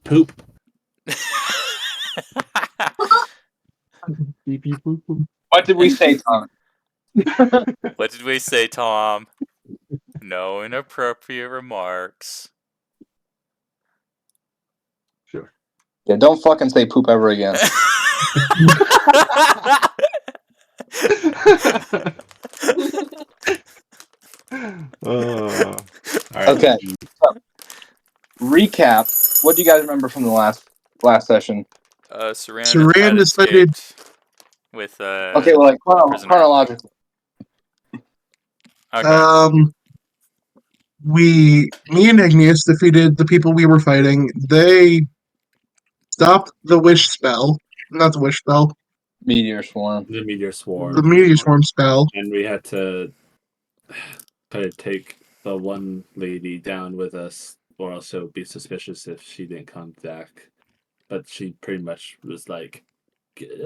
Poop. Beep, beep, boop, boop. What did we say, Tom? What did we say, Tom? No inappropriate remarks. Sure. Yeah, don't fucking say poop ever again. All right. Okay. So, recap. What do you guys remember from the last session? Saran had decided- escaped with Okay, well, like prisoner. chronologically. Okay. Me and Igneous defeated the people we were fighting. They stopped the wish spell. Not the wish spell. Meteor swarm. The meteor swarm. The meteor swarm spell. And we had to kind of take the one lady down with us, or also be suspicious if she didn't come back. But she pretty much was like,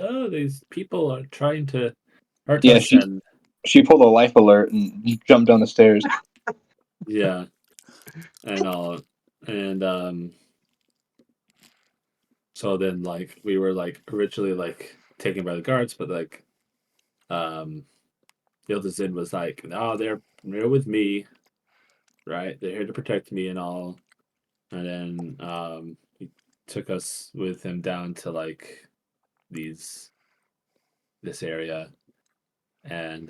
"Oh, these people are trying to hurt Yeah, us." And she pulled a life alert and jumped down the stairs. yeah, and all, and so then like we were like originally like taken by the guards, but like Yildiz was like, "No, they're with me, right? They're here to protect me and all." And then he took us with him down to like this area, and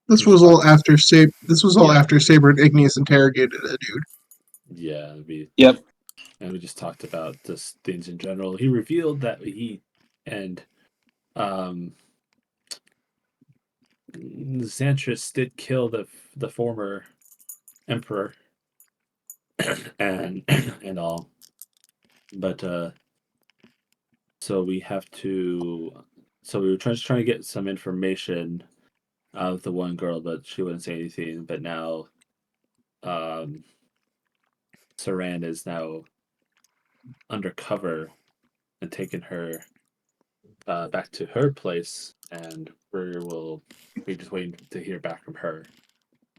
This was all after Saber and Igneous interrogated a dude. yeah, Yep. And we just talked about just things in general. He revealed that he and Xantris did kill the former emperor and all, but so we have to. So we were trying to get some information out of the one girl, but she wouldn't say anything. But now, Saran is now undercover and taking her back to her place, and we'll be just waiting to hear back from her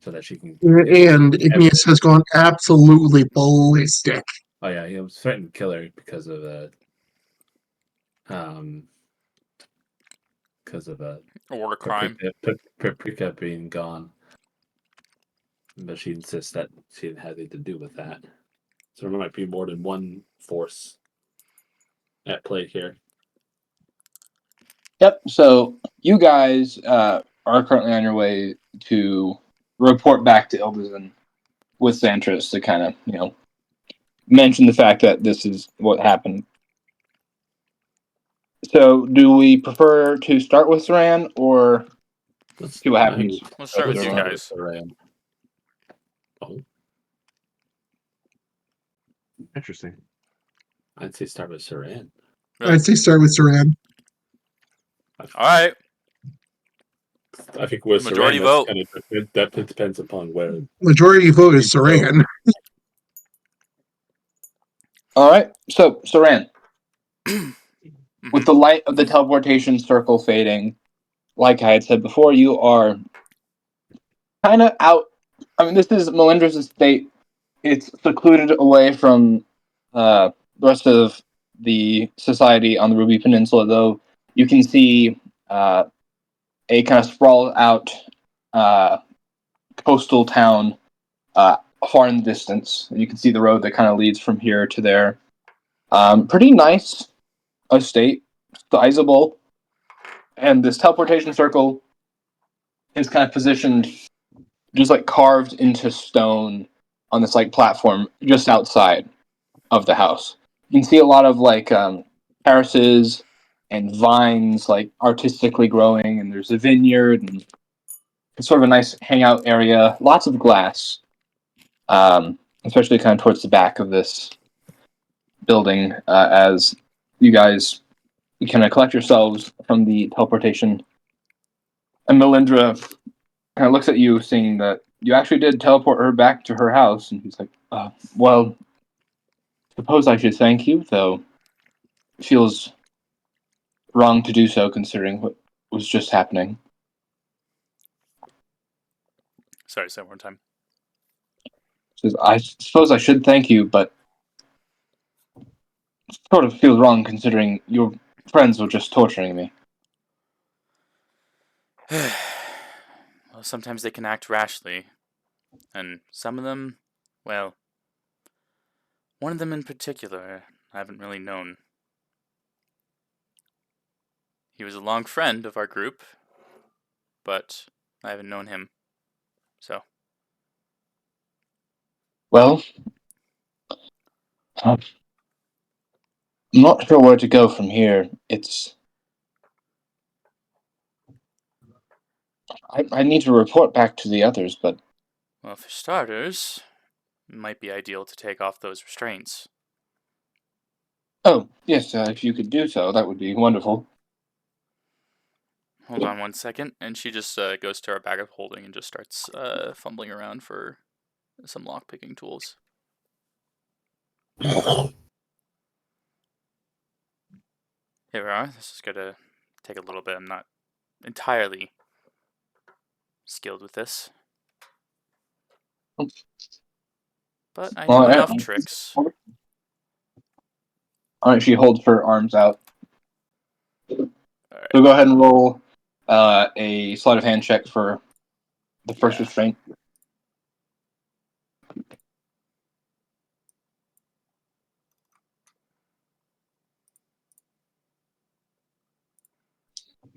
so that she can. And Igneous has gone absolutely ballistic. Oh yeah, he was threatening to kill her because of War crime. Paprika being gone. But she insists that she didn't have anything to do with that. So there might be more than one force at play here. Yep. So you guys are currently on your way to report back to Ildizen with Xantris to kind of, mention the fact that this is what happened. So do we prefer to start with Saran or see what happens? Let's start with you guys. Oh, Interesting. I'd say start with Saran. Really? I'd say start with Saran. All right. I think with Majority Saran, vote. That depends upon where. Majority vote is Saran. All right. So Saran, with the light of the teleportation circle fading, like I had said before, you are kind of out. I mean, this is Melindra's estate. It's secluded away from the rest of the society on the Ruby Peninsula, though you can see a kind of sprawled out coastal town far in the distance. You can see the road that kind of leads from here to there. Pretty nice estate, sizable, and this teleportation circle is kind of positioned just like carved into stone on this like platform just outside of the house. You can see a lot of like terraces and vines like artistically growing, and there's a vineyard and it's sort of a nice hangout area. Lots of glass, especially kind of towards the back of this building as you guys kind of collect yourselves from the teleportation. And Melindra kind of looks at you, seeing that you actually did teleport her back to her house, and he's like, well, suppose I should thank you, though it feels wrong to do so considering what was just happening. Sorry, say it one more time. He says, I suppose I should thank you, but sort of feels wrong considering your friends were just torturing me. Well, sometimes they can act rashly, and some of them, well, one of them in particular, I haven't really known. He was a long friend of our group, but I haven't known him, so. Well, I'm not sure where to go from here. I need to report back to the others, but Well, for starters, it might be ideal to take off those restraints. oh yes, if you could do so, that would be wonderful. Hold on one second, and she just goes to her bag of holding and just starts fumbling around for some lock-picking tools. Here we are. This is going to take a little bit. I'm not entirely skilled with this, but I know enough tricks. All right, she holds her arms out. All right. So go ahead and roll a sleight of hand check for the first Yeah. restraint.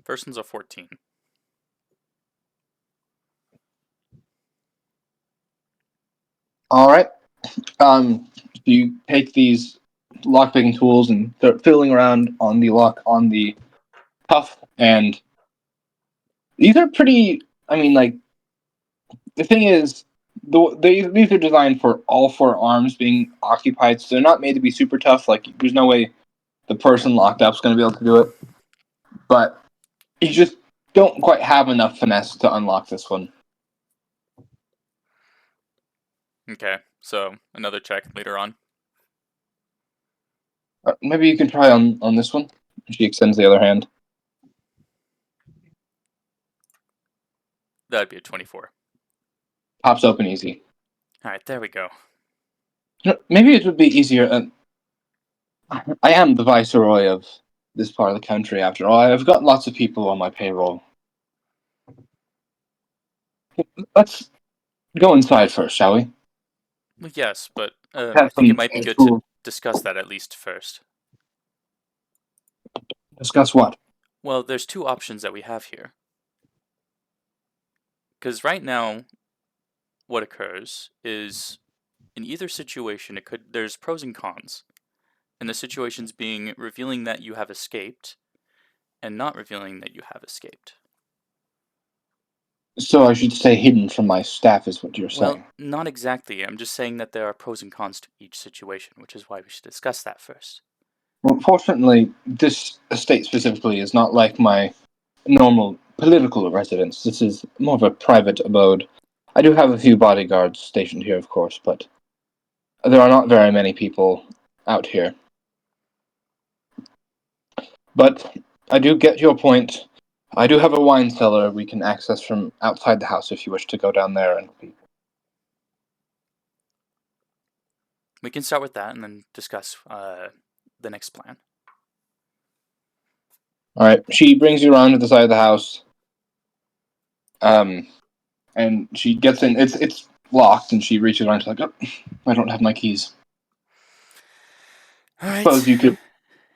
First one's a 14. All right. You take these lockpicking tools and start fiddling around on the lock on the cuff, and these are pretty. I mean, like the thing is, these are designed for all four arms being occupied, so they're not made to be super tough. Like, there's no way the person locked up is going to be able to do it. But you just don't quite have enough finesse to unlock this one. Okay, so another check later on. Maybe you can try on this one. She extends the other hand. That'd be a 24. Pops open easy. All right, there we go. Maybe it would be easier. I am the viceroy of this part of the country, after all. I've got lots of people on my payroll. Let's go inside first, shall we? Well, yes, but I Have think it some might be good tools. to discuss that at least first. Discuss what? Well, there's two options that we have here. Because right now, what occurs is in either situation, there's pros and cons. And the situations being revealing that you have escaped and not revealing that you have escaped. So I should stay hidden from my staff, is what you're Well, saying. not exactly. I'm just saying that there are pros and cons to each situation, which is why we should discuss that first. Well, fortunately, this estate specifically is not like my normal political residence. This is more of a private abode. I do have a few bodyguards stationed here, of course, but there are not very many people out here. But I do get your point. I do have a wine cellar we can access from outside the house if you wish to go down there and peep. We can start with that and then discuss the next plan. All right. She brings you around to the side of the house. And she gets in. It's locked, and she reaches around. She's like, "Oh, I don't have my keys." All right. Suppose you could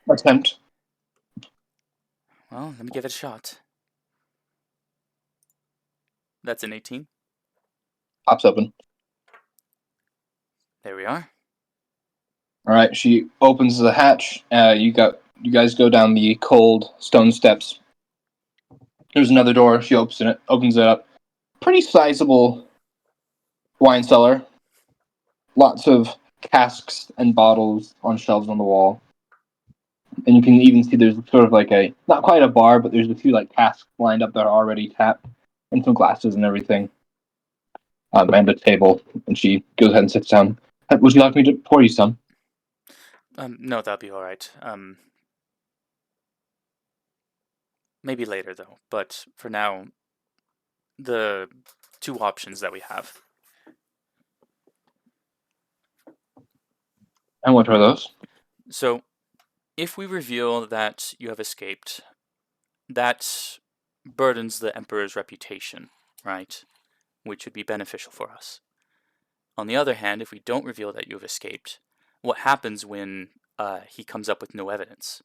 attempt. Well, let me give it a shot. That's an 18. Pops open. There we are. All right. She opens the hatch. You guys go down the cold stone steps. There's another door. She opens it up. Pretty sizable wine cellar. Lots of casks and bottles on shelves on the wall. And you can even see there's sort of like not quite a bar, but there's a few like casks lined up that are already tapped, and some glasses and everything. And a table. And she goes ahead and sits down. Would you like me to pour you some? No, that'll be all right. Maybe later though. But for now, the two options that we have. And what are those? So if we reveal that you have escaped, that burdens the Emperor's reputation, right? Which would be beneficial for us. On the other hand, if we don't reveal that you have escaped, what happens when he comes up with no evidence?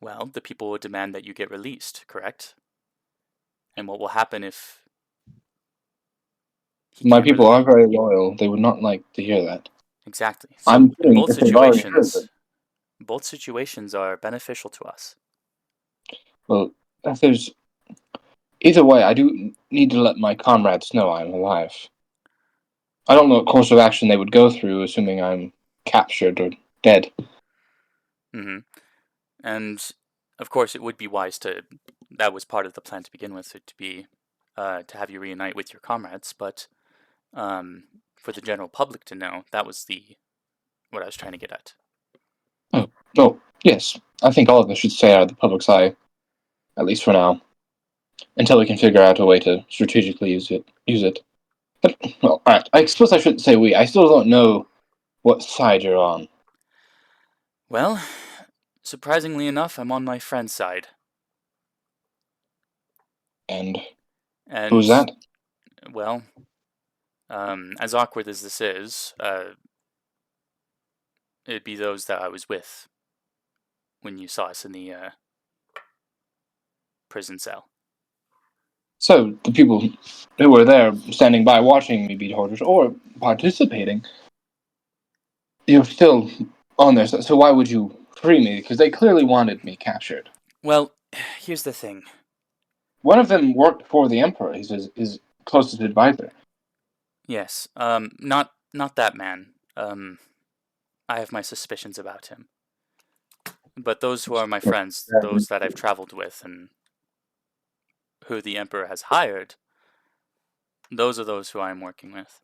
Well, the people will demand that you get released, correct? And what will happen if he My can't people are very loyal. They would not like to hear that. Exactly. So I'm in kidding if they've already heard it. both situations are beneficial to us. Well, if there's either way, I do need to let my comrades know I'm alive. I don't know what course of action they would go through, assuming I'm captured or dead. Hmm. And of course, it would be wise to. That was part of the plan to begin with, to have you reunite with your comrades. But for the general public to know, that was what I was trying to get at. Oh, yes. I think all of this should stay out of the public's eye, at least for now, until we can figure out a way to strategically use it. But, well, alright. I suppose I shouldn't say we. I still don't know what side you're on. Well, surprisingly enough, I'm on my friend's side. And And who's that? well, as awkward as this is, it'd be those that I was with when you saw us in the prison cell. So, the people who were there standing by watching me be tortured or participating, you're still on there. So why would you free me? Because they clearly wanted me captured. Well, here's the thing. One of them worked for the Emperor. He's his closest advisor. Yes, not that man. I have my suspicions about him. But those who are my friends, those that I've traveled with, and who the Emperor has hired, those are those who I'm working with.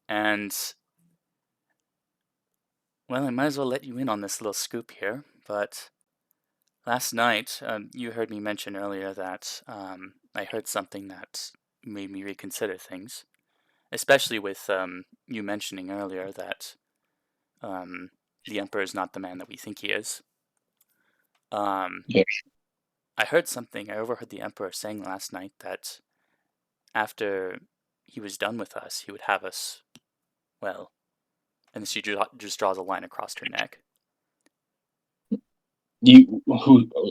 And, well, I might as well let you in on this little scoop here, but last night, you heard me mention earlier that I heard something that made me reconsider things, especially with you mentioning earlier that the Emperor is not the man that we think he is. Yes. I heard something, I overheard the Emperor saying last night that after he was done with us, he would have us, well, and she just draws a line across her neck.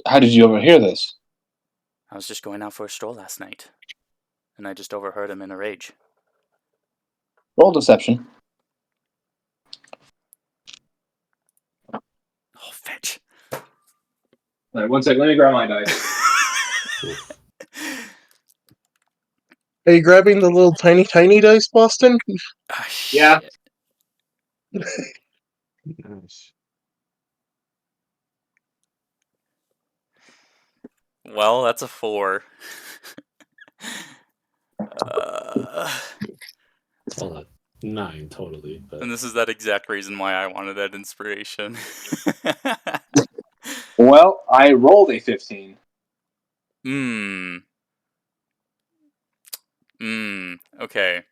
How did you overhear this? I was just going out for a stroll last night, and I just overheard him in a rage. Roll deception. Oh, fetch. Right, 1 second, let me grab my dice. Are you grabbing the little tiny dice, Boston? Ah, Yeah. shit. Nice. Well, that's a 4. uh, Well, not 9 totally, but and this is that exact reason why I wanted that inspiration. Well, I rolled a 15. Okay.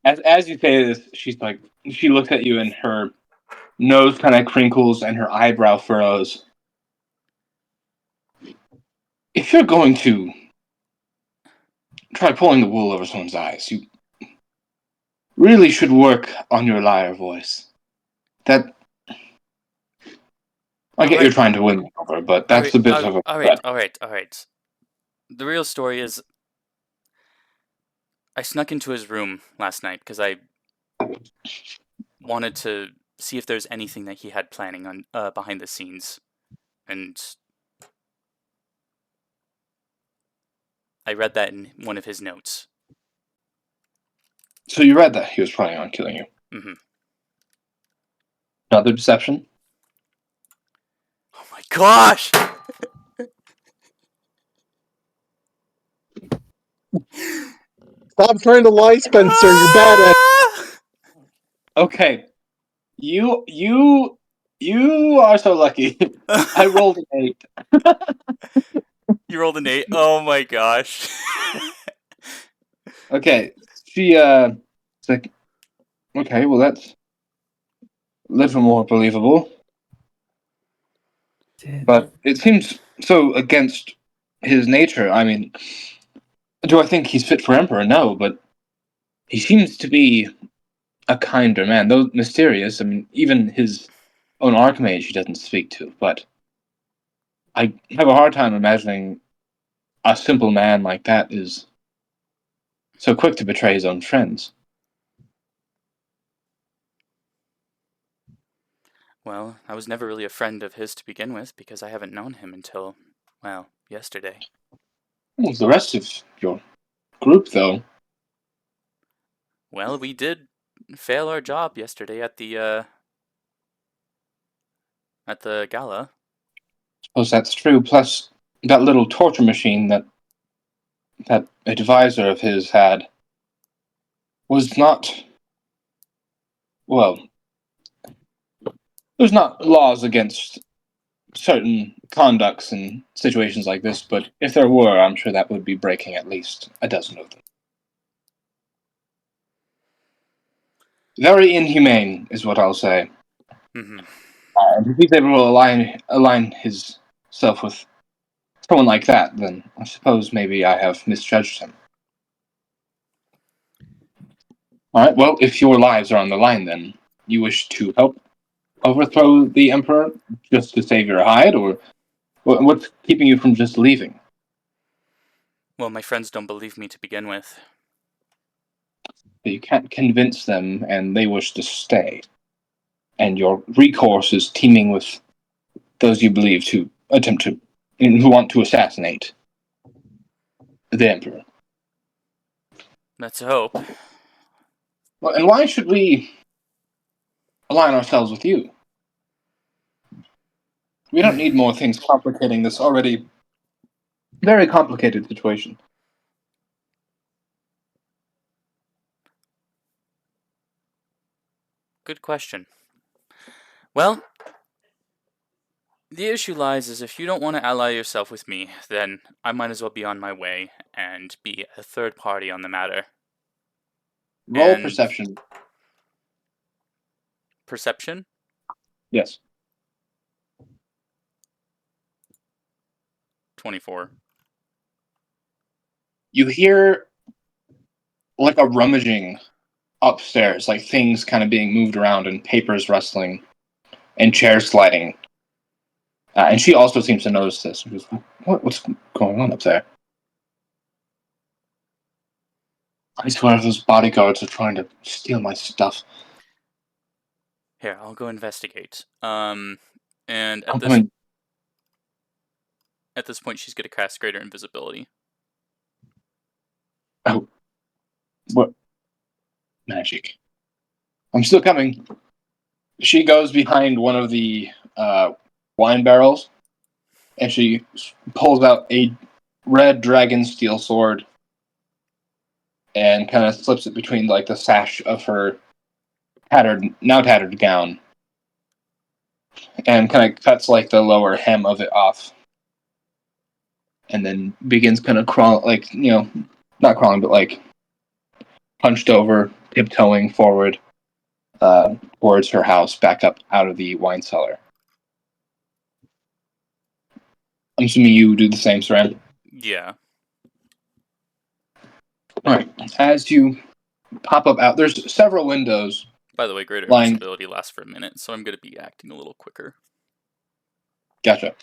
As you say this, she looks at you and her nose kind of crinkles and her eyebrow furrows. If you're going to try pulling the wool over someone's eyes, you really should work on your liar voice. That I get Alright. you're trying to win me over, but that's a bit of a threat. Alright. The real story is I snuck into his room last night because I wanted to see if there's anything that he had planning on behind the scenes, and I read that in one of his notes. So you read that he was planning on killing you. Mm-hmm. Another deception? Oh my gosh! Stop trying to lie, Spencer. You're bad at it. Okay. You are so lucky. I rolled an 8. You rolled an 8. Oh my gosh! Okay. It's like, okay, well little more believable. But it seems so against his nature. I mean, do I think he's fit for emperor? No, but he seems to be a kinder man, though mysterious. I mean, even his own archmage he doesn't speak to. But I have a hard time imagining a simple man like that is so quick to betray his own friends. Well, I was never really a friend of his to begin with because I haven't known him until, well, yesterday. Well, the rest of your group, though, Well, we did fail our job yesterday at the gala. suppose that's true. Plus, that little torture machine that advisor of his had was not, well, there's not laws against certain conducts in situations like this, but if there were, I'm sure that would be breaking at least a dozen of them. Very inhumane, is what I'll say. Mm-hmm. And if he's able to align himself with someone like that, then I suppose maybe I have misjudged him. Alright, well, if your lives are on the line, then you wish to help overthrow the Emperor just to save your hide, or what's keeping you from just leaving? Well, my friends don't believe me to begin with. You can't convince them, and they wish to stay. And your recourse is teeming with those you believe who want to assassinate the Emperor. That's a hope. Well, and why should we align ourselves with you? We don't need more things complicating this already very complicated situation. Good question. Well, the issue lies is if you don't want to ally yourself with me, then I might as well be on my way and be a third party on the matter. Roll And- perception. Perception? Yes. 24. You hear like a rummaging upstairs, like things kind of being moved around and papers rustling and chairs sliding. And she also seems to notice this. She goes, what's going on up there? I swear those bodyguards are trying to steal my stuff. Here, I'll go investigate. And I'm coming. at this point, she's going to cast Greater Invisibility. Oh. What? Magic. I'm still coming. She goes behind one of the wine barrels, and she pulls out a red dragon steel sword and kind of slips it between like the sash of her now tattered gown, and kind of cuts like the lower hem of it off, and then begins kind of crawling, like, not crawling, but like hunched over, tiptoeing forward towards her house, back up out of the wine cellar. I'm assuming you do the same, Saran. Yeah. All right. As you pop up out, there's several windows. By the way, Greater Lying. Invisibility lasts for a minute, so I'm going to be acting a little quicker. Gotcha.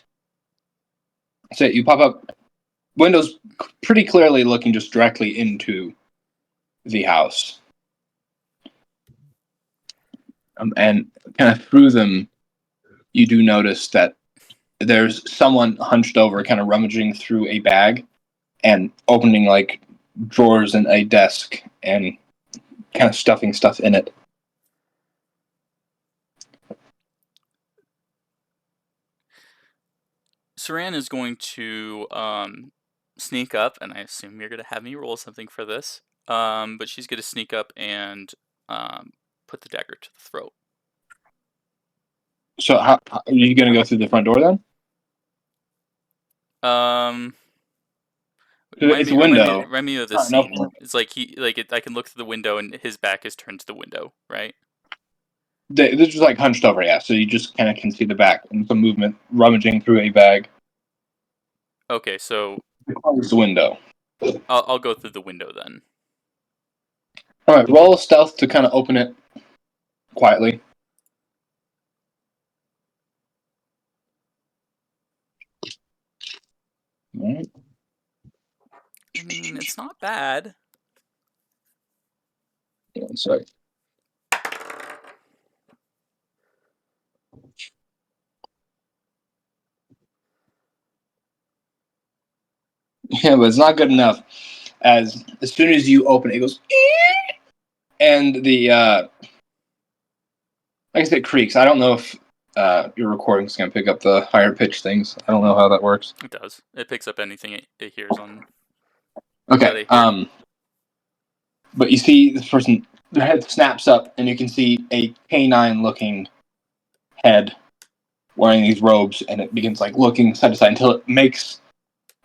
So you pop up, windows pretty clearly looking just directly into the house. And kind of through them, you do notice that there's someone hunched over, kind of rummaging through a bag and opening like drawers in a desk and kind of stuffing stuff in it. Saran is going to sneak up, and I assume you're going to have me roll something for this. But she's going to sneak up and put the dagger to the throat. So how are you going to go through the front door then? It's a window. Remind me of this No. scene. It's like I can look through the window and his back is turned to the window, right? They're just like hunched over, yeah. So you just kind of can see the back and some movement rummaging through a bag. Okay, so Close the window. I'll go through the window then. All right, roll stealth to kind of open it quietly. All right. I mean, it's not bad. One sec. Yeah, but it's not good enough. As soon as you open it, it goes, and the like I said, creaks. I don't know if your recording's gonna pick up the higher pitch things. I don't know how that works. It does. It picks up anything it hears on. Okay. But you see this person, their head snaps up, and you can see a canine-looking head wearing these robes, and it begins like looking side to side until it makes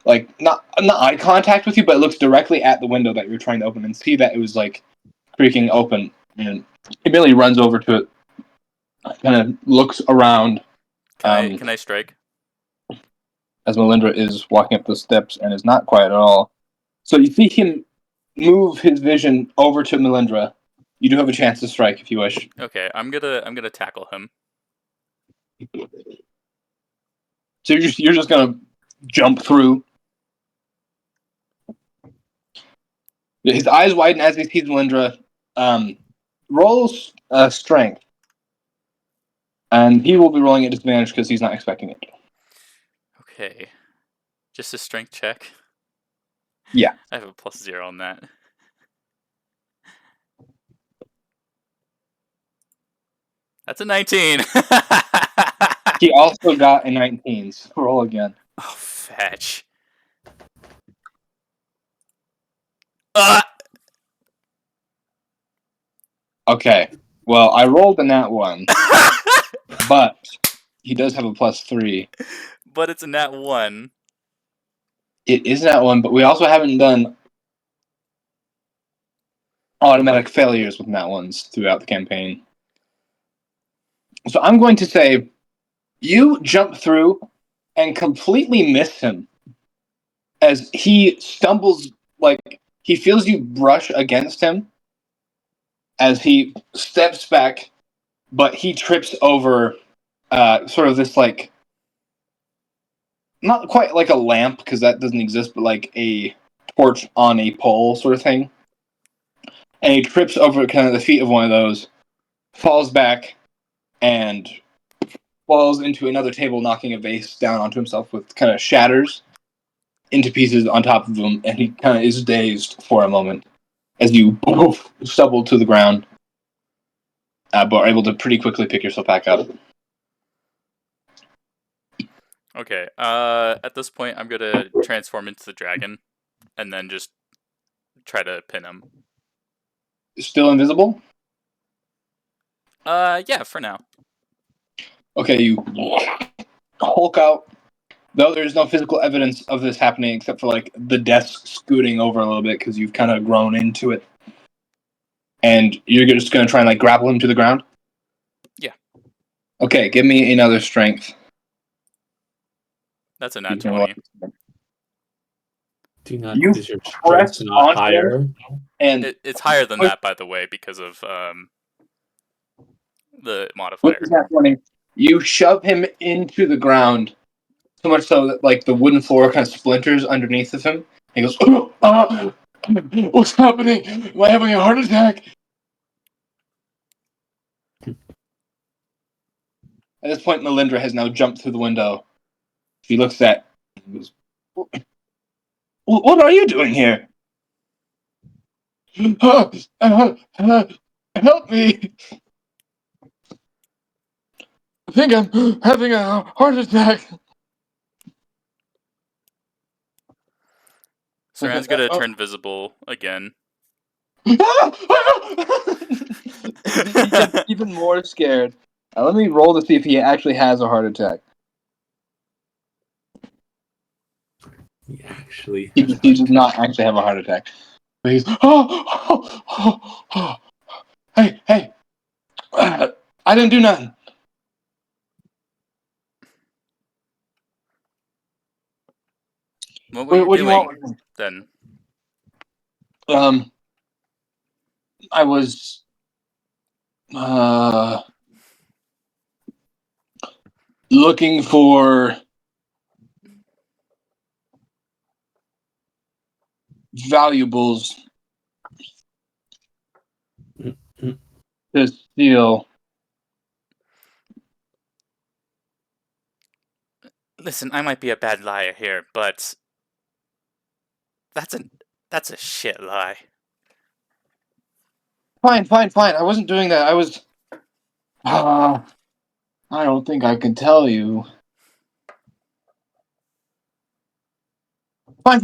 like not eye contact with you, but it looks directly at the window that you're trying to open and see that it was like creaking open, and it immediately runs over to it, kind of looks around. Can I strike? As Melindra is walking up the steps and is not quiet at all. So you see him move his vision over to Melindra. You do have a chance to strike if you wish. Okay, I'm gonna tackle him. So you're just gonna jump through. His eyes widen as he sees Melindra. Rolls strength, and he will be rolling at disadvantage because he's not expecting it. Okay, just a strength check. Yeah. I have a +0 on that. That's a 19. He also got a 19. So roll again. Oh, fetch. Okay. Well, I rolled a nat 1, but he does have a +3. But it's a nat 1. It is that one, but we also haven't done automatic failures with nat ones throughout the campaign. So I'm going to say you jump through and completely miss him as he stumbles, like he feels you brush against him as he steps back, but he trips over sort of this like not quite like a lamp because that doesn't exist, but like a torch on a pole sort of thing. And he trips over kind of the feet of one of those, falls back, and falls into another table, knocking a vase down onto himself, with kind of shatters into pieces on top of him, and he kind of is dazed for a moment as you stumble to the ground, but are able to pretty quickly pick yourself back up. Okay, at this point, I'm gonna transform into the dragon, and then just try to pin him. Still invisible? Yeah, for now. Okay, you hulk out. Though there's no physical evidence of this happening except for like the desk scooting over a little bit because you've kind of grown into it. And you're just going to try and like grapple him to the ground? Yeah. Okay, give me another strength. That's a nat 20. Do not You is your press strength not onto higher? And It's higher than that, by the way, because of the modifier. with that warning, you shove him into the ground so much so that like the wooden floor kind of splinters underneath of him. He goes, what's happening? Am I having a heart attack? At this point, Melindra has now jumped through the window. She looks at and goes, what are you doing here? Help me! I think I'm having a heart attack. Saran's gonna turn visible again. He gets even more scared. Now, let me roll to see if he actually has a heart attack. He actually He does not actually have a heart attack. But he's, hey, I didn't do nothing. What were you What do you doing want with me? then? I was looking for valuables to steal. Listen, I might be a bad liar here, but that's a shit lie. Fine. I wasn't doing that. I was. I don't think I can tell you. Fine.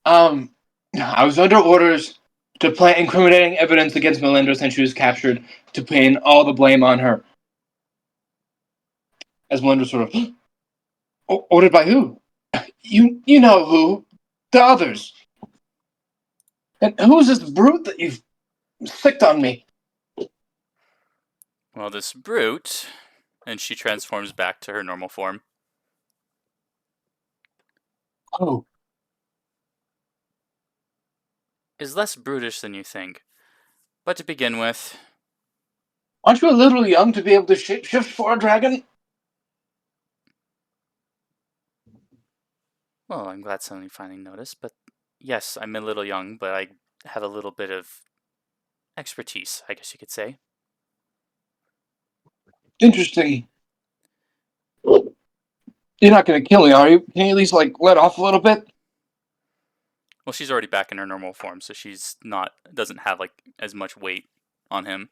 I was under orders to plant incriminating evidence against Melinda since she was captured, to pin all the blame on her. As Melinda sort of, ordered by who? You know who? The others. And who's this brute that you've sicked on me? Well, this brute, and she transforms back to her normal form. Oh, Is less brutish than you think. But to begin with, aren't you a little young to be able to shift for a dragon? well, I'm glad somebody finally noticed, but yes, I'm a little young, but I have a little bit of expertise, I guess you could say. Interesting. You're not going to kill me, are you? Can you at least, let off a little bit? Well, she's already back in her normal form, so she's not doesn't have as much weight on him.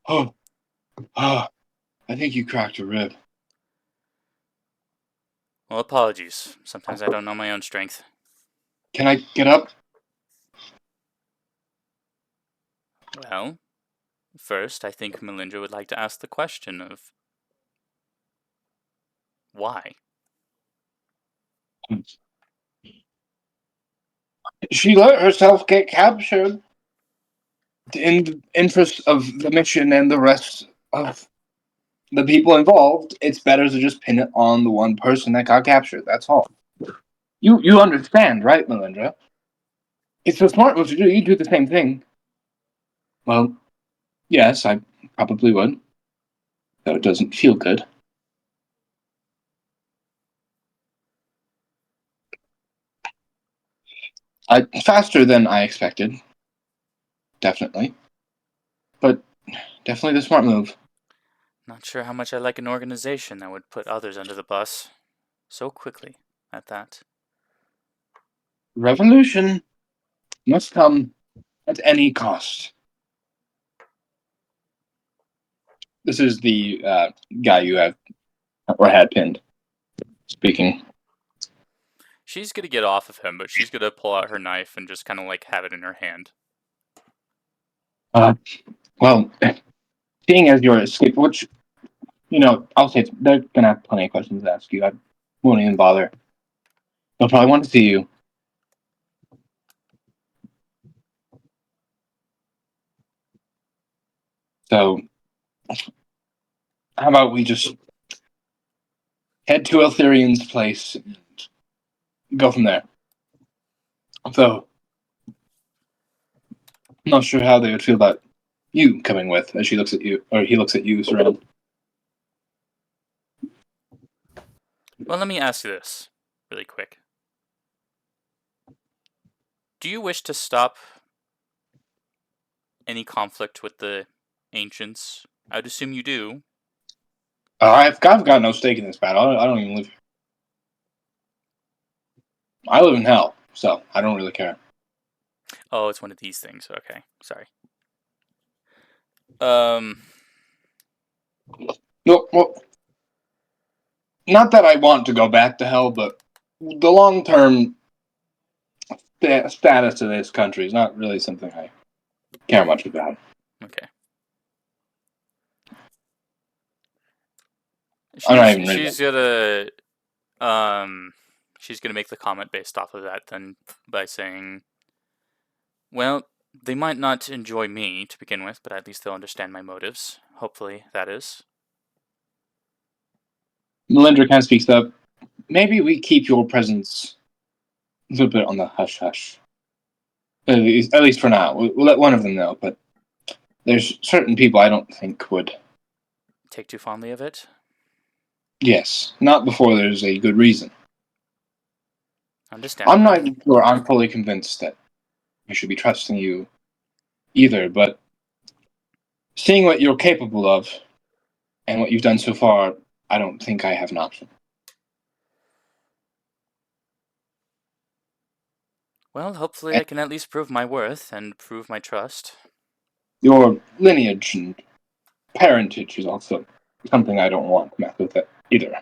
Oh, I think you cracked a rib. Well, apologies. Sometimes I don't know my own strength. Can I get up? Well, first, I think Melinda would like to ask the question of why. She let herself get captured in the interest of the mission and the rest of the people involved. It's better to just pin it on the one person that got captured. That's all. You understand, right, Melinda? It's a smart move to do. You do the same thing. Well, yes, I probably would. Though it doesn't feel good. Faster than I expected. Definitely. But definitely the smart move. Not sure how much I like an organization that would put others under the bus so quickly at that. Revolution must come at any cost. This is the guy you have or had pinned speaking. She's gonna get off of him, but she's gonna pull out her knife and just kind of have it in her hand. Well, seeing as your escape, which, I'll say they're going to have plenty of questions to ask you. I won't even bother. They'll probably want to see you. So, how about we just head to Eltharian's place and go from there? So, I'm not sure how they would feel about you coming with, as she looks at you, or he looks at you, Saran. Well, let me ask you this really quick. Do you wish to stop any conflict with the ancients? I'd assume you do. I've got no stake in this battle. I don't even live here. I live in hell, so I don't really care. Oh, it's one of these things. Okay, sorry. No, well, not that I want to go back to hell, but the long-term status of this country is not really something I care much about. Okay. I'm not even ready. She's gonna make the comment based off of that then by saying, well, They might not enjoy me to begin with, but at least they'll understand my motives. Hopefully, that is. Melindra kind of speaks up. Maybe we keep your presence a little bit on the hush-hush. At least for now. We'll let one of them know, but there's certain people I don't think would. Take too fondly of it? Yes, not before there's a good reason. Understandable. I'm not even sure I'm fully convinced that I should be trusting you either, but seeing what you're capable of and what you've done so far, I don't think I have an option. Well, hopefully I can at least prove my worth and prove my trust. Your lineage and parentage is also something I don't want to mess with it either.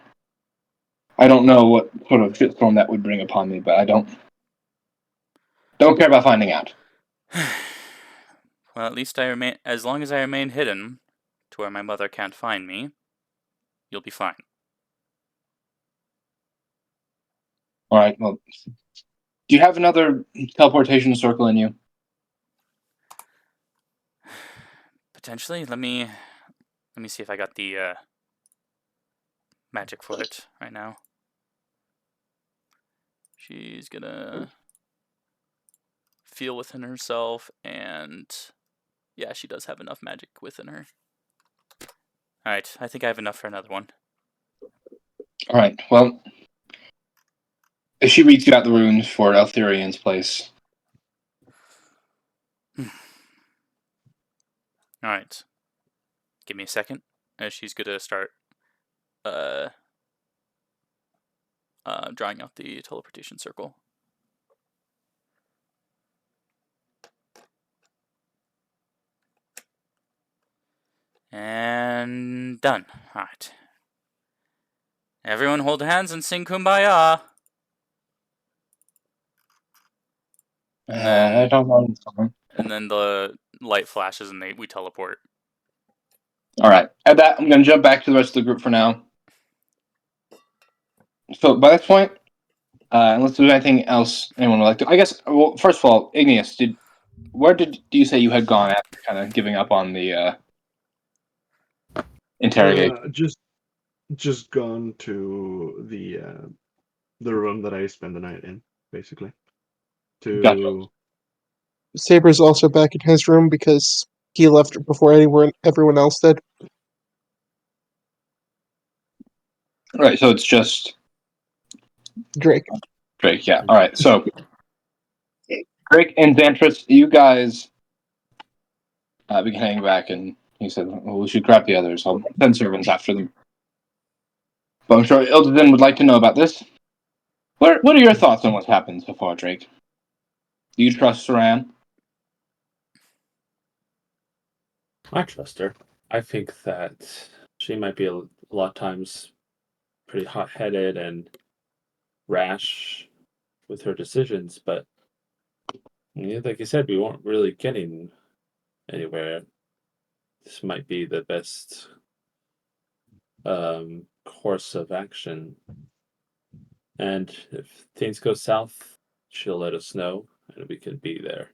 I don't know what sort of shitstorm that would bring upon me, but I don't care about finding out. Well, at least as long as I remain hidden to where my mother can't find me, you'll be fine. All right. Well, do you have another teleportation circle in you? Potentially. Let me see if I got the magic for it right now. She's gonna feel within herself, and yeah, she does have enough magic within her. Alright, I think I have enough for another one. All right. Well, if she reads you out the runes for Eltherian's place. Alright. Give me a second. As she's gonna start drawing out the teleportation circle. And done. Alright. Everyone hold hands and sing Kumbaya. And then, I don't know. and then the light flashes and we teleport. All right. At that, I'm going to jump back to the rest of the group for now. So by this point, unless there's anything else anyone would like to, I guess. Well, first of all, Igneous, where did you say you had gone after kind of giving up on the interrogation? Just gone to the room that I spent the night in, basically. Gotcha. Saber's also back in his room because he left before everyone else did. Right. So it's just Drake. Drake. Yeah. All right. So Drake and Xantris, you guys begin hanging back, and he said, "Well, we should grab the others. I'll send servants after them." But I'm sure Ilden would like to know about this. What are your thoughts on what's happened so far, Drake? Do you trust Saran? I trust her. I think that she might be a lot of times pretty hot-headed and rash with her decisions, but like you said, we weren't really getting anywhere. This might be the best course of action. And if things go south, she'll let us know, and we can be there.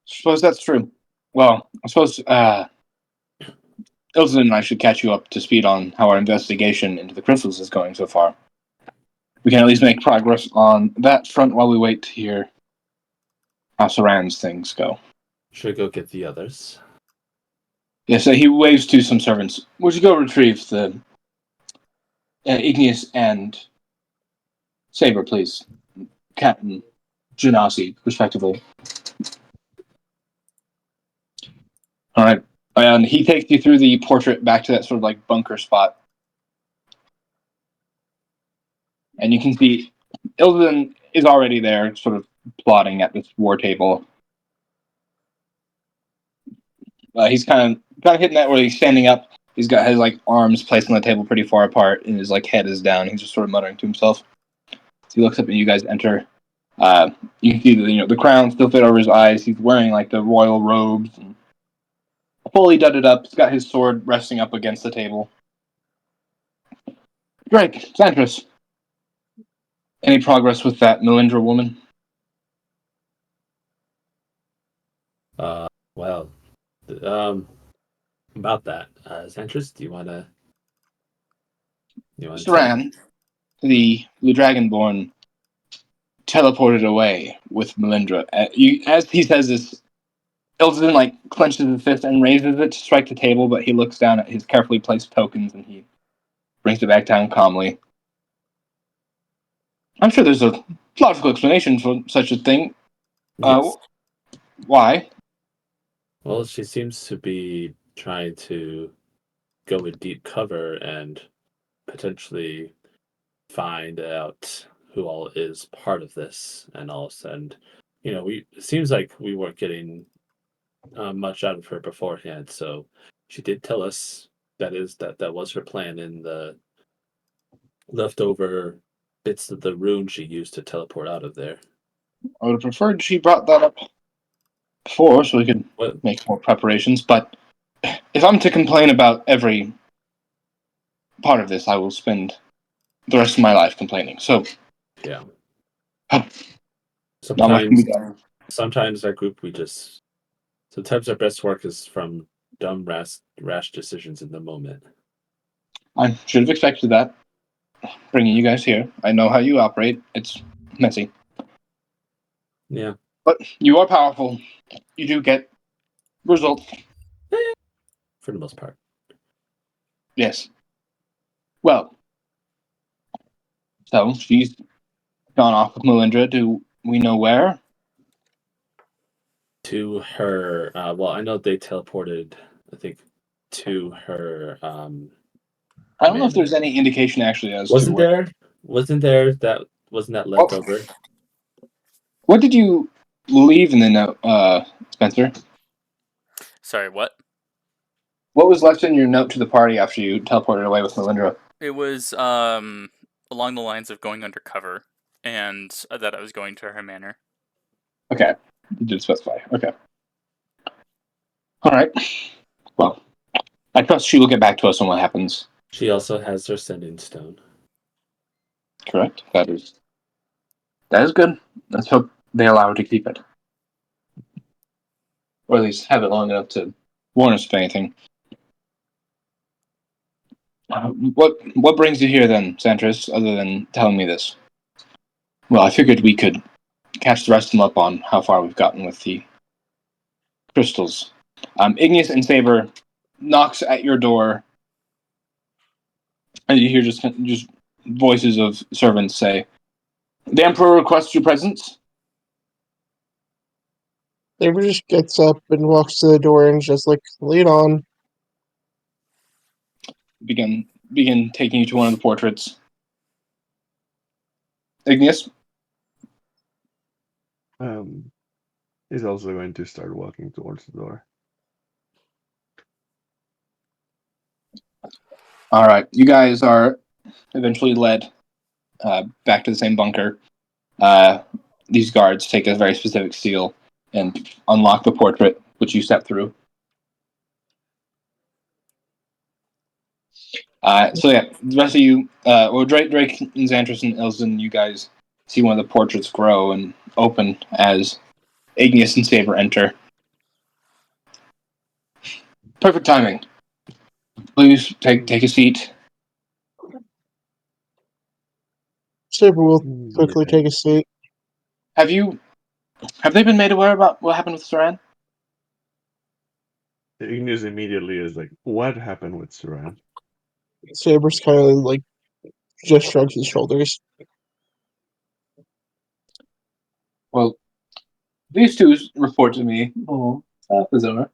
Suppose that's true. Well, I suppose Ilden and I should catch you up to speed on how our investigation into the crystals is going so far. We can at least make progress on that front while we wait to hear how Saran's things go. Should I go get the others? Yeah, so he waves to some servants. Would you go retrieve the Igneous and Saber, please? Captain Genasi, respectively. All right. And he takes you through the portrait back to that sort of like bunker spot. And you can see Ilden is already there, sort of plotting at this war table. He's kind of hitting that where he's standing up. He's got his like arms placed on the table pretty far apart, and his like head is down. He's just sort of muttering to himself. So he looks up and you guys enter. You can see the crown still fit over his eyes. He's wearing like the royal robes, and fully dudded up. He's got his sword resting up against the table. Drake, Xantris, any progress with that Melindra woman? Well, um, about that, Xantris, do you want to tell me? Saran, the Blue Dragonborn, teleported away with Melindra. As he says this, Ilzin clenches his fist and raises it to strike the table, but he looks down at his carefully placed tokens and he brings it back down calmly. I'm sure there's a logical explanation for such a thing. Yes. Why? Well, she seems to be trying to go with deep cover and potentially find out who all is part of this and all. And it seems like we weren't getting much out of her beforehand. So she did tell us that was her plan in the leftover bits of the rune she used to teleport out of there. I would have preferred she brought that up before so we could What? make more preparations, but if I'm to complain about every part of this, I will spend the rest of my life complaining. So, Yeah. not much can be Sometimes, done. sometimes our group sometimes our best work is from dumb, rash decisions in the moment. I should have expected that. Bringing you guys here, I know how you operate. It's messy, Yeah. but you are powerful. You do get results. For the most part. Yes. Well, so she's gone off with Melindra. Do we know where? To her, well, I know they teleported, I think, to her I don't know if manor. there's any indication actually as to Wasn't where. there? Wasn't that left over? What did you leave in the note, Spencer? Sorry, what? What was left in your note to the party after you teleported away with Melindra? It was along the lines of going undercover, and that I was going to her manor. Okay, you did specify. Okay. All right. Well, I trust she will get back to us on what happens. She also has her sending stone. Correct. That is good. Let's hope they allow her to keep it, or at least have it long enough to warn us of anything. What brings you here then, Santris, other than telling me this? Well, I figured we could catch the rest of them up on how far we've gotten with the crystals. Igneous and Saber knocks at your door, and you hear just voices of servants say, "The Emperor requests your presence." Saber just gets up and walks to the door and just lead on. Begin taking you to one of the portraits. Igneous, He's also going to start walking towards the door. all right. You guys are eventually led back to the same bunker. These guards take a very specific seal and unlock the portrait, which you step through. So yeah, the rest of you, Drake, and Xantris, and Ilzen, you guys see one of the portraits grow and open as Igneous and Saber enter. Perfect timing. Please take a seat. Saber will quickly Yeah. take a seat. Have they been made aware about what happened with Saran? Igneous immediately is like, "What happened with Saran?" Saber's kind of just shrugs his shoulders. Well, these two report to me. Oh, Bizarre.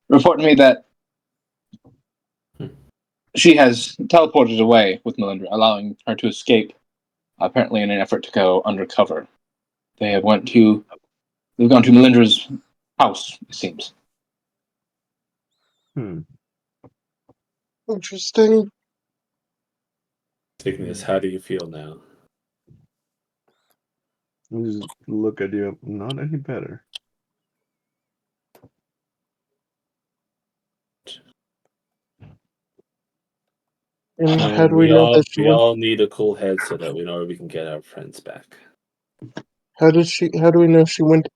Report to me that she has teleported away with Melindra, allowing her to escape, apparently in an effort to go undercover. They've gone to Melindra's house, it seems. Interesting. Igneous, how do you feel now? I just look at you, not any better. And Well, how do we know that she we went? all need a cool head so that we know we can get our friends back. How do we know she went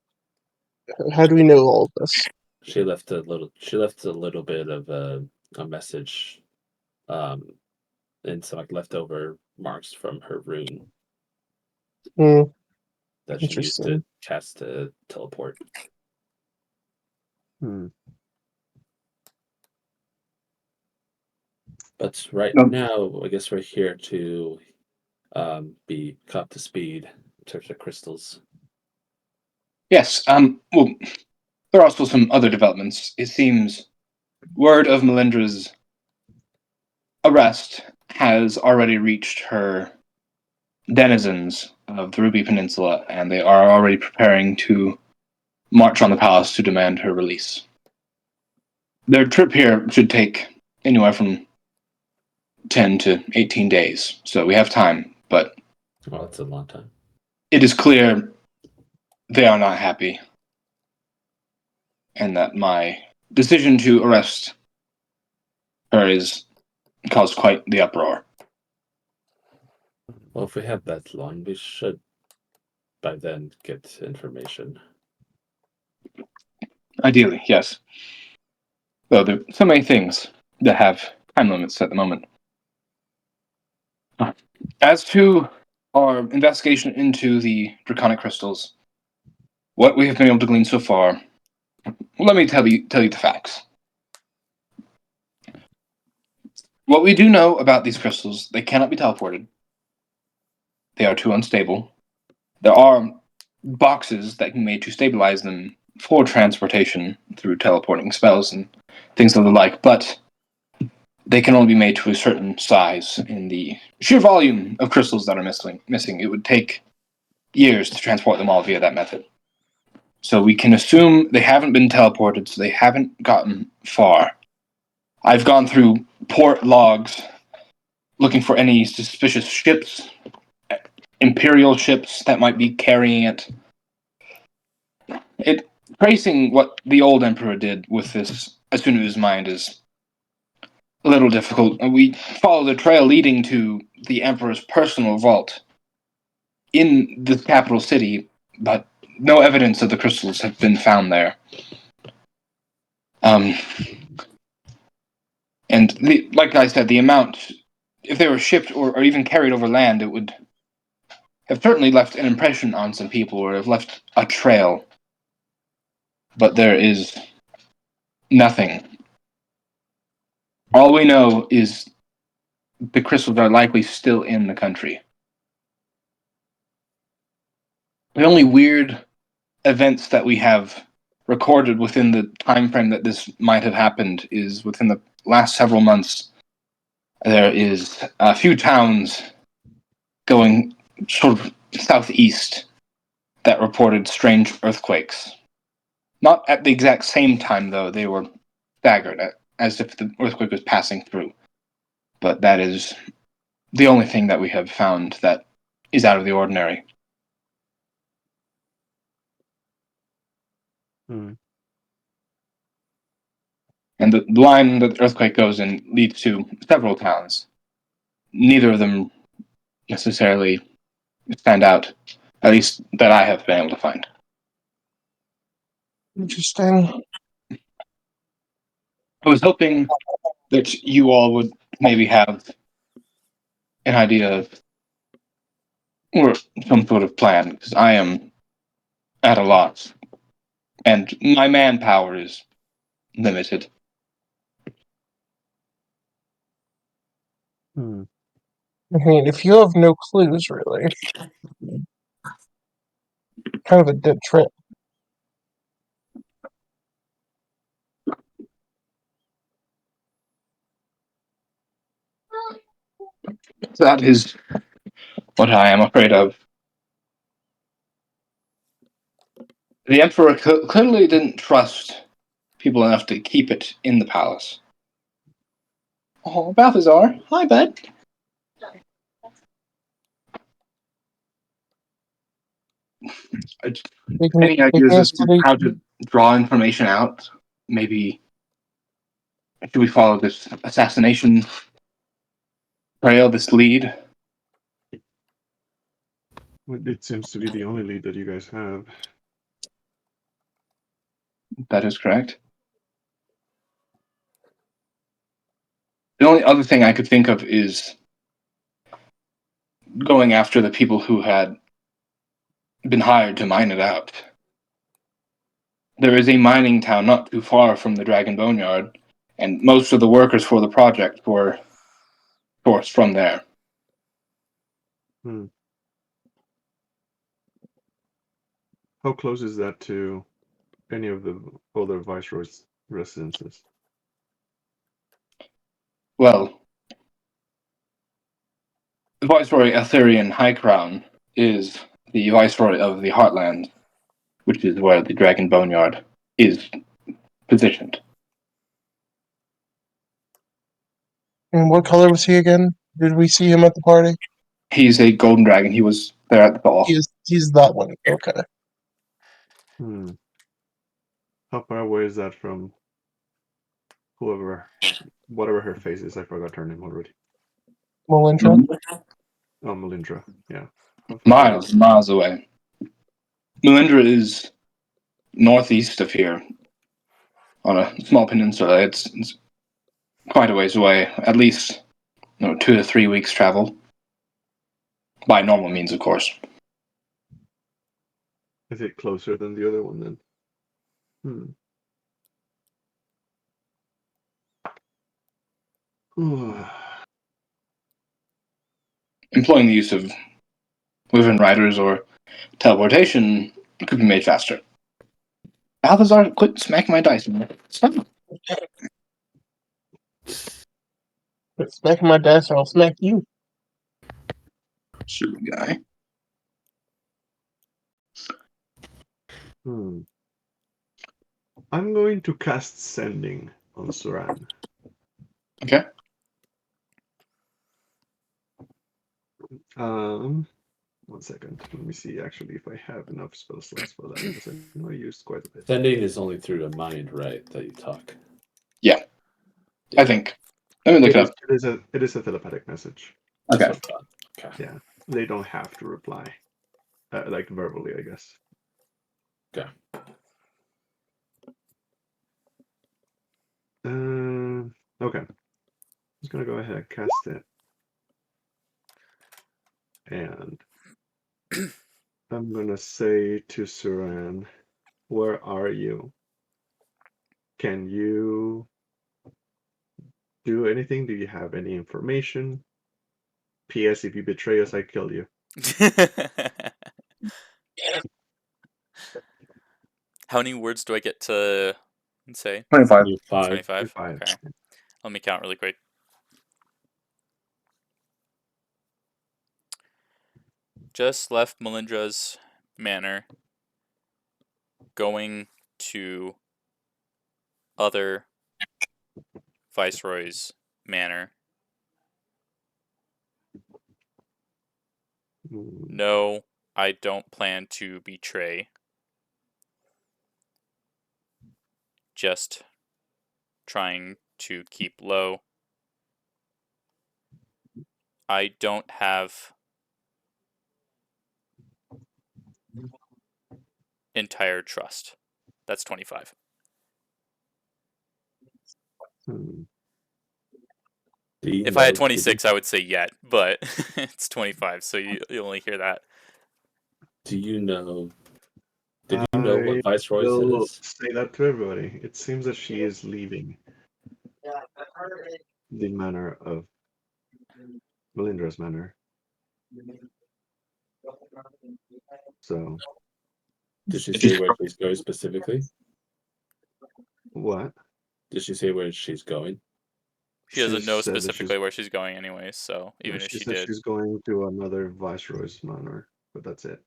How do we know all of this? She left a little bit of a message, in some like leftover marks from her rune Hmm, that she used to interesting. cast a teleport. Hmm. But right No. now, I guess we're here to be caught to speed in terms of crystals. Yes. Well, there are also some other developments. It seems word of Melindra's arrest has already reached her denizens of the Ruby Peninsula, and they are already preparing to march on the palace to demand her release. Their trip here should take anywhere from 10 to 18 days, so we have time, but Well, that's a long time. it is clear they are not happy, and that my decision to arrest her has caused quite the uproar. Well, if we have that long, we should by then get information. Ideally, yes. Though there are so many things that have time limits at the moment. As to our investigation into the draconic crystals, what we have been able to glean so far, let me tell you the facts. What we do know about these crystals, they cannot be teleported. They are too unstable. There are boxes that can be made to stabilize them for transportation through teleporting spells and things of the like, but they can only be made to a certain size. In the sheer volume of crystals that are missing, it would take years to transport them all via that method. So we can assume they haven't been teleported, so they haven't gotten far. I've gone through port logs looking for any suspicious ships, Imperial ships that might be carrying it. Tracing what the old Emperor did with this as soon as his mind is a little difficult. We follow the trail leading to the Emperor's personal vault in the capital city, but no evidence of the crystals have been found there. Like I said, the amount, if they were shipped or even carried over land, it would have certainly left an impression on some people or have left a trail. But there is nothing. All we know is the crystals are likely still in the country. The only weird events that we have recorded within the time frame that this might have happened is within the last several months. There is a few towns going sort of southeast that reported strange earthquakes. Not at the exact same time, though. They were staggered, as if the earthquake was passing through. But that is the only thing that we have found that is out of the ordinary. Hmm. And the line that the earthquake goes in leads to several towns. Neither of them necessarily stand out, at least that I have been able to find. Interesting. I was hoping that you all would maybe have an idea of, or some sort of plan, because I am at a loss, and my manpower is limited. Hmm. I mean, if you have no clues, really, kind of a dead trip. That is what I am afraid of. The Emperor clearly didn't trust people enough to keep it in the palace. Oh, Balthazar. Hi, bud. Any ideas as to how to draw information out? Maybe should we follow this assassination trail, this lead? It seems to be the only lead that you guys have. That is correct. The only other thing I could think of is going after the people who had been hired to mine it out. There is a mining town not too far from the Dragon Boneyard, and most of the workers for the project were sourced from there. Hmm. How close is that to any of the other Viceroy's residences? Well, the Viceroy Aetherian High Crown is the Viceroy of the Heartland, which is where the Dragon Boneyard is positioned. And what color was he again? Did we see him at the party? He's a golden dragon. He was there at the ball. He's that one. Okay. Hmm. How far away is that from whatever her face is? I forgot her name already. Melindra? Oh, Melindra. Yeah. How far away is Miles away. Melindra is northeast of here, on a small peninsula. It's quite a ways away, at least 2 to 3 weeks travel. By normal means, of course. Is it closer than the other one then? Employing the use of Wyvern Riders or teleportation could be made faster. Balthazar, quit smacking my dice. Stop. Smack my dice or I'll smack you. Silly guy. I'm going to cast Sending on Suran. Okay. One second. Let me see actually if I have enough spell slots for that, because I know I used quite a bit. Sending is only through the mind, right? That you talk. Yeah. I think. Let me look it up. It is a telepathic message. Okay. That's what I thought. Okay. Yeah. They don't have to reply. Like verbally, I guess. Okay. Okay. I'm just gonna go ahead and cast it. And I'm gonna say to Suran, where are you? Can you do anything? Do you have any information? P.S. If you betray us, I kill you. How many words do I get to say? 25. 25? 25. Okay. Let me count really quick. Just left Melindra's manor, going to other Viceroy's manor. No, I don't plan to betray. Just trying to keep low. I don't have entire trust. That's 25. If I had 26, I would say yet, but it's 25, so you only hear that. Do you know? Did you know what Viceroy's will is? say that to everybody. It seems that she is leaving the manor of Melindra's manor. So, Did she say where she's going specifically? what? Did she say where she's going? She doesn't know said that specifically where she's going anyways, so no, even if she she said did. she's going to another Viceroy's manor, but that's it.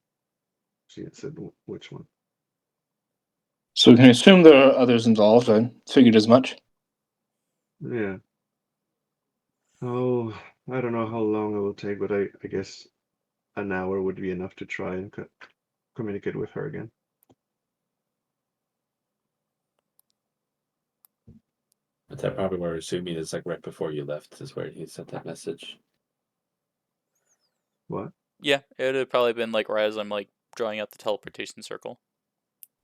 She said which one. So we can assume there are others involved. I figured as much. Yeah. Oh, I don't know how long it will take, but I guess an hour would be enough to try and communicate with her again. But that probably we're assuming is like right before you left is where he sent that message. What? Yeah, it would have probably been like right as I'm like drawing out the teleportation circle.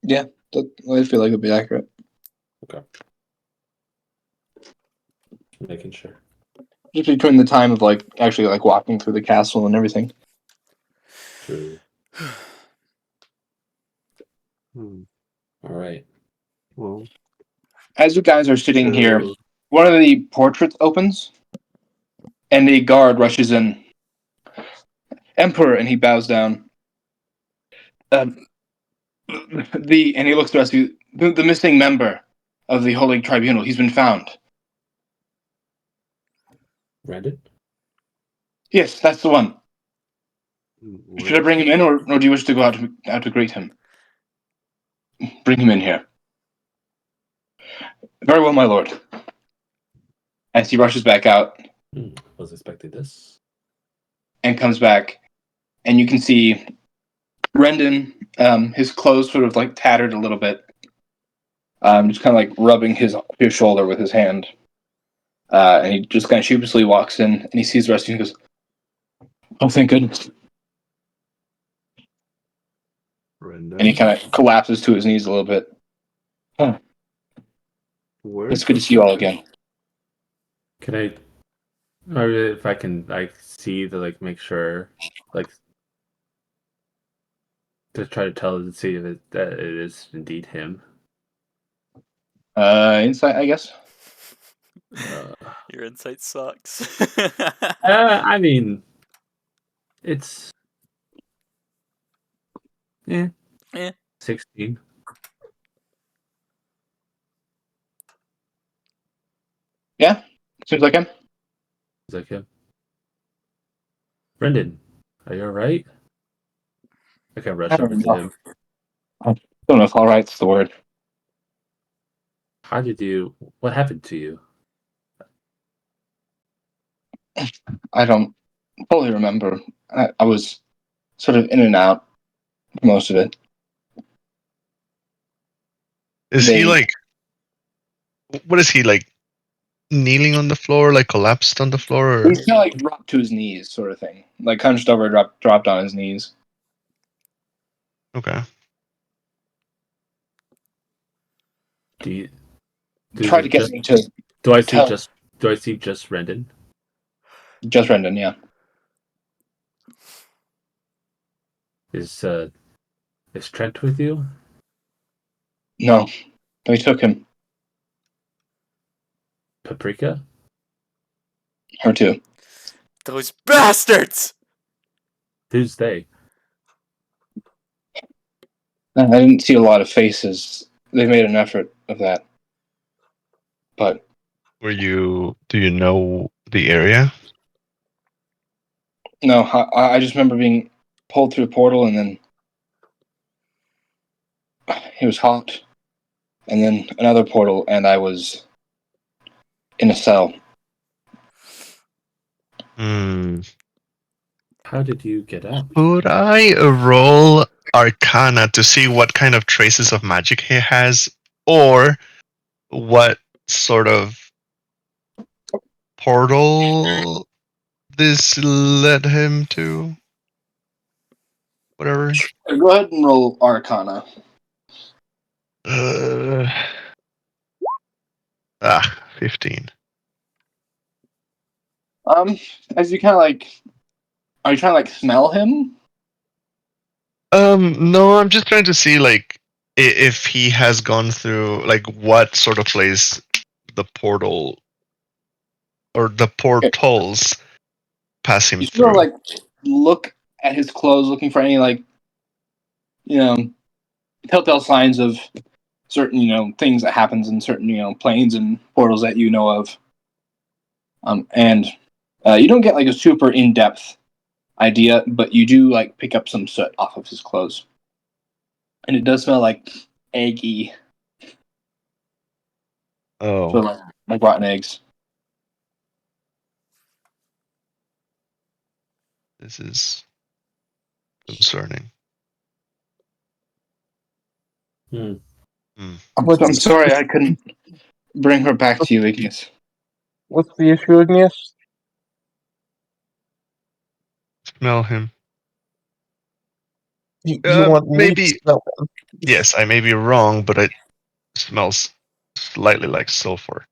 Yeah, I feel like it'd be accurate. Making sure. Just between the time of like actually like walking through the castle and everything. True. Hmm. All right. Well, As you guys are sitting here, so one of the portraits opens, and a guard rushes in. Emperor, and he bows down. And he looks to us. The missing member of the Holy Tribunal. He's been found. Brandon? Yes, that's the one. Should I where? bring him in, or do you wish to go out to greet him? Bring him in here. Very well, my lord. As he rushes back out Was expecting this. and comes back, and you can see Rendon, his clothes sort of like tattered a little bit, just kind of like rubbing his shoulder with his hand. And he just kind of sheepishly walks in, and he sees the rest of you and goes, "Oh, thank goodness." And he Brendan? kind of collapses to his knees a little bit. Oh, Where's it's good the to see you all portrait? again. Can I, or if I can, like, see the, like, make sure, like, to try to tell to see if that it is indeed him. Insight, I guess. Uh, Your insight sucks. I mean, it's Eh. 16. Yeah, seems like him. Is that him? Brendan, are you all right? I can rush I over don't to know. him. I don't know if "all right's" the word. How did you? What happened to you? I don't fully remember. I was sort of in and out for most of it. Is he They like? What is he like? Kneeling on the floor, like collapsed on the floor, or he's kind of like dropped to his knees, sort of thing, like hunched over, dropped on his knees. okay? Do you? Try to get me to Do I see tell just? Do I see just Brendan? just Rendon. Yeah, Is Trent with you? no, they took him. Paprika? Her too. Those bastards! Who's they? I didn't see a lot of faces. They made an effort of that, but were you? Do you know the area? no, I just remember being pulled through a portal, and then it was hot, and then another portal, and I was in a cell. Hmm. How did you get out? Could I roll Arcana to see what kind of traces of magic he has, or what sort of portal this led him to? Whatever. Go ahead and roll Arcana. Uh, 15. As you kind of like, are you trying to like smell him? No, I'm just trying to see like if he has gone through like what sort of place the portal or the portals pass him You sort of through. like look at his clothes, looking for any like, you know, telltale signs of certain, things that happens in certain, planes and portals that you know of. And you don't get like a super in-depth idea, but you do like pick up some soot off of his clothes, and it does smell like eggy, Oh, sort of like rotten eggs. this is concerning. Hmm. I'm sorry I couldn't bring her back to you, Ignis. What's the issue, Ignis? Smell him. You want me to maybe smell them? yes, I may be wrong, but it smells slightly like sulfur.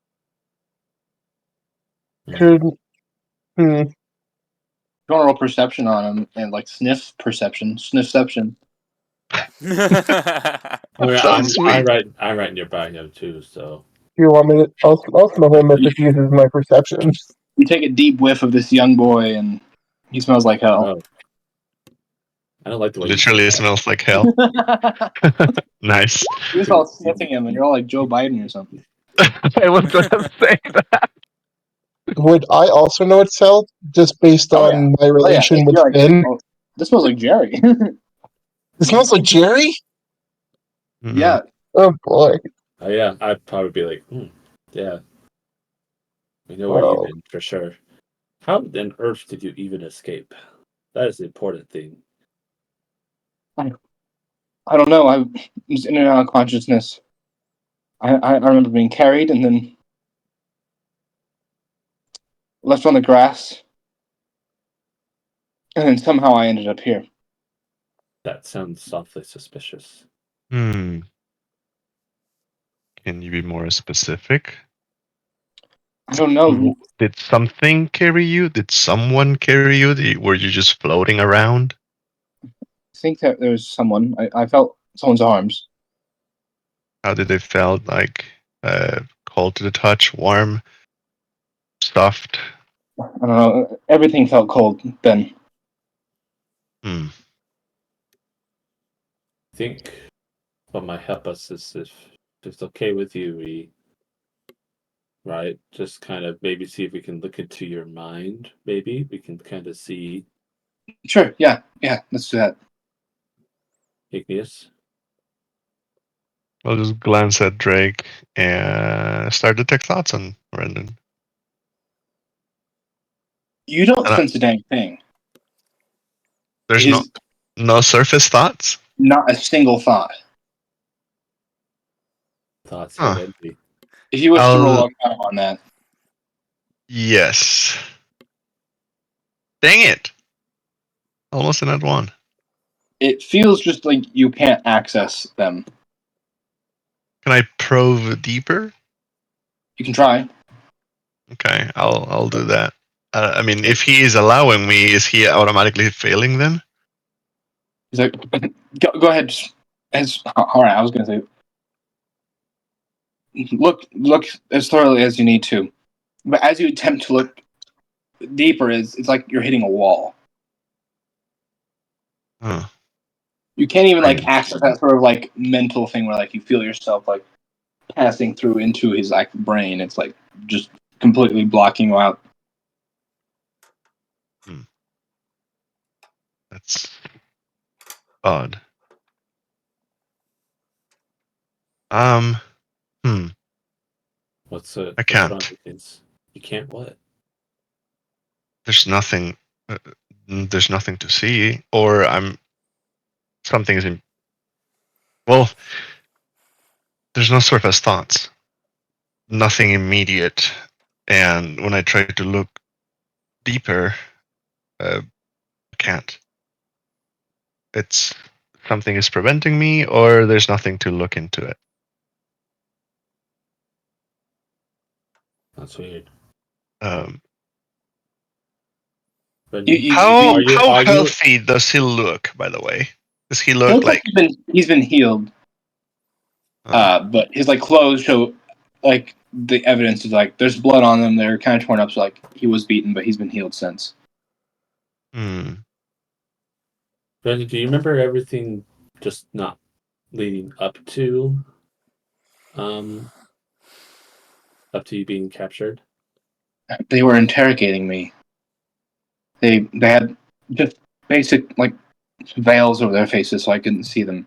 Could hmm, You want to roll perception on him and like sniffception. I mean, Sounds sweet. I'm right nearby him too, so you want me to? I'll smell him if it uses my perception. You take a deep whiff of this young boy, and he smells like hell. oh, I don't like the way Literally you say smells like hell. Nice. You're just all sniffing him, and you're all like Joe Biden or something. I was gonna say that. Would I also know it's hell just based Oh, on my relation with You're like, Finn? oh, this smells like Jerry. It smells like Jerry. Mhm. Yeah, Oh boy. that. Oh yeah, I'd probably be like, yeah, we know where Oh. you've been for sure. How on earth did you even escape? That is the important thing. I don't know. I was in and out of consciousness. I remember being carried and then left on the grass, and then somehow I ended up here. That sounds awfully suspicious. Hmm. Can you be more specific? I don't know. Did something carry you? Did someone carry you? Were you just floating around? I think that there was someone. I felt someone's arms. How did they felt? Like cold to the touch, warm, soft? I don't know. Everything felt cold then. Hmm. I think what might help us is if it's okay with you, we right, just kind of maybe see if we can look into your mind. Maybe we can kind of see Sure. Yeah. Let's do that. Igneous. I'll just glance at Drake and start to take thoughts on Brendan. You don't And sense a dang thing. there's It is no surface thoughts? not a single thought. Thoughts Huh. head empty. If you wish to roll I'll- Arcana on that, Yes. Dang it. Almost an at one. it feels just like you can't access them. Can I probe deeper? You can try. Okay, I'll do that. I mean, if he is allowing me, is he automatically failing then? He's like, go ahead. All right. I was gonna say, look as thoroughly as you need to, but as you attempt to look deeper, it's like you're hitting a wall. Huh. You can't even like Strange. access that sort of like mental thing where like you feel yourself like passing through into his like brain. It's like just completely blocking you out. That's odd. Hmm. What's I what's can't. wrong with this? You can't what? There's nothing. There's nothing to see, or something is in. Well, there's no surface thoughts. Nothing immediate, and when I try to look deeper, I can't. It's something is preventing me, or there's nothing to look into it. That's weird. Um, But You how are you healthy does he look? By the way, does he It look looks like like? he's been healed, Uh, but his like clothes show like the evidence is like there's blood on them. They're kind of torn up, so like he was beaten, but he's been healed since. hmm. Brendan, do you remember everything just not leading um up to you being captured? They were interrogating me. They had just basic like veils over their faces, so I couldn't see them.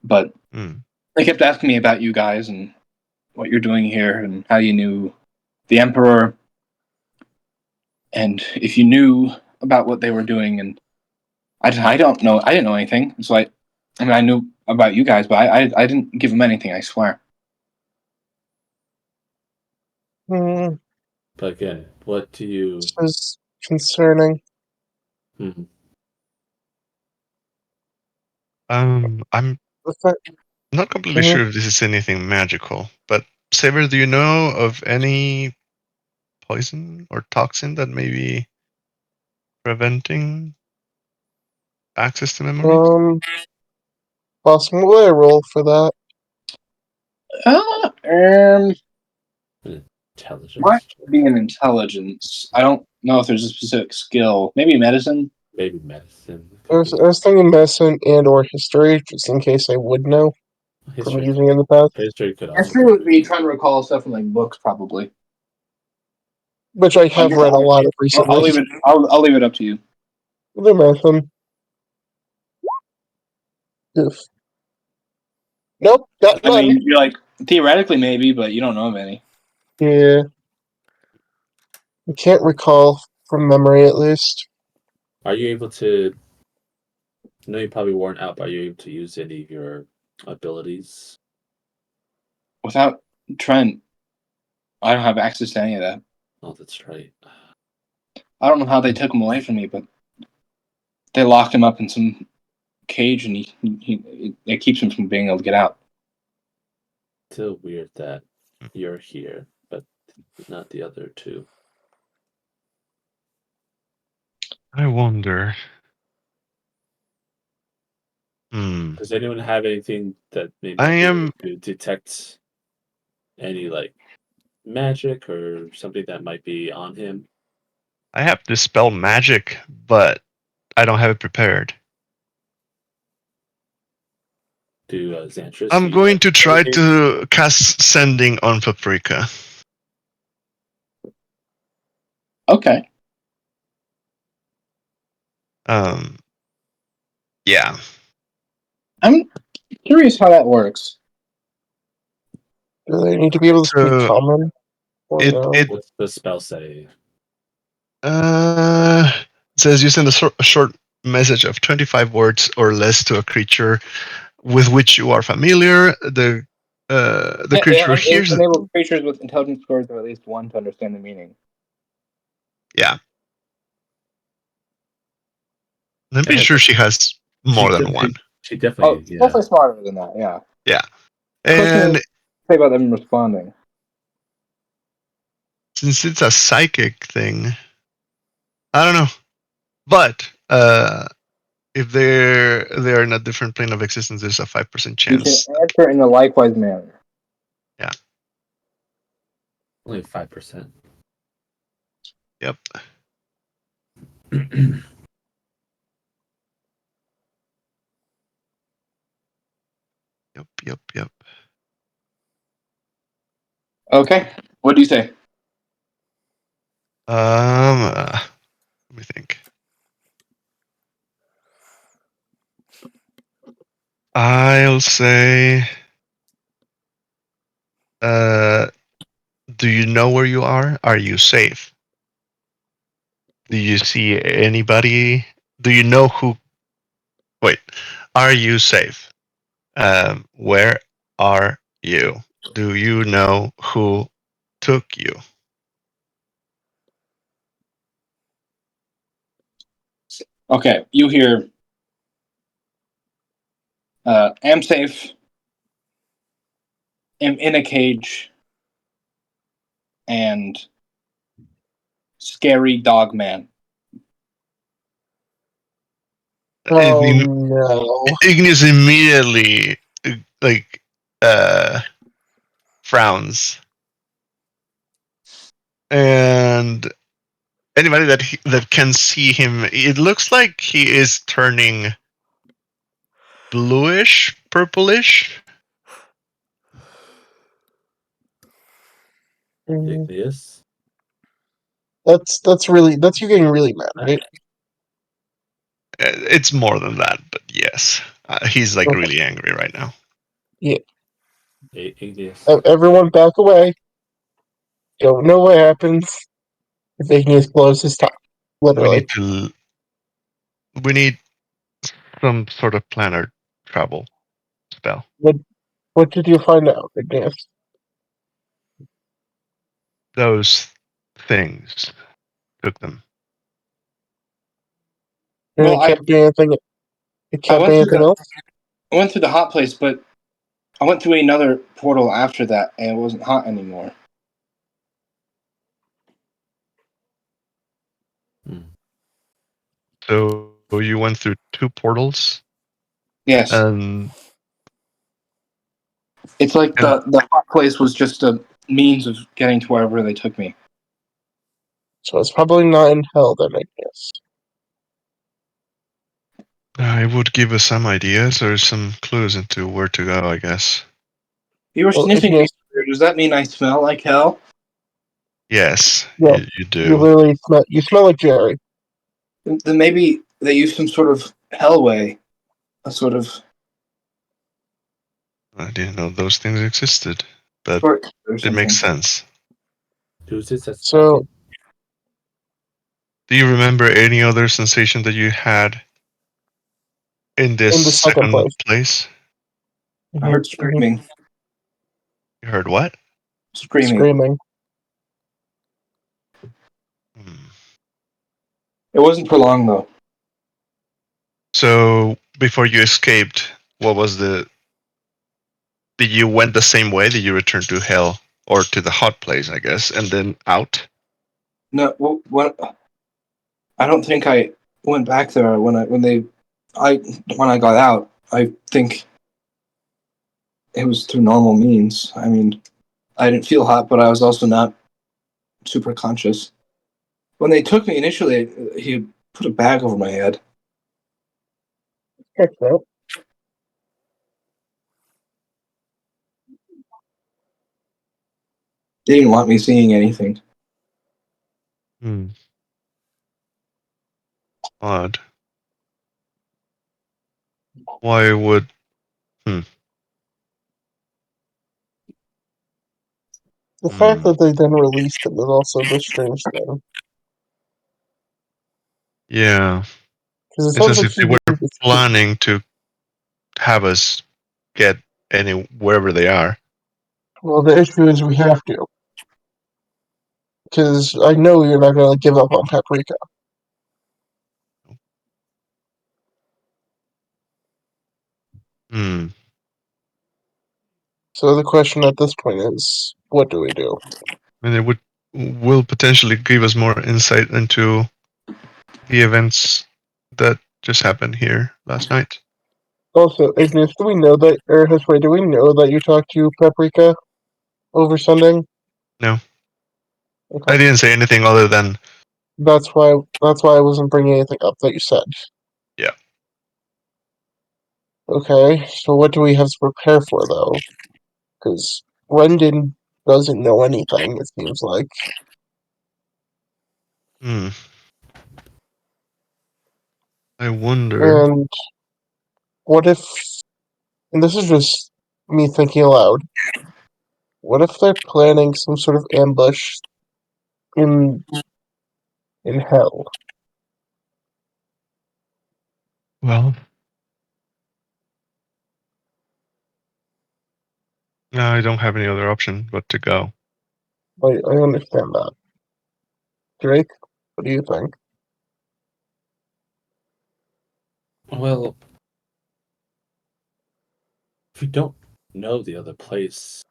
But Hmm. they kept asking me about you guys and what you're doing here and how you knew the Emperor and if you knew about what they were doing. And I don't know. I didn't know anything. So I mean, I knew about you guys, but I didn't give them anything. I swear. Hmm, But again, what do you? this is concerning. Hmm. I'm The fact, not completely Mhm. sure if this is anything magical, but Saber, do you know of any poison or toxin that may be preventing access to memories? possible way I roll for that. Intelligence. Might be an intelligence. I don't know if there's a specific skill. Maybe medicine. Maybe medicine. I was thinking medicine and or history, just in case I would know from History. using it in the past. History could also. History would be trying to recall stuff from like books, probably. Which I have read a lot of recently. I'll leave it. I'll leave it up to you. The medicine. Oof. Nope, got I none. mean, you're like theoretically maybe, but you don't know of any. Yeah. I can't recall from memory, at least. Are you able to? I know you probably weren't out, but are you able to use any of your abilities? Without Trent, I don't have access to any of that. Oh, that's right. I don't know how they took him away from me, but they locked him up in some cage, and it keeps him from being able to get out. Still weird that you're here, but not the other two. I wonder. Does anyone have anything that maybe I am to detect any like magic or something that might be on him? I have dispel magic, but I don't have it prepared. Do Xantris? I'm going to try to cast Sending on Paprika. Okay. Yeah. I'm curious how that works. Do they need to be able to speak So common? Or no? What's the spell say? It says you send a short message of 25 words or less to a creature with which you are familiar. The creature hears it. Enable creatures with intelligence scores of at least 1 to understand the meaning. Yeah. I'm pretty sure she has more than one. She definitely. Oh, definitely smarter than that. Yeah. Yeah. Question And say about them responding. since it's a psychic thing, I don't know. But if they're in a different plane of existence, there's a 5% You chance. can answer in a likewise manner. Yeah. Only 5%. Yep. Yep. Okay. What do you say? Let me think. I'll say, do you know where you are? Are you safe? Do you see anybody? Do you know who? Wait, are you safe? Where are you? Do you know who took you? Okay. You hear. Am safe. Am in a cage. And scary dog man. Oh no. Ignis immediately like frowns, and anybody that can see him, it looks like he is turning bluish, purplish. Igneous. That's you getting really mad, right? It's more than that, but yes, he's like Okay. really angry right now. Yeah. Igneous. Everyone back away. Don't know what happens if Igneous blows his top. Literally. We need some sort of planar travel spell. What did you find out, Igneous? Those things took them. And Well, it can't be anything. It I can't be went through anything the else. I went through the hot place, but I went through another portal after that, and it wasn't hot anymore. So you went through 2 portals, Yes. and It's like Yeah. the hot place was just a means of getting to wherever they took me. So it's probably not in hell then, I guess. it would give us some ideas or some clues into where to go, I guess. You were Well, sniffing me. Igneous, Does that mean I smell like hell? Yes, Yeah, you you do. literally smell like Jerry. Then maybe they used some sort of hellway, a sort of I didn't know those things existed, but shortcut or it something. makes sense. Deuces, that's So- talking. Do you remember any other sensation that you had in this In the second place? I heard Mhm. screaming. You heard what? Screaming. Screaming. Hmm. It wasn't for long though. So before you escaped, what was the? Did you went the same way? Did you return to hell or to the hot place, I guess, and then out? No, what? I don't think I went back there when I got out. I think it was through normal means. I mean, I didn't feel hot, but I was also not super conscious. When they took me initially, he put a bag over my head. Check that. They didn't want me seeing anything. Hmm. Odd. Why would? The fact Hmm. that they then released him is also the strange thing. Yeah. Because it It's sounds as like if they he were needed to escape. planning to have us get wherever they are. Well, the issue is we have to. Because I know you're not going to give up on Paprika. Hmm. So the question at this point is, what do we do? And it will potentially give us more insight into the events that just happened here last night. Also, Ignis, do we know that, or Hesway, do we know that you talked to Paprika over Sunday? No. Okay. I didn't say anything other than That's why I wasn't bringing anything up that you said. Yeah. Okay, so what do we have to prepare for, though? Because Brendan doesn't know anything, it seems like. Hmm. I wonder. And what if, and this is just me thinking aloud, what if they're planning some sort of ambush in hell? Well, no, I don't have any other option but to go. I understand that. Drake, what do you think? Well, if we don't know the other place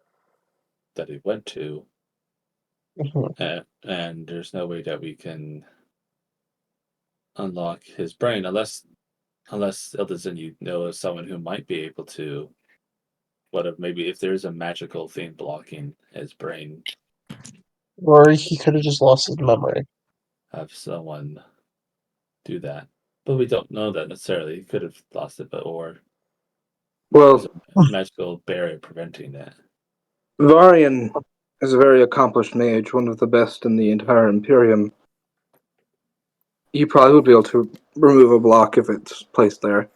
that he went to, and there's no way that we can unlock his brain unless Ildeson, you know of someone who might be able to. What if maybe if there's a magical thing blocking his brain, Or he could have just lost his memory. have someone do that. But we don't know that necessarily. He could have lost it, but or there's Well, a magical barrier preventing that. Varian is a very accomplished mage, one of the best in the entire Imperium. He probably would be able to remove a block if it's placed there.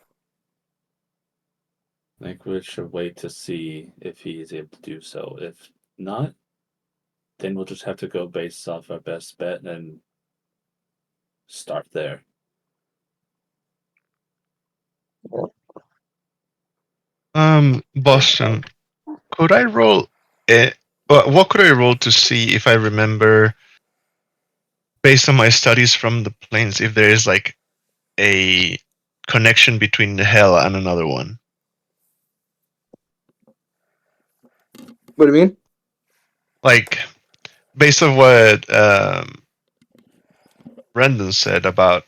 I think we should wait to see if he is able to do so. If not, then we'll just have to go based off our best bet and start there. Boston, could I roll what could I roll to see if I remember based on my studies from the planes if there is like a connection between the hell and another one? What do you mean? Like, based on what Brendan said about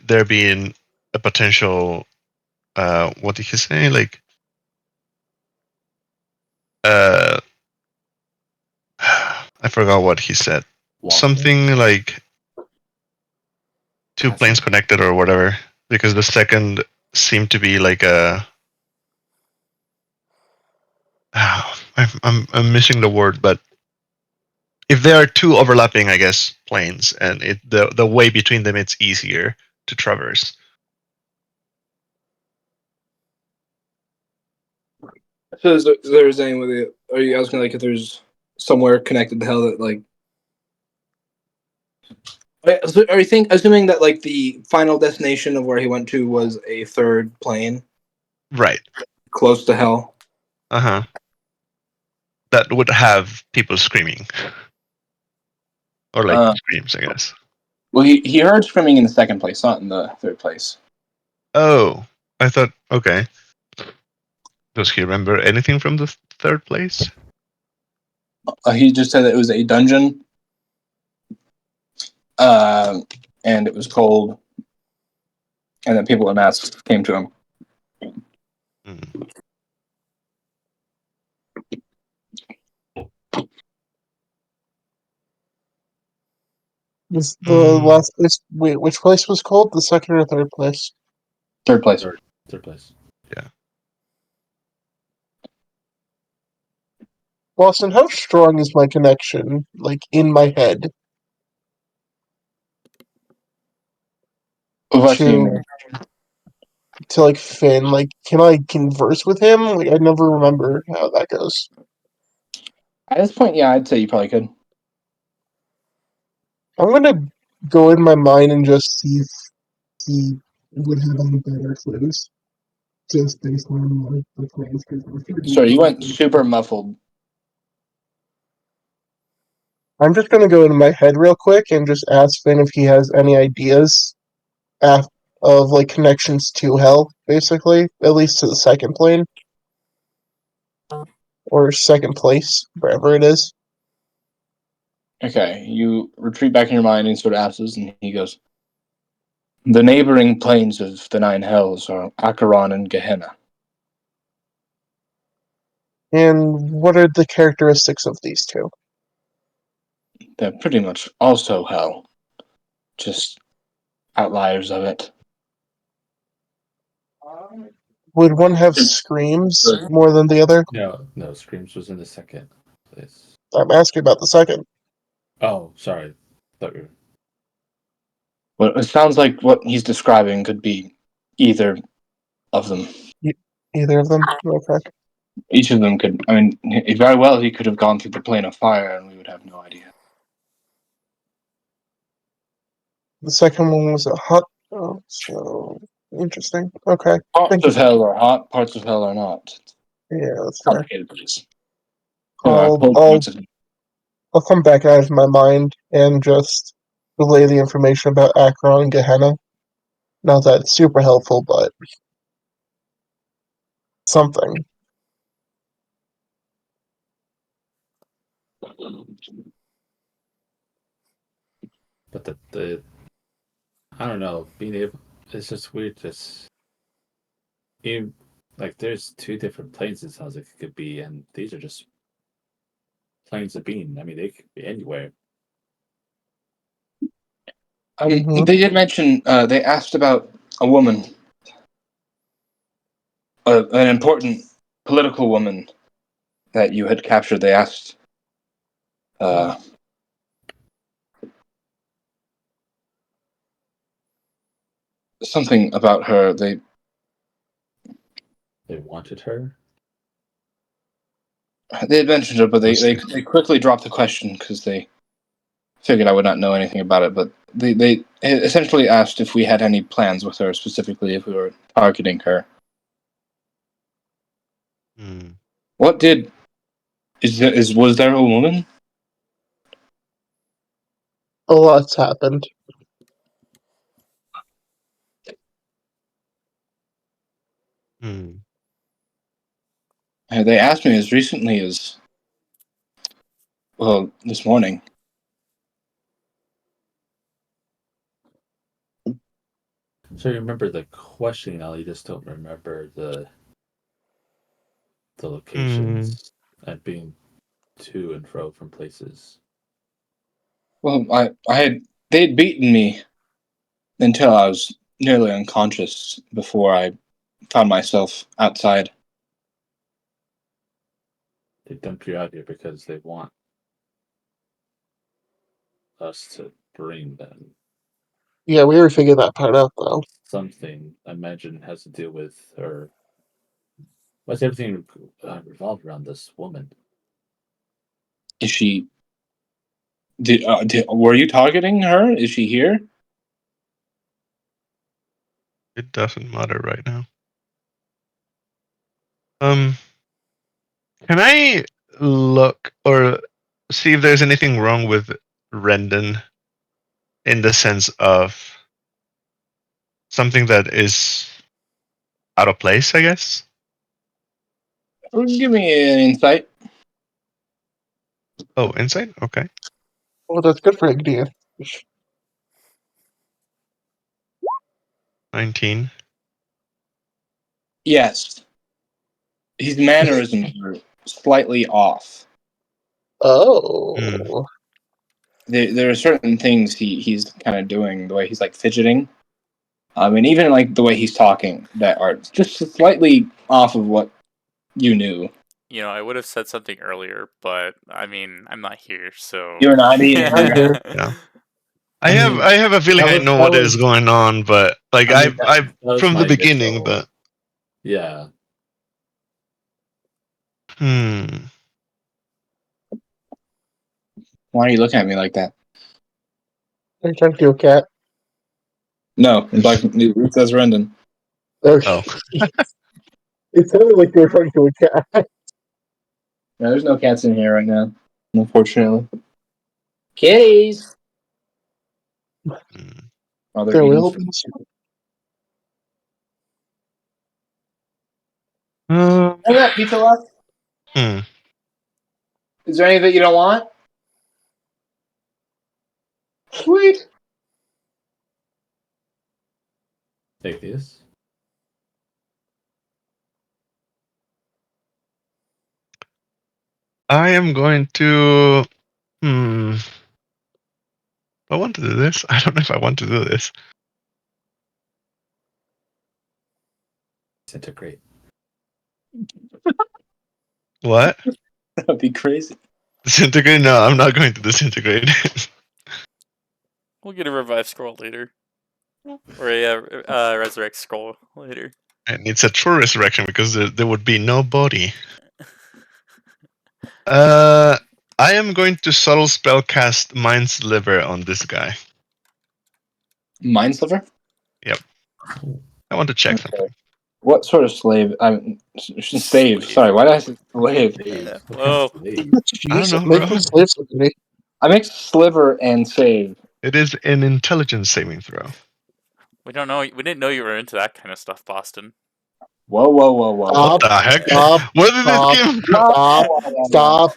there being a potential, what did he say? Like, I forgot what he said. Walking? Something like two planes connected or whatever, because the second seemed to be like a. I'm missing the word, but if there are two overlapping, I guess, planes, and the way between them, it's easier to traverse. So there's any with it? Are you asking like if there's somewhere connected to hell that like? Are you assuming that like the final destination of where he went to was a third plane Right. close to hell? Uh-huh. That would have people screaming. Or like screams, I guess. Well, he heard screaming in the second place, not in the third place. Oh, I thought, okay. Does he remember anything from the third place? He just said that it was a dungeon, and it was cold, and that people in masks came to him. Hmm. Is the last place? Wait, which place was called? The second or third place? Third place. Third place. Yeah. Boston, how strong is my connection, like, in my head What do you mean? to like, Finn? Like, can I converse with him? Like, I never remember how that goes. At this point, yeah, I'd say you probably could. I'm gonna go in my mind and just see if he would have any better clues, just based on, like, the plays. Sorry, you went super muffled. I'm just gonna go into my head real quick and just ask Finn if he has any ideas of like connections to hell, basically, at least to the second plane or second place, wherever it is. Okay, you retreat back in your mind and sort of asks, and he goes, "The neighboring planes of the nine hells are Acheron and Gehenna. And what are the characteristics of these two? They're pretty much also hell, just outliers of it." Would one have screams more than the other? No, Screams was in the second place. I'm asking about the second. Oh, sorry. Thought you Well, it sounds like what he's describing could be either of them. Either of them? Okay. Each of them could. I mean, very well, he could have gone through the plane of fire, and we would have no idea. The second one was a hot. Oh, so interesting. Okay. Parts Thank you. of hell are hot, parts of hell are not. Yeah, that's fair. Complicated place. There are I'll cold I'll parts of it. I'll come back out of my mind and just relay the information about Akron and Gehenna. Not that it's super helpful, but something. but the I don't know, being able it's just weird just you like there's two different planes it sounds like it could be, and these are just planes of being. I mean they could be anywhere. Mhm. They did mention, they asked about a woman, an important political woman that you had captured. They asked something about her. They wanted her. had mentioned her, but they quickly dropped the question because they figured I would not know anything about it. But they essentially asked if we had any plans with her, specifically if we were targeting her. What did was there a woman? A lot's happened. They asked me as recently as, well, this morning. So you remember the question, now you just don't remember the locations and being to and fro from places. Well, they'd beaten me until I was nearly unconscious before I found myself outside. They dumped you out here because they want us to bring them Yeah, we already figured that part out, though. something. I imagine has to do with her. What's everything revolved around this woman? Is she? Were you targeting her? Is she here? It doesn't matter right now. Can I look or see if there's anything wrong with Rendon in the sense of something that is out of place, I guess? Give me an insight. Oh, insight? Okay. Oh, that's good for Ignia. 19. Yes. His mannerisms are slightly off. Oh. There are certain things he's kind of doing, the way he's like fidgeting. And even like the way he's talking that are just slightly off of what you knew. You know, I would have said something earlier, but I mean, I'm not here, so. You're not either. I'm here. Yeah. I mean, I have a feeling I know what is going on, but like I mean, I've that was from my the beginning, initial- but yeah. Why are you looking at me like that? Are you talking to a cat? No, it says Rendon. Okay. Oh. It sounded like you were talking to a cat. No, there's no cats in here right now, unfortunately. Kitties! Oh, they're There eating will food. be soon. I got pizza left. Hmm. Is there any that you don't want? Sweet. Take this. I am going to I want to do this. I don't know if I want to do this. Disintegrate. What? That'd be crazy. Disintegrate? No, I'm not going to disintegrate. We'll get a revive scroll later. Or a resurrect scroll later. And it's a true resurrection because there would be no body. I am going to subtle spell cast Mind Sliver on this guy. Mind Sliver? Yep. I want to check something. What sort of slave? Slave. Sorry, why did I say slave? Slave. What kind Whoa. of slave? I don't Jeez, know, making bro. slaves of me. I mix sliver and save. It is an intelligence saving throw. We don't know. We didn't know you were into that kind of stuff, Boston. Whoa, whoa, whoa, whoa. What the heck? Stop. Where did this Stop. come from? Stop.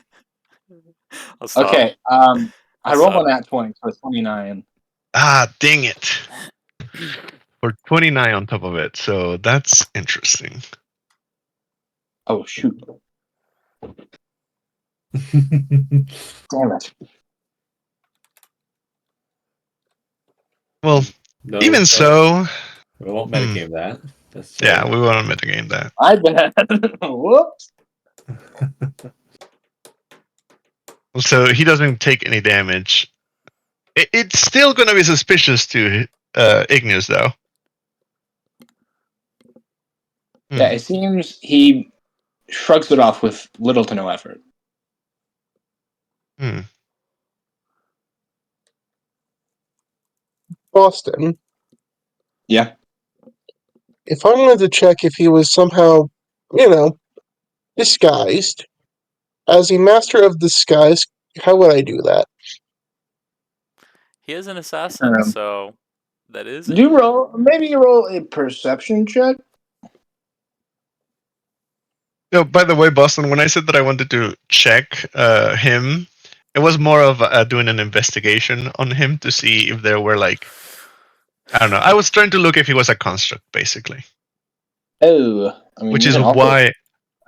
I'll stop. Okay, I rolled stop. on that 20, so it's 29. Ah, dang it. For 29 on top of it, so that's interesting. Oh, shoot. Damn it. Well, No, even so, we won't metagame that. That's, yeah, we want to metagame that. I bet. Whoops. So he doesn't take any damage. It's still going to be suspicious to Igneous, though. Yeah, it seems he shrugs it off with little to no effort. Boston. Yeah. If I wanted to check if he was somehow, disguised as a master of disguise, how would I do that? He is an assassin, so that is. Maybe you roll a perception check. No, by the way, Boston, when I said that I wanted to check him, it was more of doing an investigation on him to see if there were like, I don't know. I was trying to look if he was a construct, basically. Oh, I mean, Which you is can also why.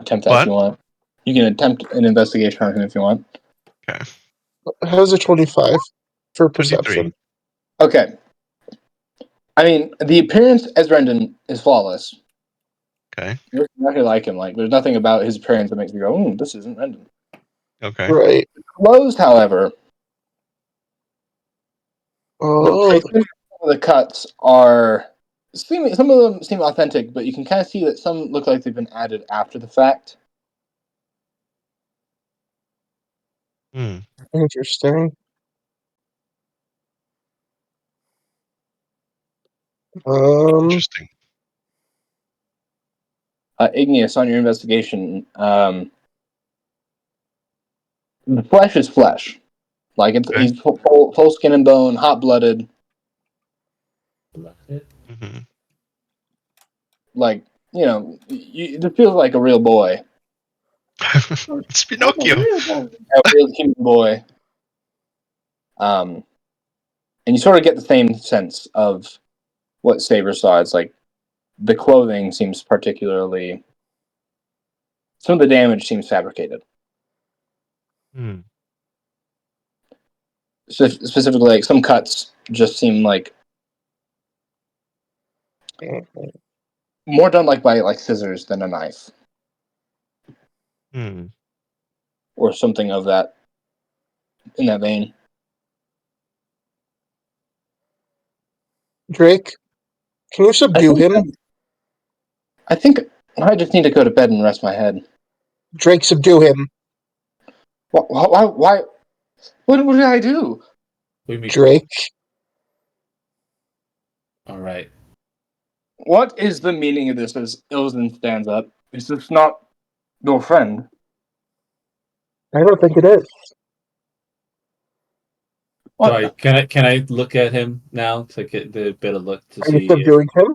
attempt that if What? you want. You can attempt an investigation on him if you want. Okay. How's a 25 for 23. perception? Okay. I mean, the appearance as Rendon is flawless. Okay. You're exactly like him. Like, there's nothing about his appearance that makes me go, this isn't Rendon. Okay. Right. Clothes, however, Oh, the cuts are some of them seem authentic, but you can kind of see that some look like they've been added after the fact. Hmm. interesting. Interesting. Igneous, on your investigation, the flesh is flesh. Like Okay. he's full skin and bone, hot blooded. Mm-hmm. Like it feels like a real boy, It's Pinocchio. a real human boy. And you sort of get the same sense of what Saber saw. It's like the clothing seems particularly. Some of the damage seems fabricated. Hmm. Specifically, like some cuts just seem like more done like by like scissors than a knife Hmm. or something of that in that vein. Drake, can you subdue him? I think I just need to go to bed and rest my head. Drake, subdue him. Why? What did I do? Drake. All right. What is the meaning of this as Ilsen stands up? Is this not your friend? I don't think it is. What? Can I look at him now to get the bit of look to Are you see? subduing him?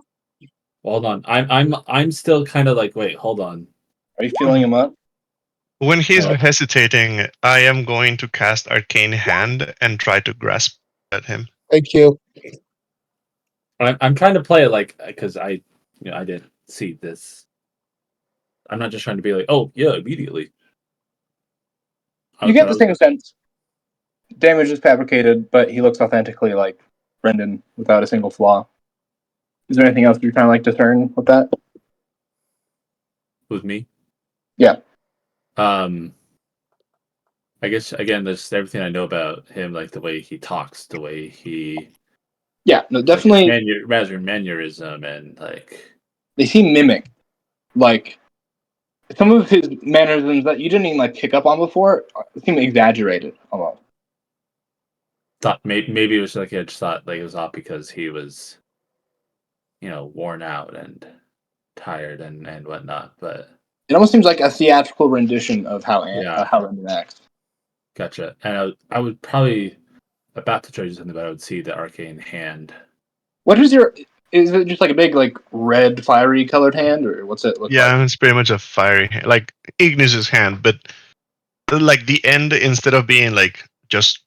Hold on. I'm still kind of like, wait, hold on. Are you feeling him up? When he's hesitating, I am going to cast Arcane Hand and try to grasp at him. Thank you. I'm trying to play it like because I didn't see this. I'm not just trying to be like, oh yeah, immediately. You get the same sense. Damage is fabricated, but he looks authentically like Brendan without a single flaw. Is there anything else you're trying to like discern with that? With me. Yeah. I guess again, that's everything I know about him, like the way he talks, the way he. Yeah, no, definitely. Like mannerism and like. They seem mimic. Like some of his mannerisms that you didn't even like pick up on before seem exaggerated a lot. Thought maybe it was like I just thought like it was off because he was, worn out and tired and whatnot. But it almost seems like a theatrical rendition of how Brendan acts. Gotcha. And I would probably about to try to do something, but I would see the arcane hand. What is your? Is it just like a big like red fiery colored hand, or what's it look like? Yeah, it's pretty much a fiery hand, like Ignis's hand, but like the end, instead of being like just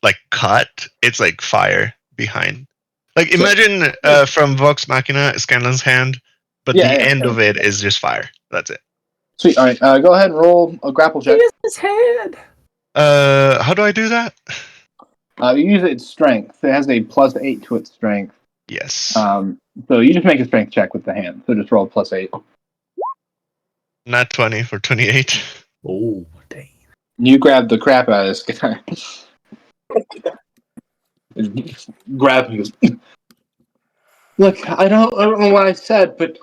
like cut, it's like fire behind. Like imagine from Vox Machina, Scanlan's hand, but the end of it is just fire. That's it. Sweet. All right, go ahead and roll a grapple check. His hand. How do I do that? You use its strength. It has a +8 to its strength. Yes. So you just make a strength check with the hand. So just roll +8. Not 20 for 28. Oh, dang. You grab the crap out of this guy. Grab him. Look, I don't know what I said, but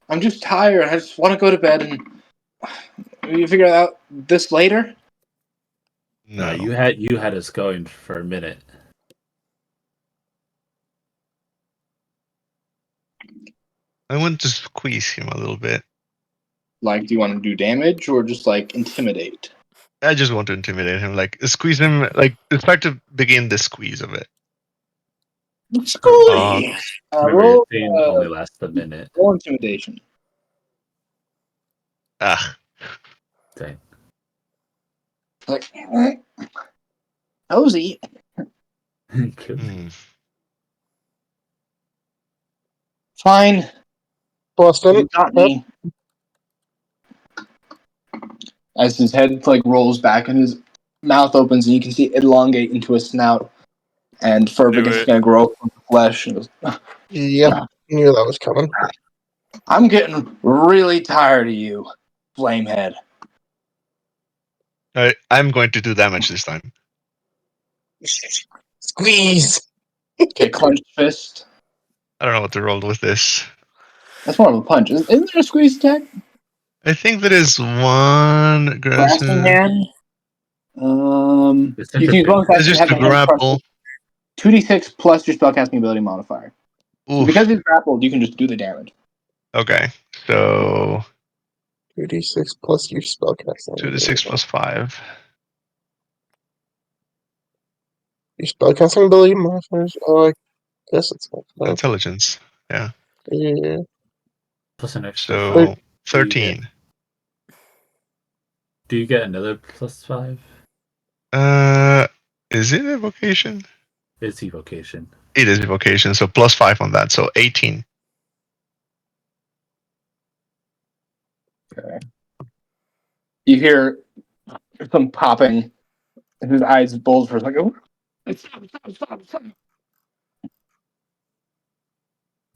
I'm just tired. I just want to go to bed, and you figure out this later. No, you had us going for a minute. I want to squeeze him a little bit. Like, do you want to do damage or just like intimidate? I just want to intimidate him, like squeeze him, like start to begin the squeeze of it. Remember, your thing only lasts a minute. Roll intimidation. Ah, Dang. Like, cozy. Cute. hmm. Fine. Boston. You got me. As his head like rolls back and his mouth opens, and you can see it elongate into a snout, and fur Knew begins to it. kind of grow from the flesh. And goes, Yep, knew that was coming. I'm getting really tired of you, Flamehead. I'm going to do damage this time. Squeeze. Okay, clenched fist. I don't know what to roll with this. That's more of a punch. Isn't there a squeeze attack? I think there is one Grasping aggressive. hand. It's You such a can use bonus big. It's action to just have to the hand crushed. grapple. 2d6 plus your spellcasting ability modifier. So because Oof. he's grappled, you can just do the damage. Okay, so 2d6 plus your spellcasting. 2d6 plus 5. Your spellcasting ability modifiers. Oh, I guess it's not. Oh, Intelligence. Yeah. yeah. Plus an extra So 5. Do you get- 13. Do you get another +5? Is it evocation? It's evocation. It is evocation, so plus 5 on that, so 18. Okay. You hear some popping, and his eyes bulge for a second. Stop.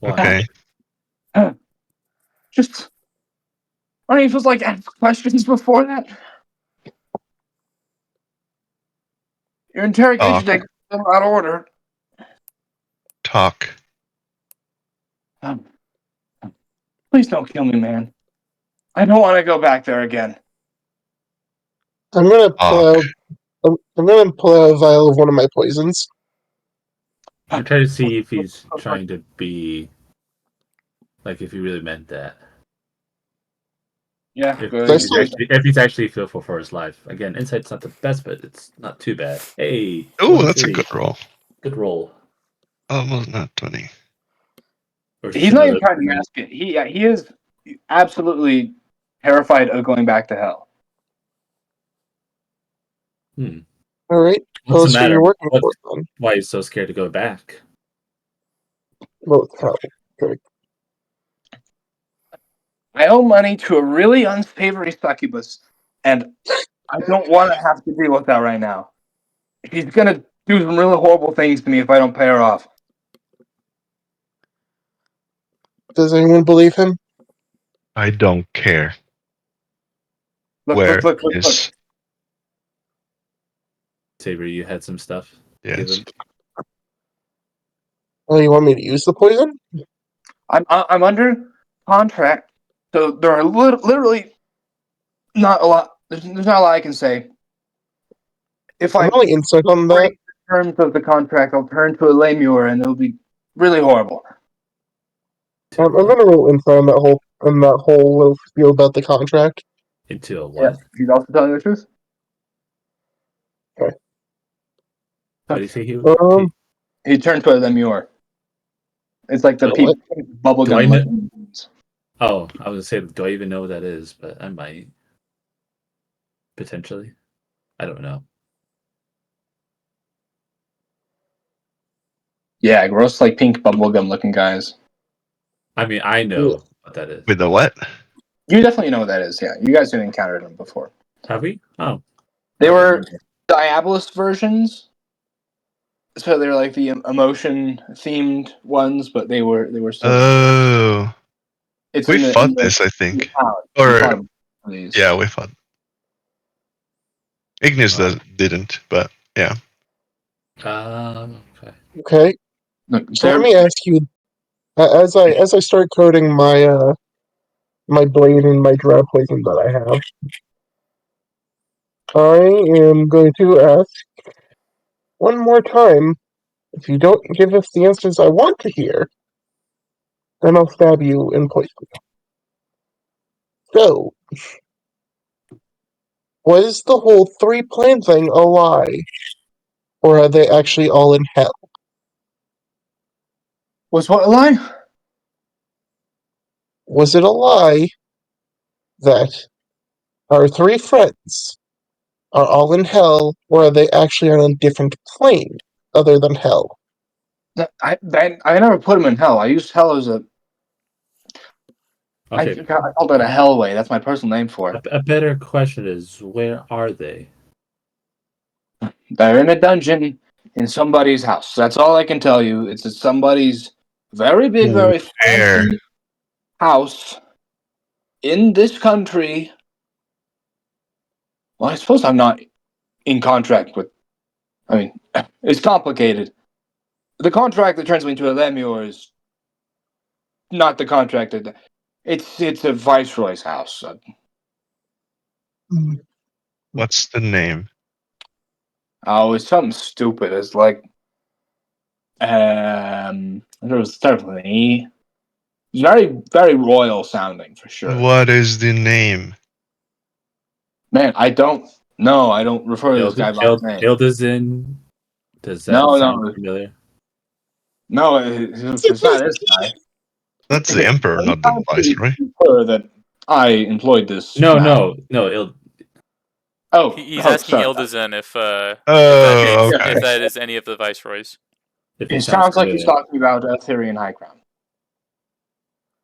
Okay. Just, aren't you supposed to like ask questions before that? Your interrogation Talk. takes out of order. Talk. Please don't kill me, man. I don't want to go back there again. I'm gonna pull Talk. out. I'm gonna pull out a vial of one of my poisons. I try to see if he's trying to be like if he really meant that. Yeah, If, good. if he's actually fearful for his life. Again, insight's not the best, but it's not too bad. Hey, Oh, that's a 23. good roll. Good roll. Almost not 20. Or He's just not even another. trying to mask it. He is absolutely terrified of going back to hell. All right. What's Tell the us who matter? you're working for then. Why are you so scared to go back? Well, hell. Good. I owe money to a really unsavory succubus, and I don't want to have to deal with that right now. She's gonna do some really horrible things to me if I don't pay her off. Does anyone believe him? I don't care. Look. Is Saber, you had some stuff to give yes. him. Oh, you want me to use the poison? I'm under contract, so there are literally not a lot. There's not a lot I can say. If I'm I really insight on that. break the terms of the contract, I'll turn to a lemure, and it'll be really horrible. I'm gonna roll insight on that whole little spiel about the contract. Into a what? Yes, he's also telling the truth. Okay. What do you say he? He turned to a lemure. It's like the Oh, what? Do I bubblegum. know? Oh, I was gonna say, do I even know what that is? But I might potentially. I don't know. Yeah, gross, like pink bubblegum looking guys. I mean, I know what that is. With the what? You definitely know what that is. Yeah, you guys have encountered them before. Have we? Oh, They I don't were remember. Diabolist versions, so they're like the emotion themed ones, but they were still. Oh, It's we in fought the this, I think. town. Or You fought these. yeah, we fought. Ignis didn't, but yeah. Okay. Okay. Look, So let me ask you, as I start coding my my blade and my drought poison that I have, I am going to ask one more time. If you don't give us the answers I want to hear, then I'll stab you and poison you. So, was the whole 3-plan thing a lie? Or are they actually all in hell? Was what a lie? Was it a lie? that our three friends are all in hell, or are they actually on a different plane other than hell? I never put him in hell. I used hell as a. I Okay. called it a hellway. That's my personal name for it. A better question is, where are they? They're in a dungeon in somebody's house. That's all I can tell you. It's somebody's very big, very Where? fancy house in this country. Well, I suppose I'm not in contract with. I mean, it's complicated. The contract that turns me into a lemure is not the contract that. It's a viceroy's house. What's the name? Oh, it's something stupid. It's like there was start with an E. It's very, very royal sounding for sure. What is the name? Man, I don't know. I don't refer to this guy by his name. Ildazin. Does that No, sound no, familiar? no. It's not this guy. That's the emperor, not the viceroy. That I employed this. No, man. no. Oh, He's oh, asking sorry. Ildazin if Oh, okay. if that is any of the viceroys. If It sounds like he's talking about Tyrion High Crown,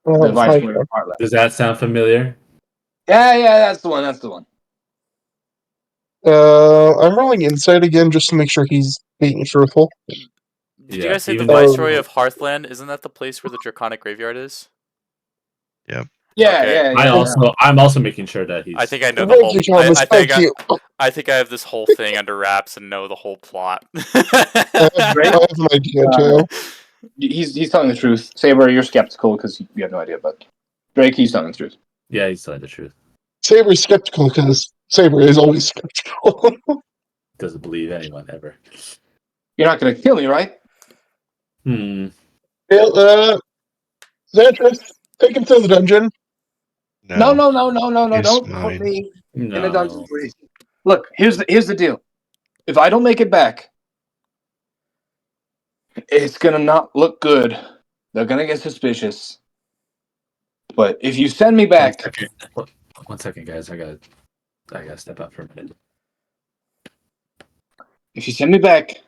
the viceroy of Heartland. Does that sound familiar? Yeah, that's the one. That's the one. I'm rolling insight again just to make sure he's being truthful. Did Yeah, you guys say the even though- viceroy of Hearthland? Isn't that the place where the Draconic graveyard is? Yeah, Okay. yeah. I'm also making sure that he's. I think I know the Thank whole. you, Thomas. Thank you. I think I have this whole thing under wraps and know the whole plot. I have an idea too. He's telling the truth. Saber, you're skeptical because you have no idea, but Drake, he's telling the truth. Yeah, he's telling the truth. Saber's skeptical because Saber is always skeptical. Doesn't believe anyone ever. You're not going to kill me, right? Xantris, take him to the dungeon. No. He's Don't put mine. me in a No. dungeon, please. Look, here's the deal. If I don't make it back, it's gonna not look good. They're gonna get suspicious. But if you send me back, One second, guys. I gotta step out for a minute. if you send me back,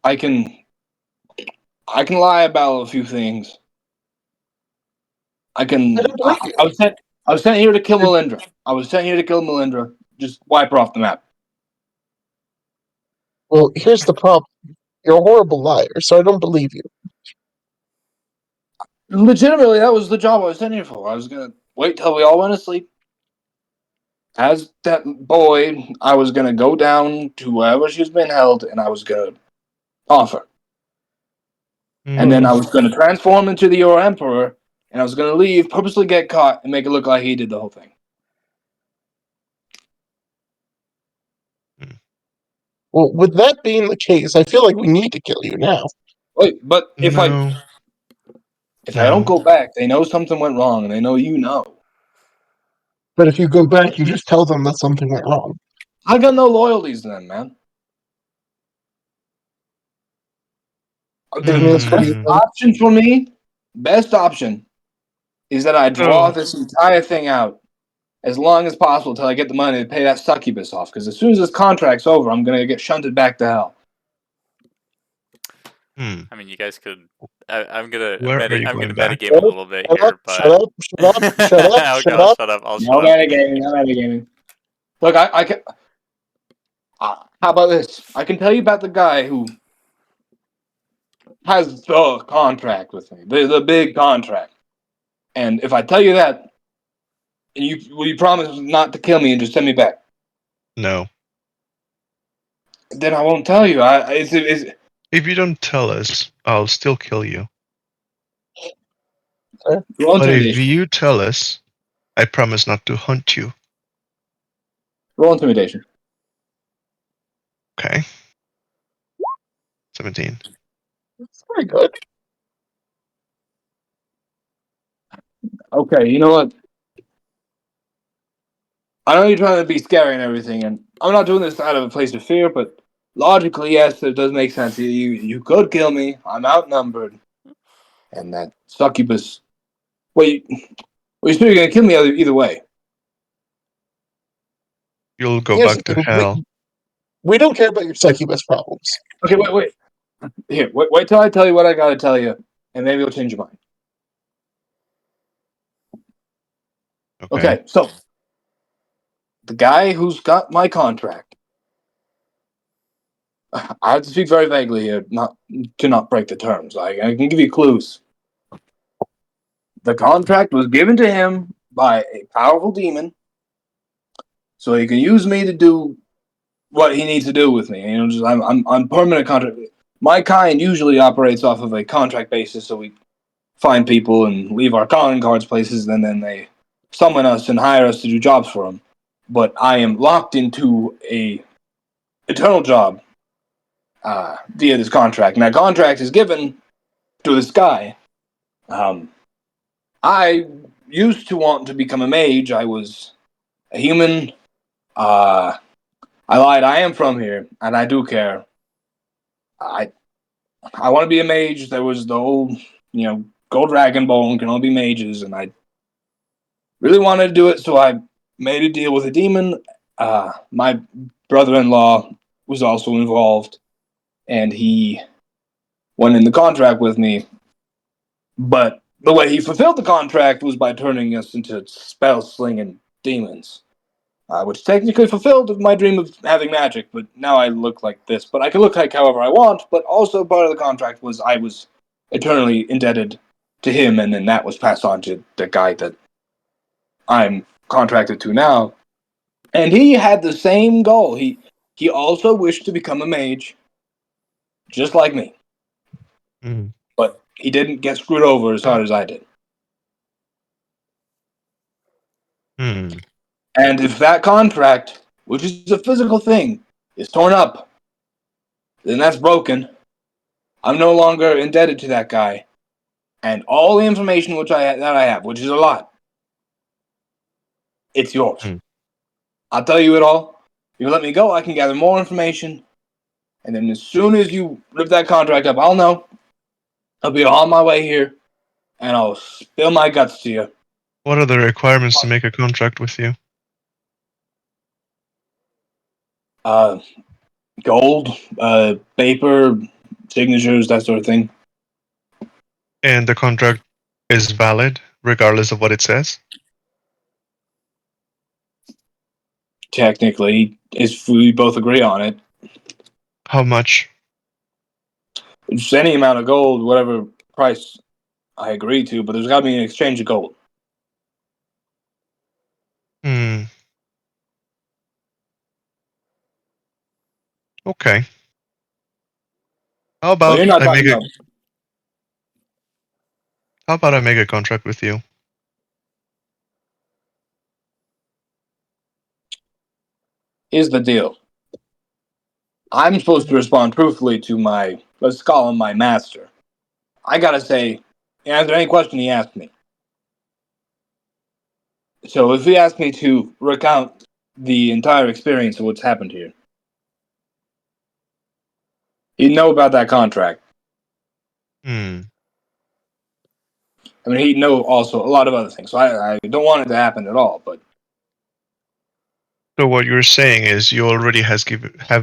I can lie about a few things. I can. I don't believe you. I was sent here to kill Melindra. Just wipe her off the map. Well, here's the problem. You're a horrible liar, so I don't believe you. Legitimately, that was the job I was sent here for. I was gonna wait till we all went to sleep. As that boy, I was gonna go down to wherever she's been held, and I was gonna offer. And then I was gonna transform into the Your Emperor, and I was gonna leave, purposely get caught, and make it look like he did the whole thing. Well, with that being the case, I feel like we need to kill you now. Wait, but if I No. don't go back, they know something went wrong, and they know you know. But if you go back, you just tell them that something went wrong. I got no loyalties to them, man. The option for me, best option, is that I draw this entire thing out as long as possible until I get the money to pay that succubus off. Because as soon as this contract's over, I'm gonna get shunted back to hell. I mean, you guys could. I'm gonna Where are you I'm going gonna back? metagame a little bit here, but Shut up! Oh, Shut God, up! shut up! I'll No shut up. metagaming. Look, I can. How about this? I can tell you about the guy who has the contract with me, the big contract. And if I tell you that, and will you promise not to kill me and just send me back? No. Then I won't tell you. If you don't tell us, I'll still kill you. Roll But if intimidation. you tell us, I promise not to hunt you. Roll intimidation. Okay. 17. That's pretty good. Okay, you know what? I know you're trying to be scary and everything, and I'm not doing this out of a place of fear, but logically, yes, it does make sense. You could kill me. I'm outnumbered. And that succubus... Wait, Well, you're still gonna kill me either way. You'll go Here's back the to thing, hell. we don't care about your succubus problems. Okay, wait. Here, wait till I tell you what I gotta tell you, and maybe you'll change your mind. Okay, so the guy who's got my contract. I have to speak very vaguely here, not break the terms. I can give you clues. The contract was given to him by a powerful demon, so he can use me to do what he needs to do with me. You know, just I'm permanent contract. My kind usually operates off of a contract basis, so we find people and leave our calling cards places, and then they summon us and hire us to do jobs for them. But I am locked into a eternal job via this contract, and that contract is given to this guy. I used to want to become a mage. I was a human. I lied. I am from here, and I do care. I want to be a mage. There was the old, gold dragon bone can only be mages, and I really wanted to do it, so I made a deal with a demon. My brother-in-law was also involved, and he went in the contract with me. But the way he fulfilled the contract was by turning us into spell-slinging demons, which technically fulfilled my dream of having magic, but now I look like this. But I can look like however I want, but also part of the contract was I was eternally indebted to him, and then that was passed on to the guy that I'm contracted to now. And he had the same goal. He also wished to become a mage, just like me. Mm. But he didn't get screwed over as hard as I did. Hmm. And if that contract, which is a physical thing, is torn up, then that's broken. I'm no longer indebted to that guy. And all the information that I have, which is a lot, it's yours. Hmm. I'll tell you it all. You let me go, I can gather more information. And then as soon as you rip that contract up, I'll know. I'll be on my way here, and I'll spill my guts to you. What are the requirements to make a contract with you? Gold, paper, signatures, that sort of thing. And the contract is valid regardless of what it says? Technically, if we both agree on it. How much? Just any amount of gold, whatever price I agree to, but there's got to be an exchange of gold. Hmm. Okay. How Well, about you're not I make talking a about. how about I make a contract with you? Here's the deal. I'm supposed to respond truthfully to my, let's call him my master. I gotta say, answer any question he asks me. So if he asks me to recount the entire experience of what's happened here, he'd know about that contract. Hmm. I mean, he'd know also a lot of other things. So I don't want it to happen at all, but So what you're saying is you already have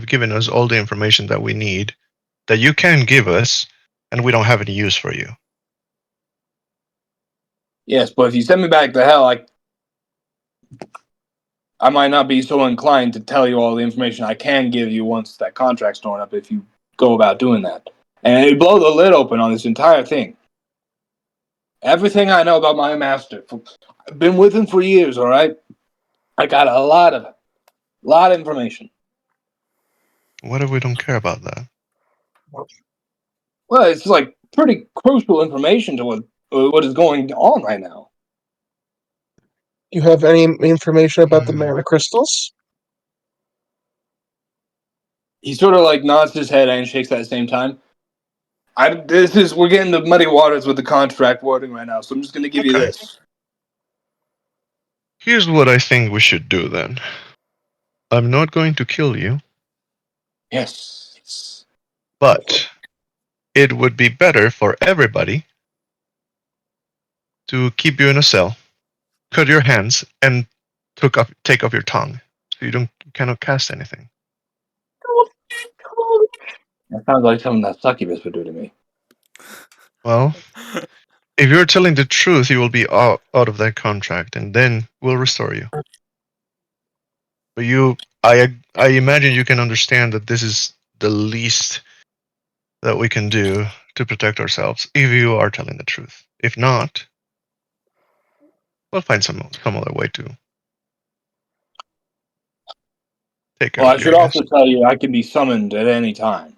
given us all the information that we need, that you can give us, and we don't have any use for you. yes, but if you send me back to hell, I might not be so inclined to tell you all the information I can give you once that contract's torn up if you go about doing that. And it'd blow the lid open on this entire thing. Everything I know about my master, I've been with him for years, all right? I got a lot of information. What if we don't care about that? Well, it's like pretty crucial information to what is going on right now. You have any information about the Hmm. mana crystals? He sort of like nods his head and shakes at the same time. We're getting the muddy waters with the contract wording right now, so I'm just going to give you Okay. this. Here's what I think we should do then. I'm not going to kill you, Yes. but it would be better for everybody to keep you in a cell cut your hands and take off your tongue, so you cannot cast anything. That sounds like something that succubus would do to me. Well, if you're telling the truth, you will be out of that contract, and then we'll restore you. But I imagine you can understand that this is the least that we can do to protect ourselves if you are telling the truth. If not, we'll find some other way to take care Well, I of you, should I guess. also tell you I can be summoned at any time.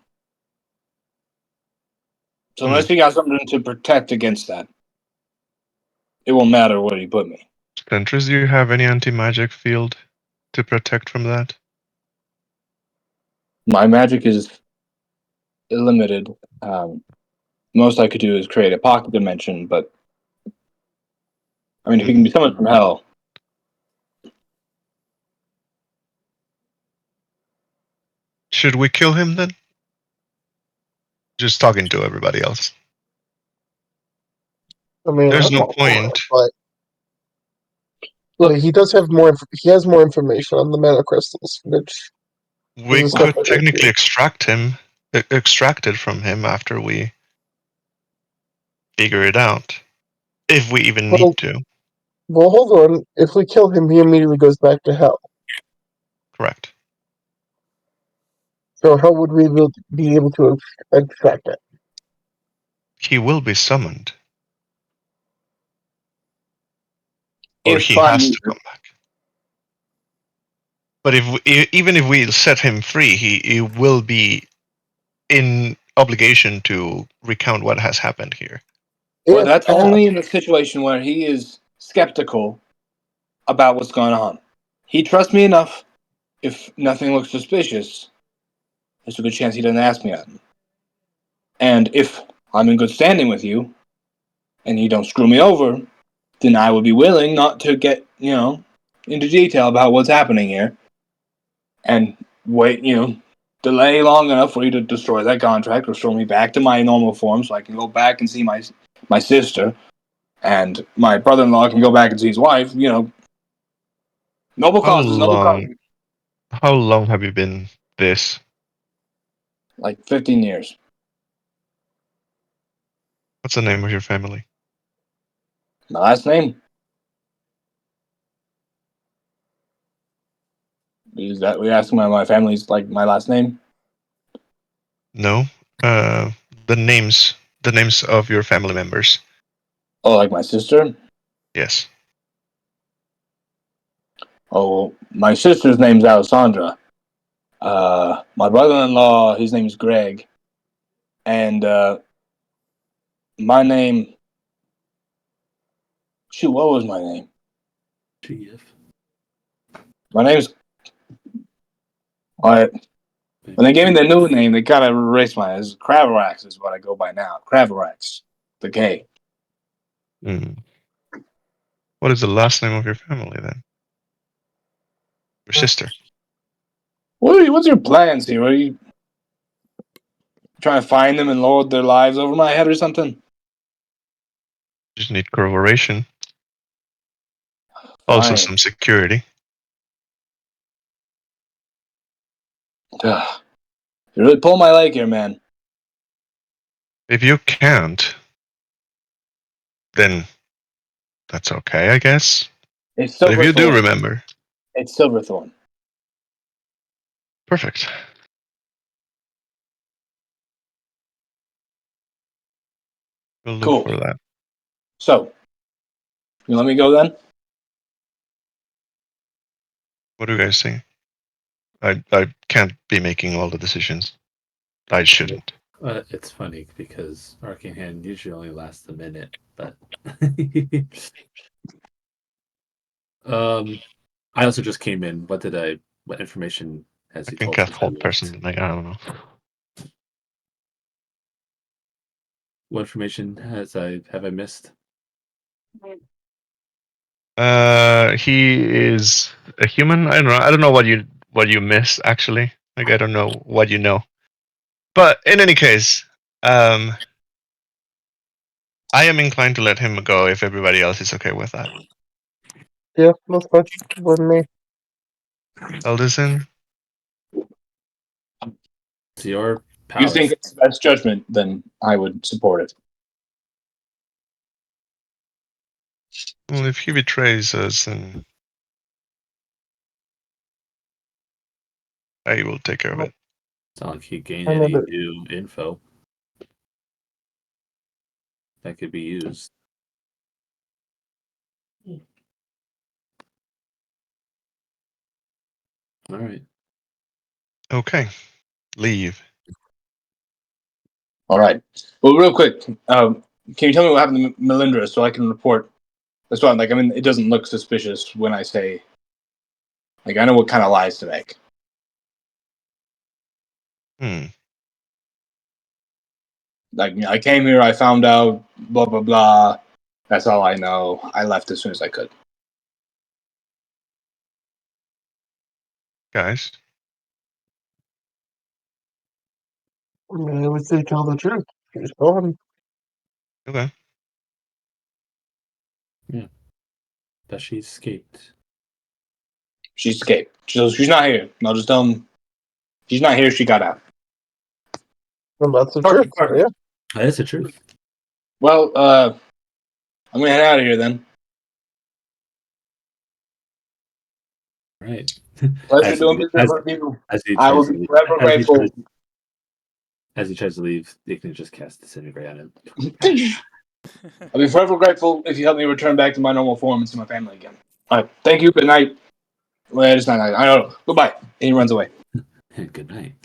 So unless you got something to protect against that, it won't matter where you put me. Sentries, do you have any anti-magic field to protect from that? My magic is limited. Most I could do is create a pocket dimension, but I mean, if you can be summoned from hell, Should we kill him then? Just talking to everybody else. I mean, There's I'm no all for it, point. but he does have more. He has more information on the mana crystals, which We is a step could I think technically too. extract it from him after we figure it out. If we even need Well, to. well, hold on. If we kill him, he immediately goes back to hell. Correct. So how would we be able to extract it? He will be summoned. Or if he I has need to come back. But even if we set him free, he will be in obligation to recount what has happened here. well, If that's asked, only in the situation where he is skeptical about what's going on. He trusts me enough. If nothing looks suspicious, there's a good chance he doesn't ask me that. And if I'm in good standing with you, and you don't screw me over, then I would be willing not to get, into detail about what's happening here, and wait, delay long enough for you to destroy that contract, restore me back to my normal form, so I can go back and see my sister, and my brother-in-law can go back and see his wife. Noble How causes, noble long causes. how long have you been this? Like 15 years. What's the name of your family? My last name. Is that what you're asking my family's like my last name? No. The names of your family members. Oh, like my sister? Yes. Oh, my sister's name's Alessandra. My brother-in-law, his name's Greg. And my name. Shoot, what was my name? GF. My name's. When they gave me the new name, they kind of erased my. Cravarax is what I go by now. Cravarax, the K. What is the last name of your family then? Your sister. What's your plans here? Are you trying to find them and lord their lives over my head or something? Just need corroboration. Also Fine. some security. You really pull my leg here, man. If you can't, then that's okay, I guess. It's But if you do Silverthorn. remember, It's Silverthorn. perfect. We'll look Cool. for that. So, you let me go then? What do you guys think? I can't be making all the decisions. I shouldn't. It's funny because Arcane Hand usually only lasts a minute, but I also just came in. What information has I he can told cast since I hold person left? tonight. I don't know. What information have I missed? He is a human. I don't know. I don't know what you miss actually. Like I don't know what you know. But in any case, I am inclined to let him go if everybody else is okay with that. Yeah, that's fine with me. Eldison? It's your If you think palace. it's the best judgment, then I would support it. Well, if he betrays us, then I will take care of it. It's not like he gained I know any that. new info that could be used. All right. Okay. Leave. All right. Well, real quick, can you tell me what happened to Melindra so I can report? That's why, like, I mean, it doesn't look suspicious when I say, like, I know what kind of lies to make. Like, I came here, I found out, blah, blah, blah. That's all I know. I left as soon as I could. Guys, I mean, I would say tell the truth. She's gone. okay. That she escaped. She escaped. So she's not here. I'll just tell him she's not here, she got out. And that's the Perfect, truth. perfect. Yeah. That's the truth. Well, I'm going to head out of here then. All right. Pleasure As doing he, business with you. he I will tries to be leave, forever grateful. as he tries to leave, they can just cast disintegrate on him. I'll be forever grateful if you help me return back to my normal form and see my family again. All right. Thank you. Good night. Well, it's not night. I don't know. Goodbye. And he runs away. Good night.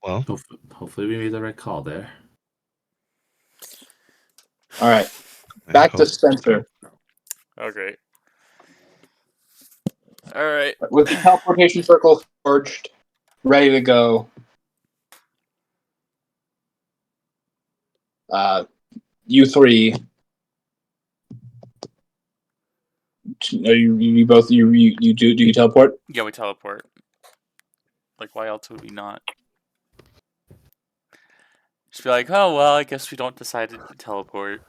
Well, Hopefully we made the right call there. All right. I Back to hope Spencer. Oh, great. All right. With the teleportation circle forged, ready to go. You three. Are you both do you teleport? Yeah, we teleport. Like, why else would we not? Just be like, oh well, I guess we don't decide to teleport.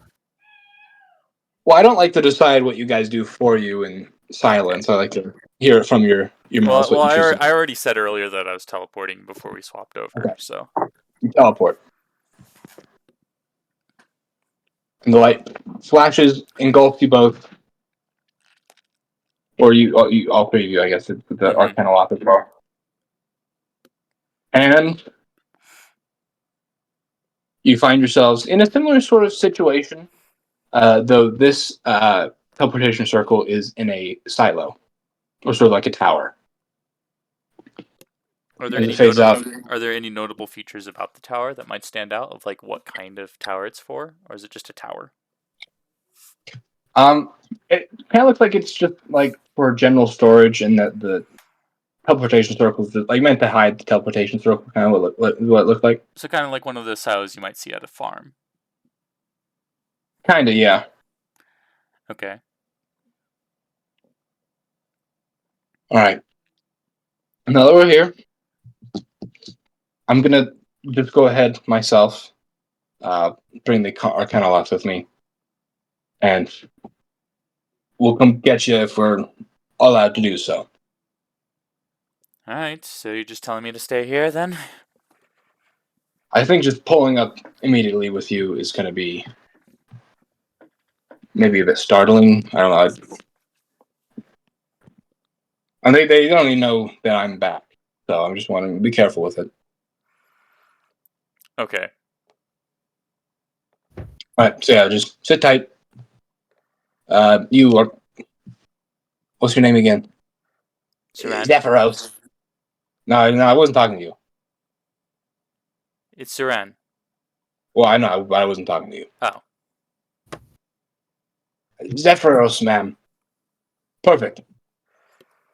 Well, I don't like to decide what you guys do for you in silence. I like to hear it from your mouths what you choose to do. I already said earlier that I was teleporting before we swapped over. Okay. So You teleport. And the light flashes, engulfs you both. Or all three of you, I guess, with the Arcana Lock as well. And you find yourselves in a similar sort of situation, though this teleportation circle is in a silo, or sort of like a tower. Are there As any it fades out, notable features about the tower that might stand out of like what kind of tower it's for, or is it just a tower? it kind of looks like it's just like for general storage, and that the teleportation circle is like meant to hide the teleportation circle, kind of what it looked like. So kind of like one of the silos you might see at a farm. Kind of, yeah. Okay. All right. Now that we're here, I'm gonna just go ahead myself, bring the Arcana Lock with me, and we'll come get you if we're allowed to do so. All right. So you're just telling me to stay here then? I think just pulling up immediately with you is going to be maybe a bit startling. I don't know. And they don't even know that I'm back, so I'm just wanting to be careful with it. Okay. All right, so yeah, just sit tight. You are. What's your name again? Saran. Zephyros. No, I wasn't talking to you. It's Saran. Well, I know, but I wasn't talking to you. Oh. Zephyros, ma'am. Perfect.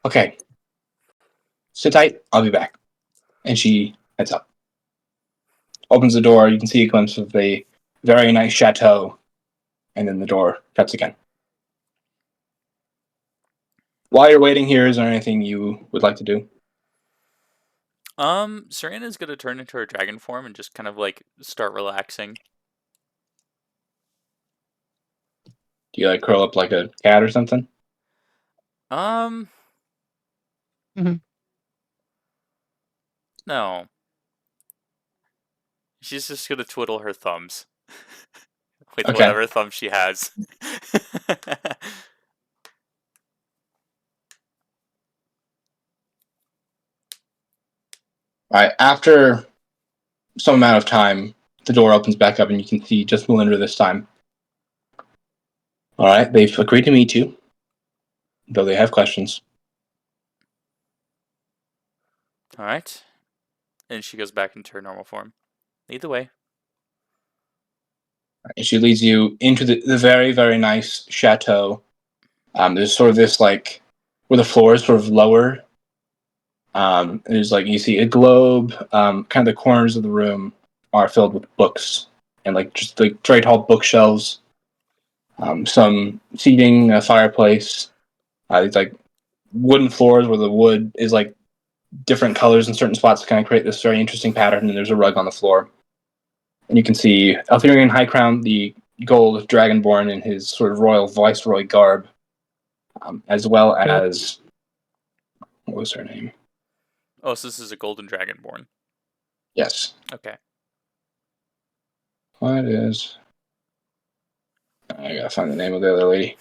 Okay. Sit tight. I'll be back. And she heads up. Opens the door. You can see a glimpse of a very nice chateau. And then the door shuts again. While you're waiting here, is there anything you would like to do? Serena is gonna turn into her dragon form and just kind of like start relaxing. Do you like curl up like a cat or something? No. She's just gonna twiddle her thumbs. With Okay. whatever thumb she has. All right. After some amount of time, the door opens back up, and you can see just Melinda this time. All right. They've agreed to meet you, though they have questions. Alright. And she goes back into her normal form. Lead the way. And she leads you into the very, very nice chateau. There's sort of this like where the floor is sort of lower. There's like you see a globe. Kind of the corners of the room are filled with books and like just like very tall bookshelves. Some seating, a fireplace. It's like wooden floors where the wood is like different colors in certain spots to kind of create this very interesting pattern. And there's a rug on the floor. And you can see Eltharion Highcrown, the gold dragonborn in his sort of royal viceroy garb, as well as what was her name? Oh, so this is a golden dragonborn. Yes. Okay. What is? I gotta find the name of the other lady.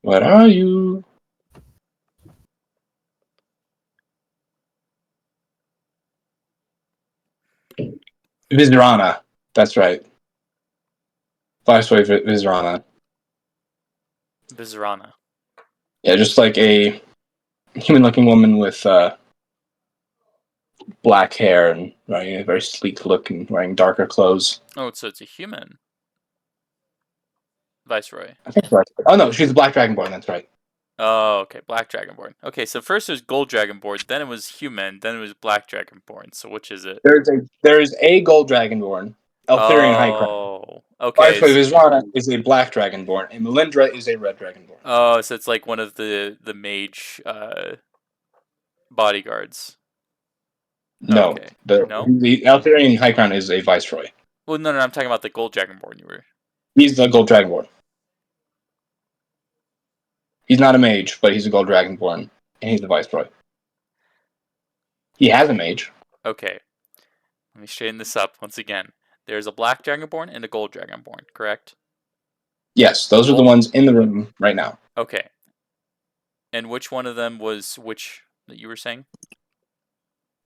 What are you? Vizirana. That's right. Viceroy Vizirana. Vizirana. Yeah, just like a human-looking woman with black hair and a very sleek look and wearing darker clothes. Oh, so it's a human. Viceroy. I think that's right. Oh no, she's a black dragonborn. That's right. Oh, okay. Black dragonborn. Okay, so first it was gold dragonborn, then it was human, then it was black dragonborn. So which is it? There is a gold dragonborn, Eltharion Highcrown. Oh, okay. Viceroy Vizrana is a black dragonborn, and Melindra is a red dragonborn. Oh, so it's like one of the mage bodyguards. No, Okay. the No? Eltharion Highcrown is a viceroy. Well, no, I'm talking about the gold dragonborn you were. He's the gold dragonborn. He's not a mage, but he's a gold dragonborn, and he's the viceroy. He has a mage. Okay. Let me straighten this up once again. There's a black dragonborn and a gold dragonborn, correct? Yes, those are the ones in the room right now. Okay. And which one of them was which that you were saying?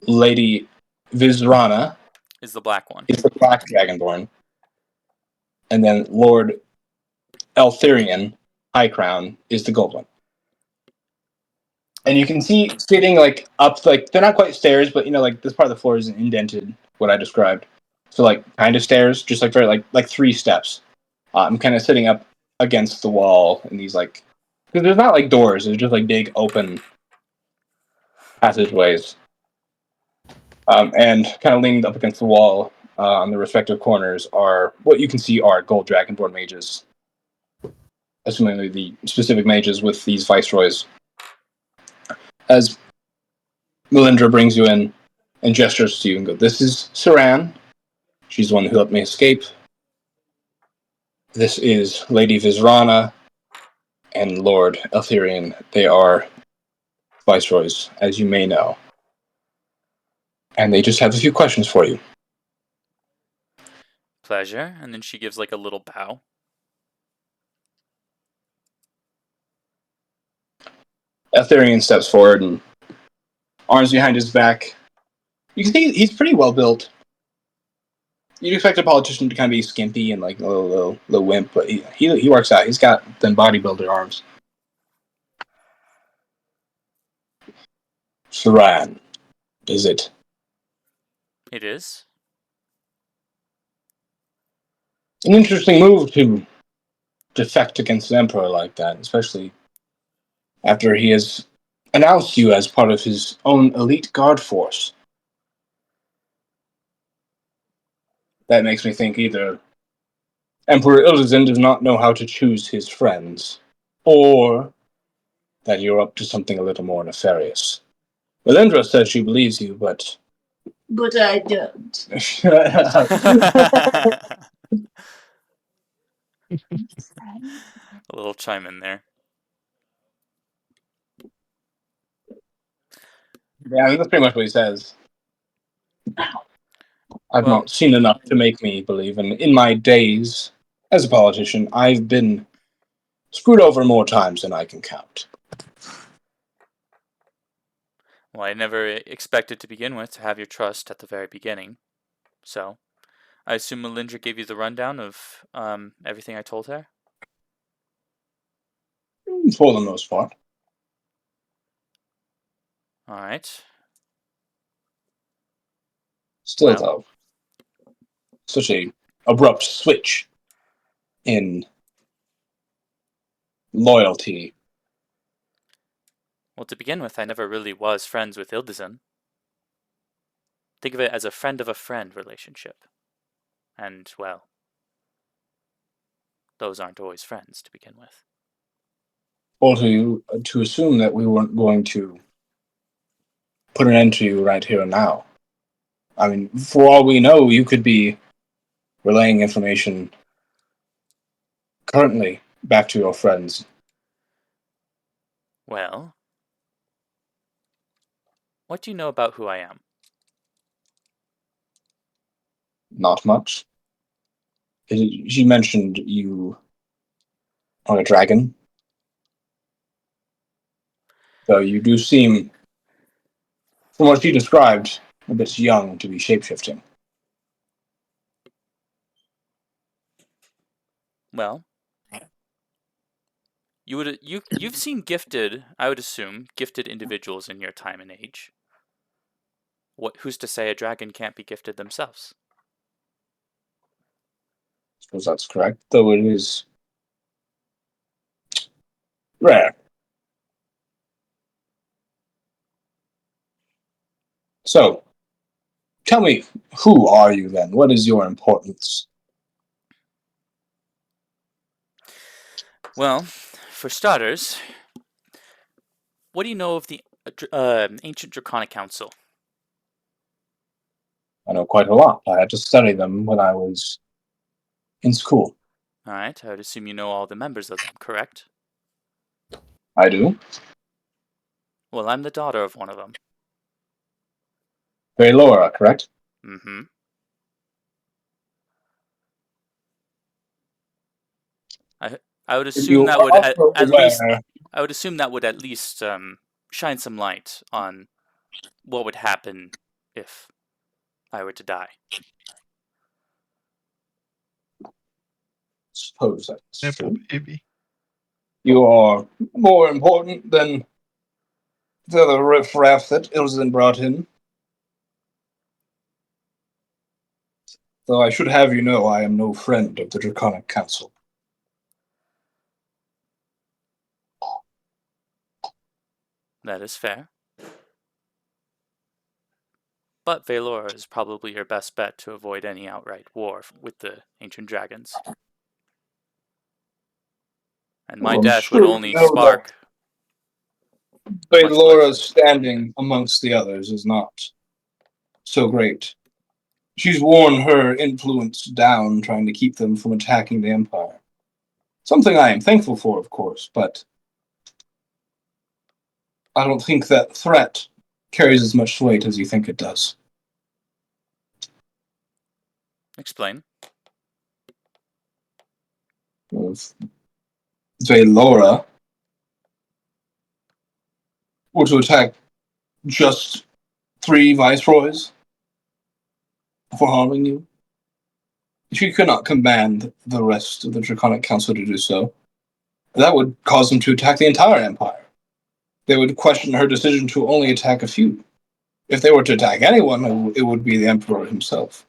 Lady Vizrana Is the black one. is the black dragonborn, and then Lord Eltharion Highcrown is the gold one. And you can see sitting like up, like they're not quite stairs, but like this part of the floor is indented, what I described. So like kind of stairs, just like very like 3 steps. I'm kind of sitting up against the wall in these like, because there's not like doors, there's just like big open passageways. And kind of leaning up against the wall on the respective corners are what you can see are gold dragonborn mages, assuming the specific mages with these viceroys. As Melindra brings you in and gestures to you and goes, "This is Saran. She's the one who helped me escape. This is Lady Vizrana and Lord Eltharion. They are viceroys, as you may know. And they just have a few questions for you." Pleasure. And then she gives like a little bow. Eltharion steps forward and arms behind his back. You can see he's pretty well built. You'd expect a politician to kind of be skimpy and like a little wimp, but he works out. He's got them bodybuilder arms. Saran, is it? It is. An interesting move to defect against the Emperor like that, especially after he has announced you as part of his own elite guard force. That makes me think either Emperor Ildezen does not know how to choose his friends, or that you're up to something a little more nefarious. Melindra says she believes you, but But I don't. A little chime in there. Yeah, I mean, that's pretty much what he says. I've Well, not seen enough to make me believe, and in my days as a politician, I've been screwed over more times than I can count. well, I never expected to begin with to have your trust at the very beginning. So, I assume Melindra gave you the rundown of everything I told her? For the most part. Alright. Still, Well, though, such a abrupt switch in loyalty. well, to begin with, I never really was friends with Ildizan. Think of it as a friend of a friend relationship. And, well, those aren't always friends to begin with. Or to assume that we weren't going to put an end to you right here and now. I mean, for all we know, you could be relaying information currently back to your friends. Well, what do you know about who I am? Not much. She mentioned you are a dragon. So you do seem, from what she described, a bit young to be shapeshifting. Well, you've seen gifted, I would assume, gifted individuals in your time and age. Who's to say a dragon can't be gifted themselves? I suppose that's correct, though it is rare. So, tell me, who are you then? What is your importance? Well, for starters, what do you know of the ancient Draconic Council? I know quite a lot. I had to study them when I was in school. Alright, I would assume you know all the members of them, correct? I do. Well, I'm the daughter of one of them. Laura, correct? Mm-hmm. I would assume You that are would also at least aware. I would assume that would at least shine some light on what would happen if I were to die. Suppose that's Nipple true. baby. You are more important than the other riffraff that Ilzin brought in. Though I should have you know I am no friend of the Draconic Council. That is fair. But Valora is probably your best bet to avoid any outright war with the ancient dragons. And my Well, I'm death would sure you only know that spark much Laura's bloodshed. standing amongst the others is not so great. She's worn her influence down, trying to keep them from attacking the Empire. Something I am thankful for, of course, but I don't think that threat carries as much weight as you think it does. Explain. If Laura were to attack just 3 viceroys for harming you, she could not command the rest of the Draconic Council to do so. That would cause them to attack the entire Empire. They would question her decision to only attack a few. If they were to attack anyone, it would be the Emperor himself.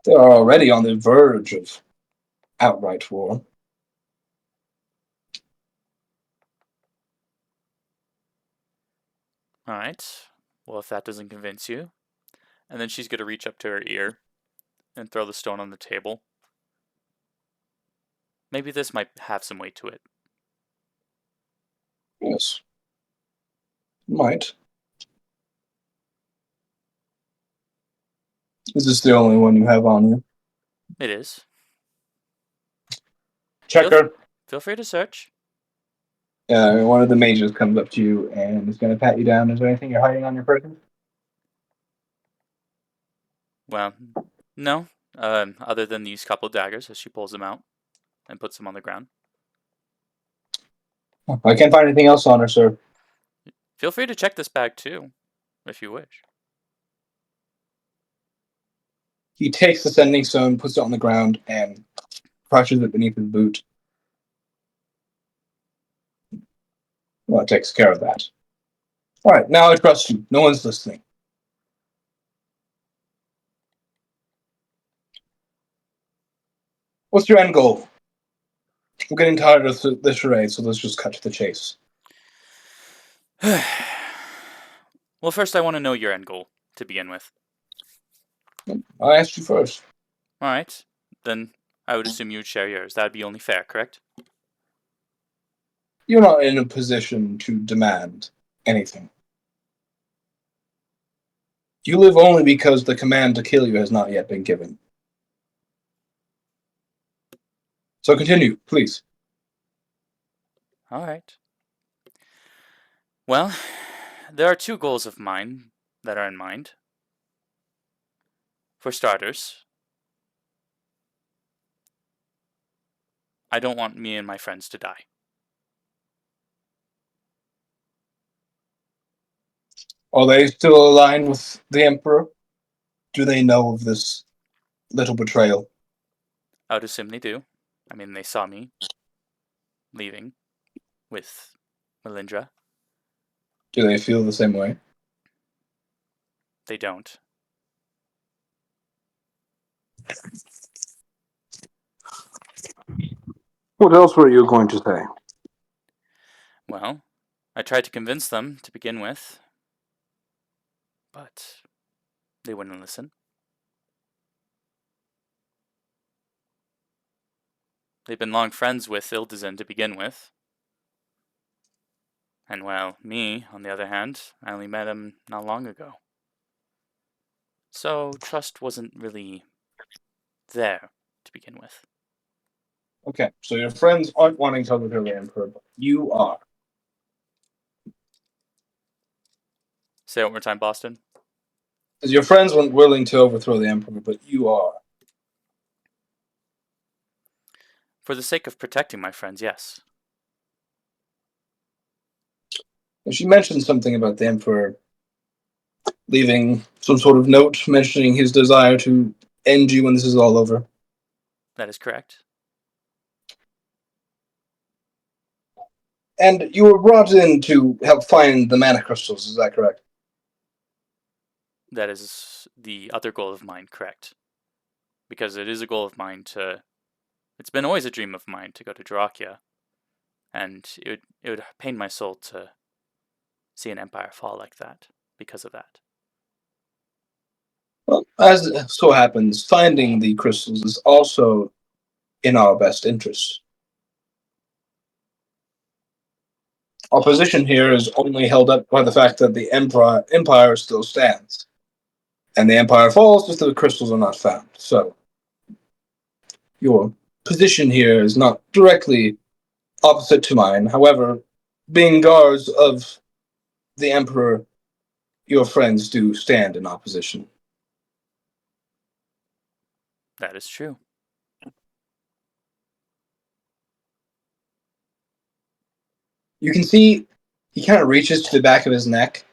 They are already on the verge of outright war. Alright. Well, if that doesn't convince you. And then she's going to reach up to her ear and throw the stone on the table. Maybe this might have some weight to it. Yes. Might. Is this the only one you have on you? It is. Checker. Feel free to search. One of the mages comes up to you and is going to pat you down. Is there anything you're hiding on your person? Well, no. Other than these couple daggers, as she pulls them out and puts them on the ground. I can't find anything else on her, sir. Feel free to check this bag too, if you wish. He takes the sending stone, puts it on the ground, and crushes it beneath his boot. Well, it takes care of that. All right, now I trust you. No one's listening. What's your end goal? I'm getting tired of this charade, so let's just cut to the chase. Well, first I want to know your end goal to begin with. I asked you first. All right, then I would assume you would share yours. That would be only fair, correct? You're not in a position to demand anything. You live only because the command to kill you has not yet been given. So continue, please. All right. Well, there are two goals of mine that are in mind. For starters, I don't want me and my friends to die. Are they still aligned with the Emperor? Do they know of this little betrayal? I would assume they do. I mean, they saw me leaving with Melindra. Do they feel the same way? They don't. What else were you going to say? Well, I tried to convince them to begin with, but they wouldn't listen. They've been long friends with Ildizin to begin with. And well, me, on the other hand, I only met him not long ago. So trust wasn't really there to begin with. Okay, so your friends aren't wanting to overthrow the Emperor, but you are. Say it one more time, Boston. Your friends weren't willing to overthrow the Emperor, but you are. For the sake of protecting my friends, yes. She mentioned something about the Emperor leaving some sort of note mentioning his desire to end you when this is all over. That is correct. And you were brought in to help find the mana crystals, is that correct? That is the other goal of mine, correct. Because it is a goal of mine to... It's been always a dream of mine to go to Droacia. And it would pain my soul to see an empire fall like that because of that. Well, as so happens, finding the crystals is also in our best interest. Our position here is only held up by the fact that the empire still stands. And the empire falls if the crystals are not found. So, your position here is not directly opposite to mine. However, being guards of the emperor, your friends do stand in opposition. That is true. You can see he kind of reaches to the back of his neck,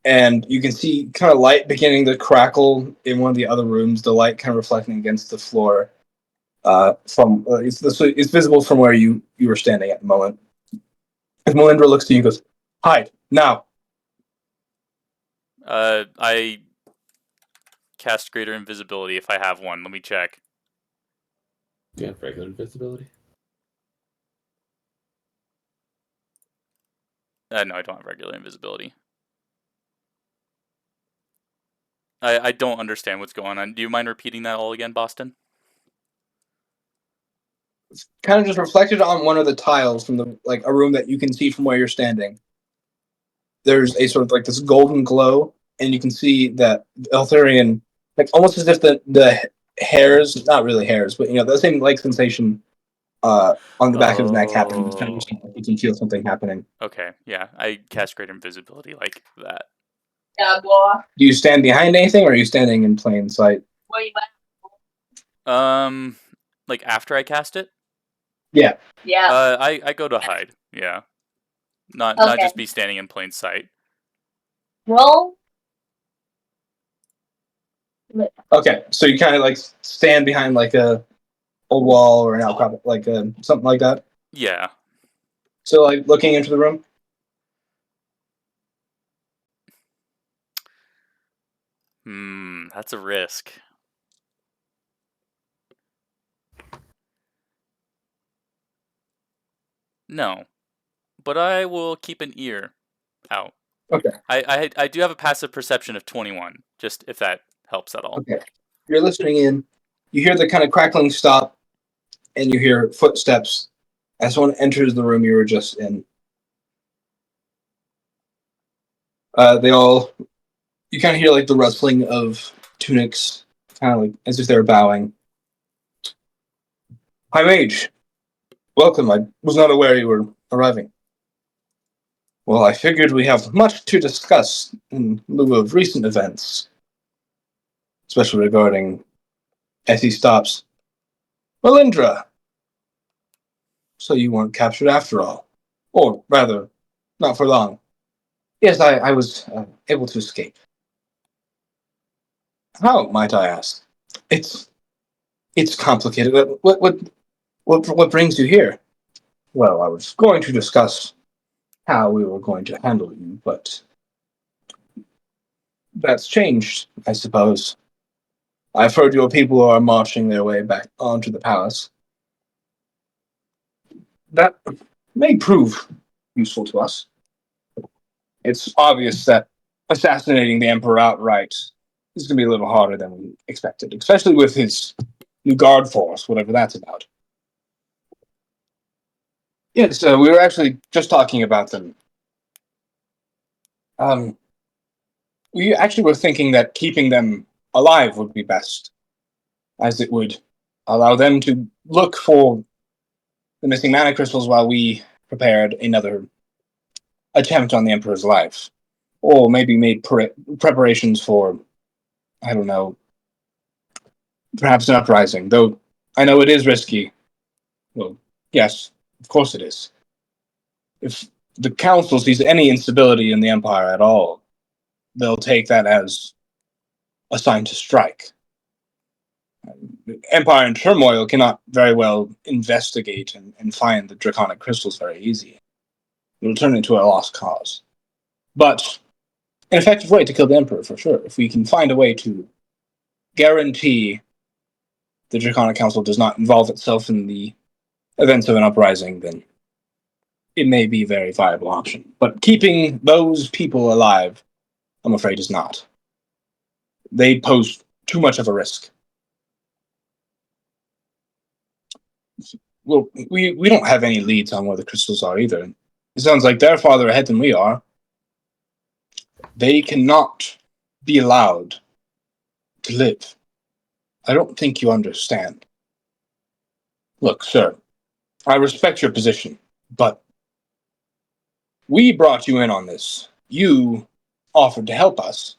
and you can see kind of light beginning to crackle in one of the other rooms, the light kind of reflecting against the floor. It's visible from where you were standing at the moment. As Melindra looks to you and goes, "Hide, now!" I cast greater invisibility if I have one. Let me check. Do you have regular invisibility? No, I don't have regular invisibility. I don't understand what's going on. Do you mind repeating that all again, Boston? It's kind of just reflected on one of the tiles from a room that you can see from where you're standing. There's a sort of like this golden glow and you can see that Eltharion, like almost as if the hairs, not really hairs, but the same like sensation on the back of his neck happening. You can feel something happening. Okay, yeah, I cast Great Invisibility like that. Do you stand behind anything, or are you standing in plain sight? Like after I cast it, Yeah. I go to hide. Yeah, not just be standing in plain sight. Roll. Okay, so you kind of like stand behind like a wall or an outcrop, like something like that. Yeah. So like looking into the room. That's a risk. No, but I will keep an ear out. Okay. I do have a passive perception of 21, just if that helps at all. Okay. You're listening in. You hear the kind of crackling stop, and you hear footsteps as someone enters the room you were just in. You kind of hear like the rustling of tunics, kind of like as if they were bowing. Hi, Mage. Welcome. I was not aware you were arriving. Well, I figured we have much to discuss in lieu of recent events, especially regarding Essie Stops. Melindra! So you weren't captured after all. Or, rather, not for long. Yes, I was able to escape. How, might I ask? It's complicated. What brings you here? Well, I was going to discuss how we were going to handle you, but that's changed, I suppose. I've heard your people are marching their way back onto the palace. That may prove useful to us. It's obvious that assassinating the Emperor outright is going to be a little harder than we expected, especially with his new guard force, whatever that's about. Yes, we were actually just talking about them. We actually were thinking that keeping them alive would be best, as it would allow them to look for the missing mana crystals while we prepared another attempt on the Emperor's life. Or maybe made preparations for, I don't know, perhaps an uprising, though I know it is risky. Well, yes, of course it is. If the Council sees any instability in the Empire at all, they'll take that as a sign to strike. The Empire in turmoil cannot very well investigate and find the Draconic crystals very easy. It'll turn into a lost cause. But an effective way to kill the Emperor, for sure. If we can find a way to guarantee the Draconic Council does not involve itself in the events of an uprising, then it may be a very viable option. But keeping those people alive, I'm afraid, is not. They pose too much of a risk. Well, we don't have any leads on where the crystals are either. It sounds like they're farther ahead than we are. They cannot be allowed to live. I don't think you understand. Look, sir, I respect your position, but we brought you in on this. You offered to help us.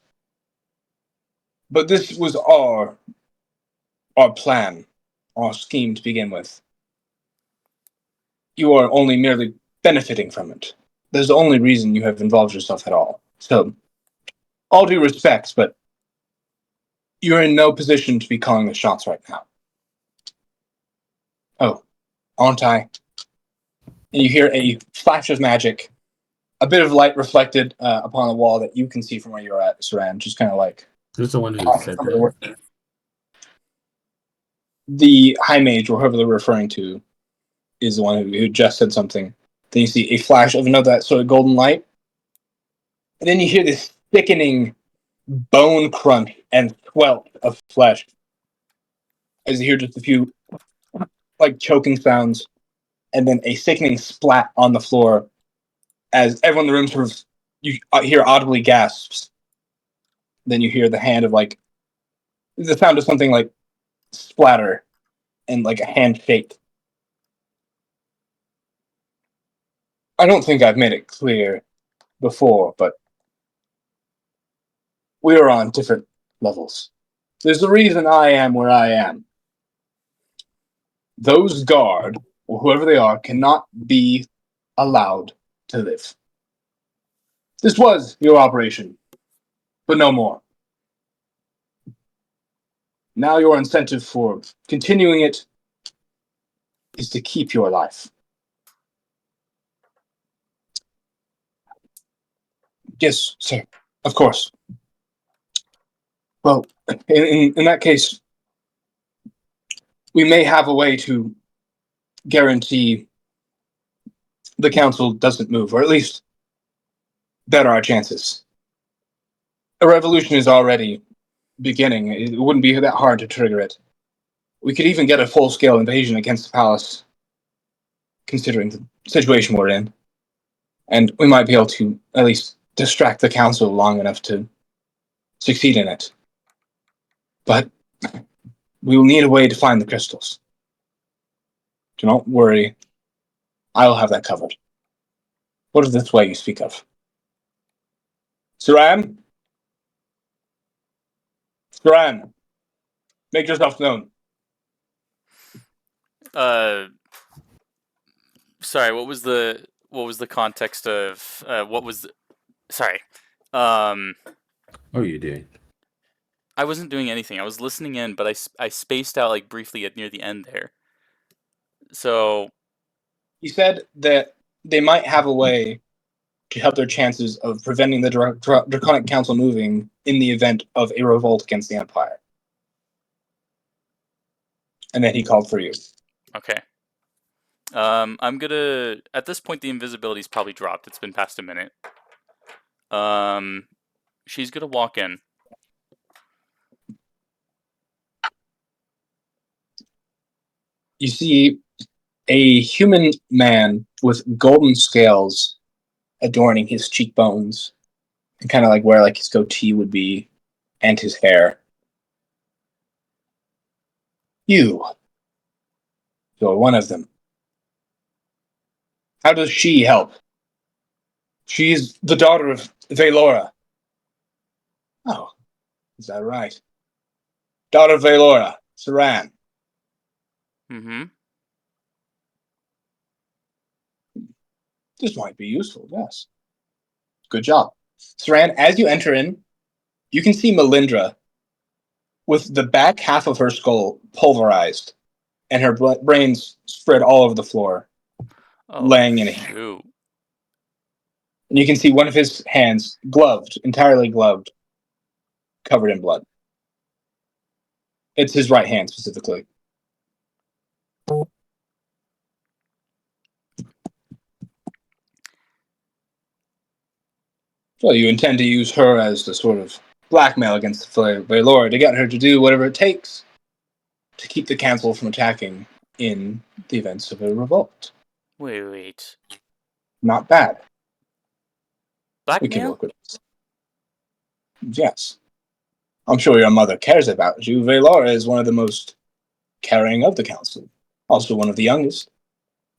But this was our plan, our scheme to begin with. You are only merely benefiting from it. There's the only reason you have involved yourself at all. So, all due respect, but you're in no position to be calling the shots right now. Oh, aren't I? And you hear a flash of magic, a bit of light reflected upon the wall that you can see from where you're at, Saran, just kind of like... Who's the one who said that? The High Mage, or whoever they're referring to, is the one who just said something. Then you see a flash of another that sort of golden light. And then you hear this thickening bone crunch and swell of flesh. As you hear just a few like choking sounds, and then a sickening splat on the floor as everyone in the room sort of, you hear audibly gasps. then you hear the hand of like the sound of something like splatter and like a hand shake. I don't think I've made it clear before, but we are on different levels. There's a reason I am where I am. Those guard, or whoever they are, cannot be allowed to live. This was your operation, but no more. Now your incentive for continuing it is to keep your life. Yes, sir. Of course. Well, in that case, we may have a way to guarantee the council doesn't move, or at least better our chances. A revolution is already beginning. It wouldn't be that hard to trigger it. We could even get a full-scale invasion against the palace, considering the situation we're in. And we might be able to at least distract the council long enough to succeed in it. But we will need a way to find the crystals. Do not worry. I will have that covered. What is this way you speak of? Saran? Saran, make yourself known. Sorry, what was the context of what was the, sorry. What are you doing? I wasn't doing anything. I was listening in, but I spaced out like briefly at near the end there. So He said that they might have a way to help their chances of preventing the Draconic Council moving in the event of a revolt against the Empire. And then he called for you. okay. I'm gonna at this point the invisibility's probably dropped. It's been past a minute. She's gonna walk in. You see a human man with golden scales adorning his cheekbones, and kind of like where like his goatee would be, and his hair. You're one of them. How does she help? She's the daughter of Valora. Oh, is that right? Daughter of Valora, Saran. Mm-hmm. This might be useful, yes. Good job. Saran, as you enter in, you can see Melindra with the back half of her skull pulverized and her brains spread all over the floor, laying in a heap. Shoot. And you can see one of his hands gloved, entirely gloved, covered in blood. It's his right hand specifically. So you intend to use her as the sort of blackmail against Valora to get her to do whatever it takes to keep the council from attacking in the events of a revolt. Wait. Not bad. We can Blackmail? work with this. Yes. I'm sure your mother cares about you. Valora is one of the most caring of the council. Also one of the youngest.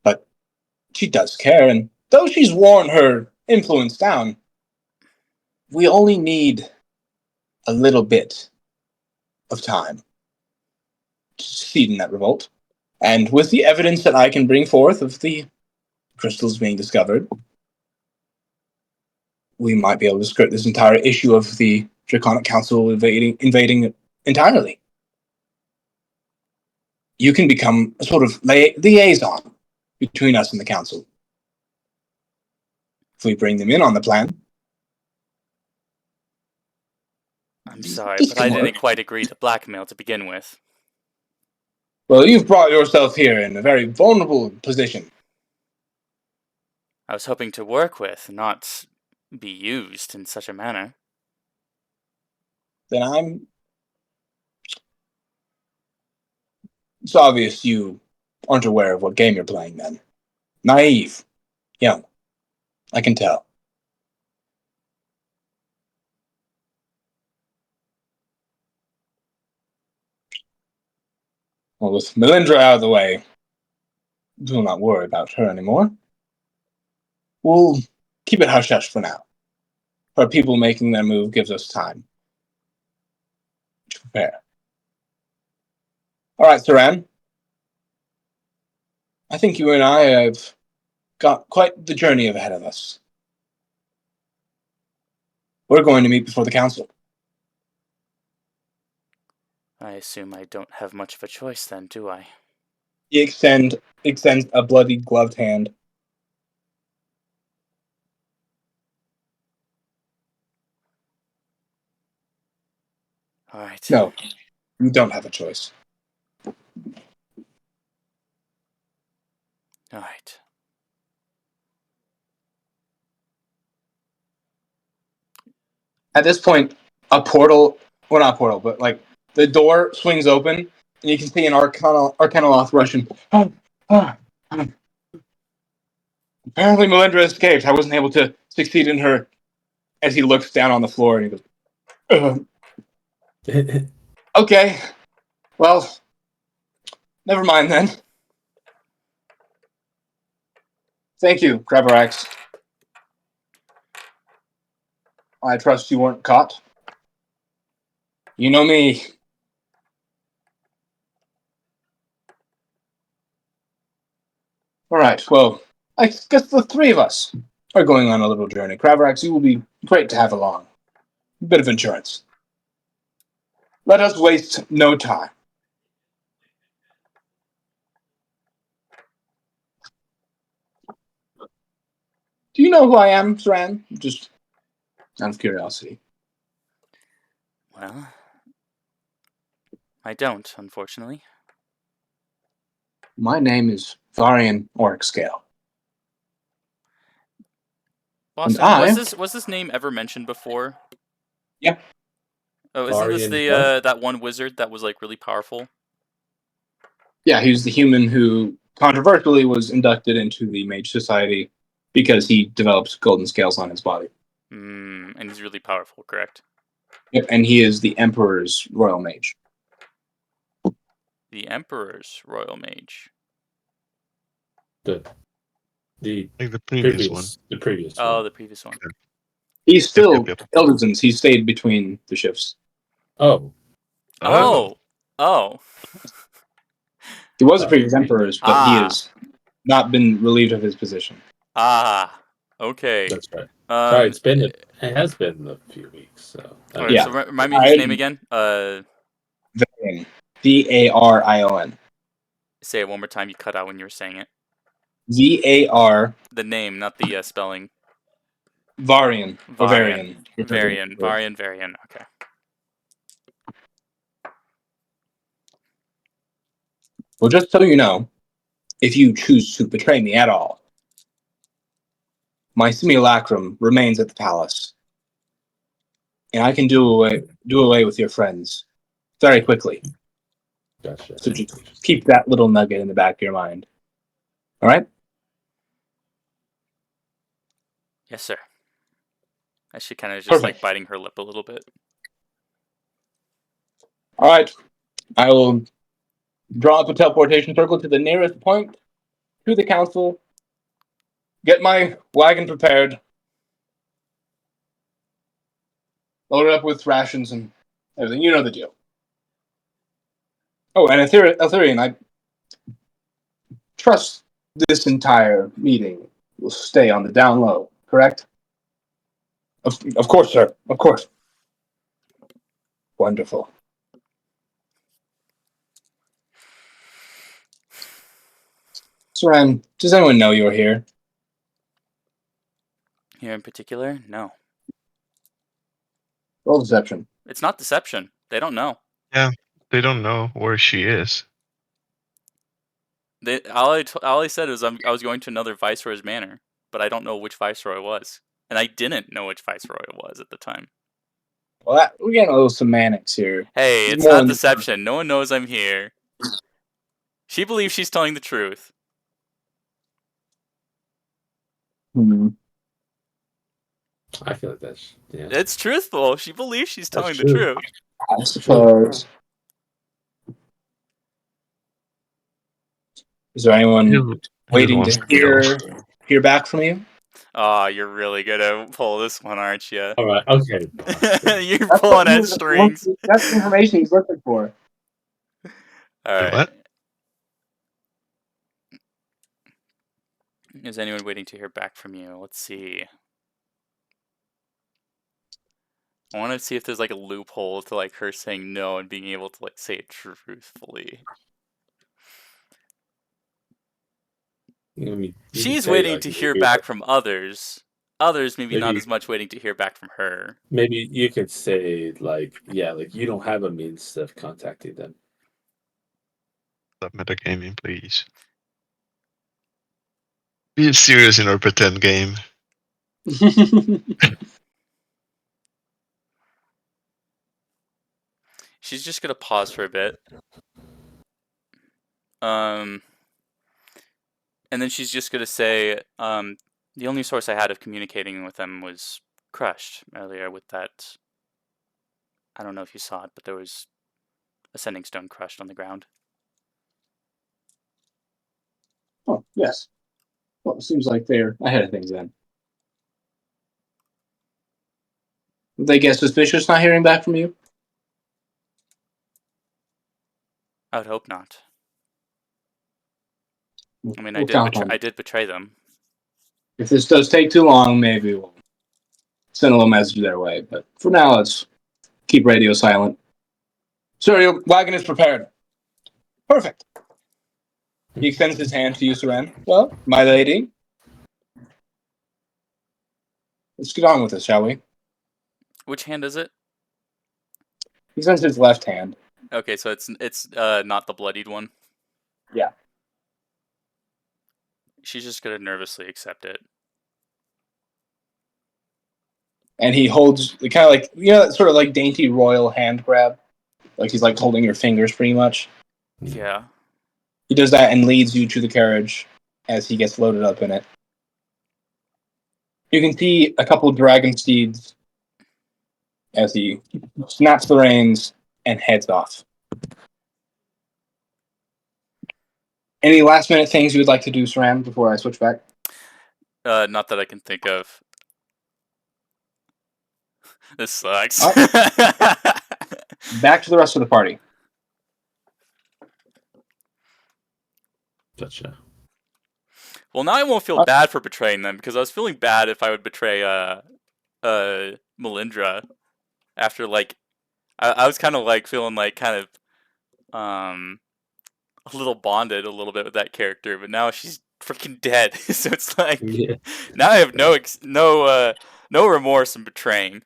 But she does care, and though she's worn her influence down, we only need a little bit of time to succeed in that revolt. And with the evidence that I can bring forth of the crystals being discovered, we might be able to skirt this entire issue of the Draconic Council invading entirely. You can become a sort of liaison between us and the council. If we bring them in on the plan. I'm sorry, This but I can didn't work. quite agree to blackmail to begin with. Well, you've brought yourself here in a very vulnerable position. I was hoping to work with, not be used in such a manner. Then it's obvious you aren't aware of what game you're playing then. Naive. Young. I can tell. Well, with Melindra out of the way, do not worry about her anymore. We'll keep it hush-hush for now. Her people making their move gives us time to prepare. All right, Saran. I think you and I have got quite the journey ahead of us. We're going to meet before the council. I assume I don't have much of a choice then, do I? He extends a bloody gloved hand. All right. No, you don't have a choice. All right. At this point, a portal, well, not a portal, but like the door swings open, and you can see an Arcanoloth Russian. Apparently, Melindra escaped. I wasn't able to succeed in her. As he looks down on the floor, and he goes, "Okay, well, never mind then. Thank you, Crabarax. I trust you weren't caught. You know me." All right, well, I guess the three of us are going on a little journey. Crabarax, you will be great to have along. A bit of insurance. Let us waste no time. Do you know who I am, Saran? Just out of curiosity. Well, I don't, unfortunately. My name is Varian Oryxscale. Boston, I- was this name ever mentioned before? Yeah. Oh, isn't this Varian the what? that one wizard that was like really powerful? Yeah, he was the human who controversially was inducted into the Mage Society because he developed golden scales on his body. And he's really powerful, correct? Yep, and he is the Emperor's royal mage. The Emperor's royal mage. The Like the previous one. The previous Oh, one. the previous one. He's still Yep. Elderson's. He stayed between the shifts. Oh, Oh. He was a previous Emperor's, but he has not been relieved of his position. Okay. that's right. Sorry, it has been a few weeks. So Alright, Yeah. so remind me of his name again. Varian. Varion. Say it one more time. You cut out when you were saying it. Var. The name, not the spelling. Varian. Or Varian. Varian. Varian. Okay. Well, just so you know, if you choose to betray me at all, my simulacrum remains at the palace, and I can do away with your friends very quickly. Gotcha. So just keep that little nugget in the back of your mind. All right? Yes, sir. I should kind of just Perfect. like biting her lip a little bit. All right. I will draw up a teleportation circle to the nearest point to the council. Get my wagon prepared. Load it up with rations and everything. You know the deal. Oh, and Aetherian, I trust this entire meeting will stay on the down low, correct? Of course, sir. Of course. Wonderful. Saran, does anyone know you're here? Here in particular, no. Roll deception. It's not deception. They don't know. Yeah, they don't know where she is. All I said was I was going to another viceroy's manor, but I don't know which viceroy it was, and I didn't know which viceroy it was at the time. Well, we're getting a little semantics here. Hey, it's not deception. No one knows I'm here. She believes she's telling the truth. I feel like that's It's truthful. She believes she's telling the true. truth. I suppose. Is there anyone He just waiting wants to to know. hear back from you? Oh, you're really gonna pull this one, aren't you? All right. Okay. Boston. You're pulling at strings. That's the information he's looking for. All Wait, right. what? Is anyone waiting to hear back from you? Let's see. I want to see if there's like a loophole to like her saying no and being able to like say it truthfully. I mean, you could She's say, waiting like, to hear maybe, back from others. Others maybe not maybe, as much waiting to hear back from her. maybe you could say, like, yeah, like you don't have a means of contacting them. Stop metagaming, please. Be serious in our pretend game. She's just gonna pause for a bit. And then she's just gonna say, the only source I had of communicating with them was crushed earlier with that. I don't know if you saw it, but there was a sending stone crushed on the ground. Oh, yes. Well, it seems like they're ahead of things then. Would they get suspicious not hearing back from you? I would hope not. I mean, We'll count on I it. did betray them. If this does take too long, maybe we'll send a little message their way. But for now, let's keep radio silent. Sir, your wagon is prepared. Perfect. He extends his hand to you, Seren. Well, my lady, let's get on with this, shall we? Which hand is it? He extends his left hand. Okay, so it's not the bloodied one. Yeah. She's just gonna nervously accept it. And he holds kind of like, that sort of like dainty royal hand grab. Like he's like holding your fingers pretty much. Yeah. He does that and leads you to the carriage as he gets loaded up in it. You can see a couple of dragon steeds as he snaps the reins and heads off. Any last minute things you would like to do, Saran, before I switch back? Not that I can think of. This sucks. Back to the rest of the party. Gotcha. Well, now I won't feel bad for betraying them because I was feeling bad if I would betray Melindra after like I was kind of like feeling like kind of a little bonded a little bit with that character, but now she's freaking dead. So it's like now I have no remorse in betraying.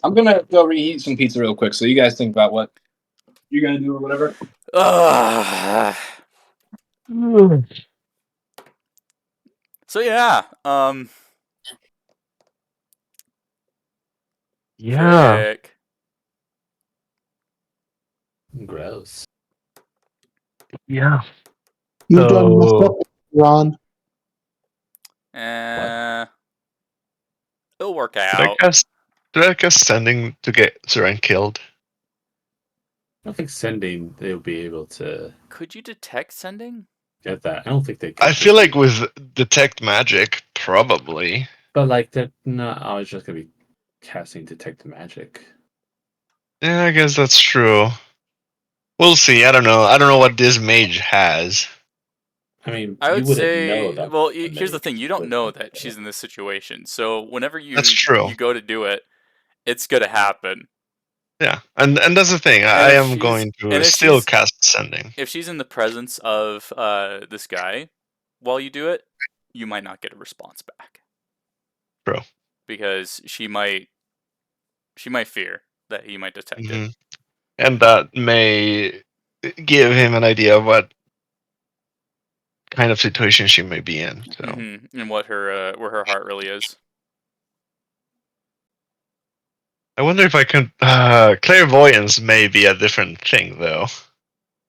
I'm gonna go reheat some pizza real quick, so you guys think about what you're gonna do or whatever. So yeah, Yeah. Frick. Gross. Yeah. You done messed So up, Ron. It'll work did I out. cast sending to get Seren killed? I don't think sending they'll be able to Could you detect sending? get that. I don't think they could. I feel like with detect magic, probably. But like that, no, I was just gonna be casting detect magic. Yeah, I guess that's true. We'll see. I don't know. I don't know what this mage has. I mean, I you would wouldn't know say, that. well, here's the thing: you don't know that she's in this situation. So whenever That's true. you go to do it, it's gonna happen. Yeah, and that's the thing. And I if am she's- going and to if still she's- cast sending. If she's in the presence of this guy while you do it, you might not get a response back. True. Because she might fear that he might detect it. And that may give him an idea of what kind of situation she may be in. So. And what her where her heart really is. I wonder if I can. Clairvoyance may be a different thing, though.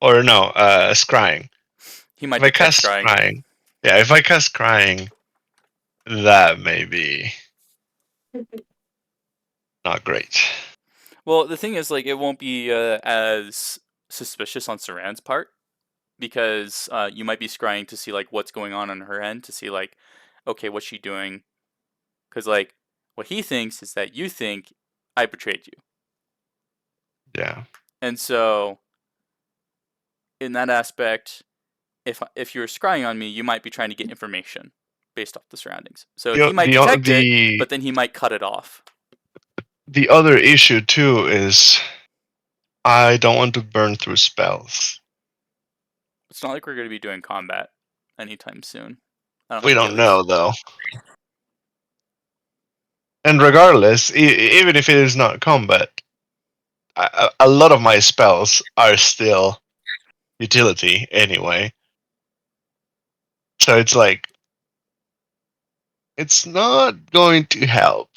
Or no, scrying. He might If I detect cast scrying. scrying. Yeah, if I cast scrying, that may be not great. Well, the thing is, like, it won't be as suspicious on Saran's part because you might be scrying to see like what's going on her end, to see like, okay, what's she doing? Because like what he thinks is that you think I betrayed you, Yeah. and so in that aspect, if you're scrying on me, you might be trying to get information based off the surroundings. So he might detect it, but then he might cut it off. The other issue too is I don't want to burn through spells. It's not like we're going to be doing combat anytime soon. We don't know though. And regardless, even if it is not combat, a lot of my spells are still utility anyway. So it's like, it's not going to help.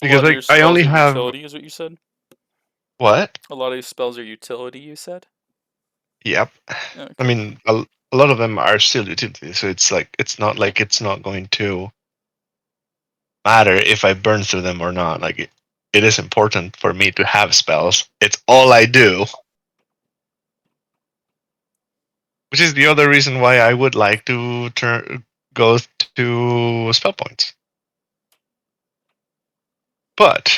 A lot Because of your I spells only are have... utility, is what you said? What? A lot of your spells are utility, you said? Yep. Okay. I mean, a lot of them are still utility, so it's like, it's not like it's not going to matter if I burn through them or not. Like, it is important for me to have spells. It's all I do. Which is the other reason why I would like to go to spell points. But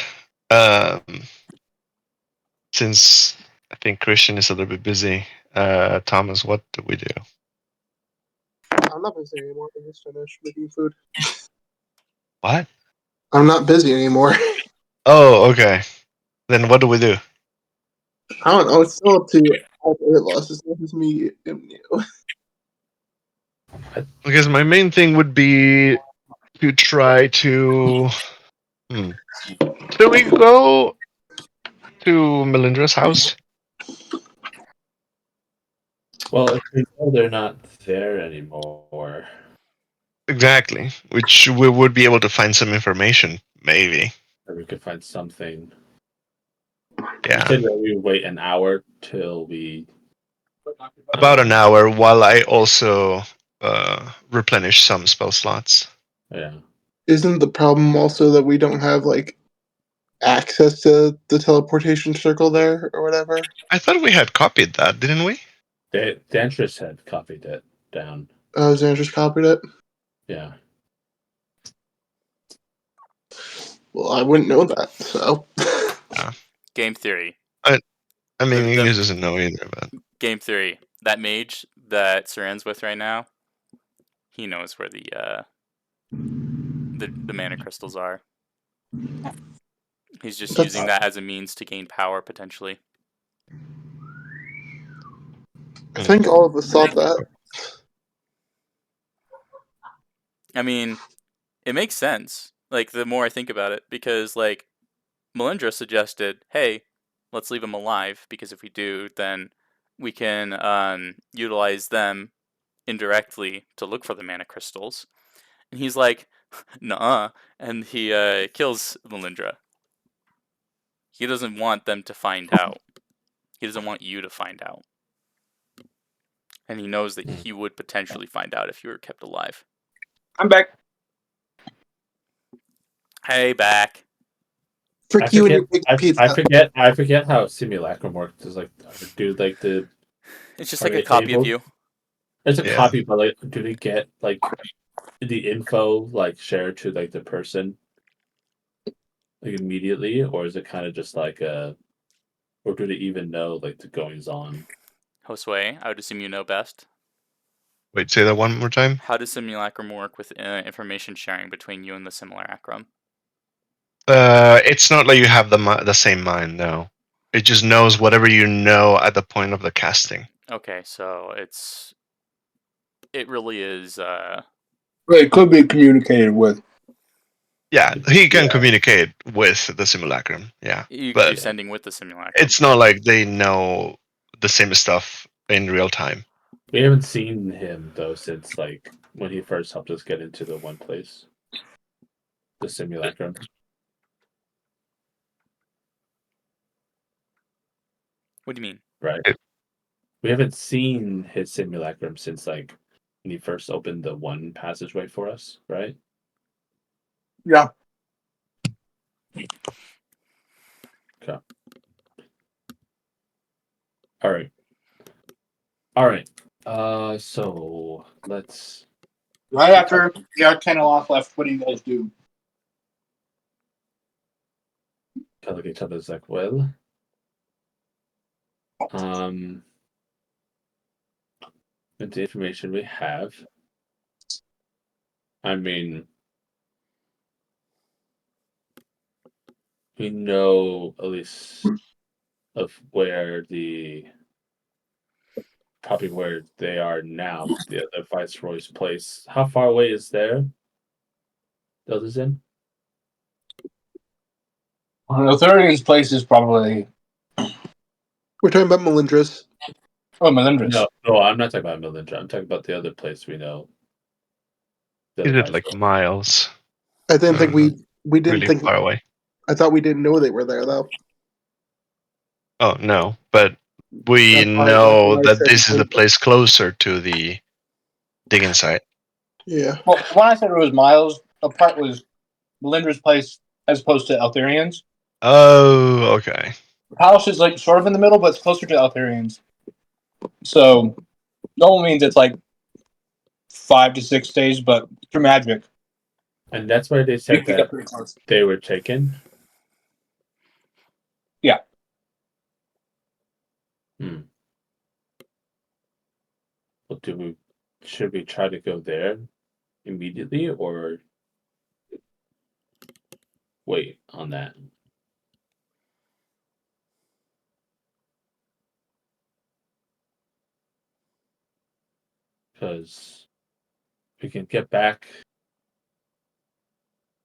since I think Christian is a little bit busy, Thomas, what do we do? I'm not busy anymore. I just finished making food. What? I'm not busy anymore. Oh, okay. Then what do we do? I don't know. It's still up to all three of us. It's not just me and you. Because my main thing would be to try to... Should we go to Melindra's house? Well, if we know they're not there anymore, Exactly. Which we would be able to find some information, maybe. or we could find something. Yeah. You said that we would wait an hour till we. About an hour while I also replenish some spell slots. Yeah. Isn't the problem also that we don't have like access to the teleportation circle there or whatever? I thought we had copied that, didn't we? Dantress had copied it down. Xander just copied it. Yeah. Well, I wouldn't know that. So Game theory. I mean, The- English doesn't know either, but Game theory. That mage that Saran's with right now, he knows where the mana crystals are. He's just using that as a means to gain power potentially. I think all of us thought that. I mean, it makes sense. Like the more I think about it, because like Melindra suggested, hey, let's leave him alive because if we do, then we can utilize them indirectly to look for the mana crystals. And he's like, nuh-uh, and he kills Melindra. He doesn't want them to find out. He doesn't want you to find out. And he knows that he would potentially find out if you were kept alive. I'm back. Hey, back. Frick you and your big pizza. I forget how simulacrum works. It's like, do like the. It's just Are like a they copy of able- you. It's a Yeah. copy, but like, do they get like the info like shared to like the person like immediately, or is it kind of just like or do they even know like the goings on? Josue, I would assume you know best. wait, say that one more time. How does simulacrum work with information sharing between you and the simulacrum? It's not like you have the same mind, no. It just knows whatever you know at the point of the casting. Okay, so it really is It could be communicated with. Yeah, he can Yeah. communicate with the simulacrum. Yeah, you could do but sending with the simulacrum. it's not like they know the same stuff in real time. We haven't seen him though since like when he first helped us get into the one place, the simulacrum. What do you mean? Right. We haven't seen his simulacrum since like when he first opened the one passageway for us, right? Yeah. Okay. All right. All right. So let's. Right after the Arcana Lock left, what do you guys do? Kind of look at each other like, well, with the information we have, I mean, we know at least of probably where they are now, the other Viceroy's place. How far away is there? Others in? Lotharian's place is probably We're talking about Melindra's. Melindres. No, I'm not talking about Melindra. I'm talking about the other place we know. The Is other it like Viceroy. miles? I didn't think we didn't Really think. far away. I thought we didn't know they were there though. Oh no, but we That's know why I that said this is the Melindres. place closer to the digging site. Yeah. Well, when I said it was miles, a part was Melindres' place as opposed to Altharian's. Oh, okay. The palace is like sort of in the middle, but it's closer to Altharian's. So normal means it's like 5 to 6 days, but through magic, And that's where they you said can that get pretty close. they were taken? Yeah. Well, should we try to go there immediately or wait on that? Because we can get back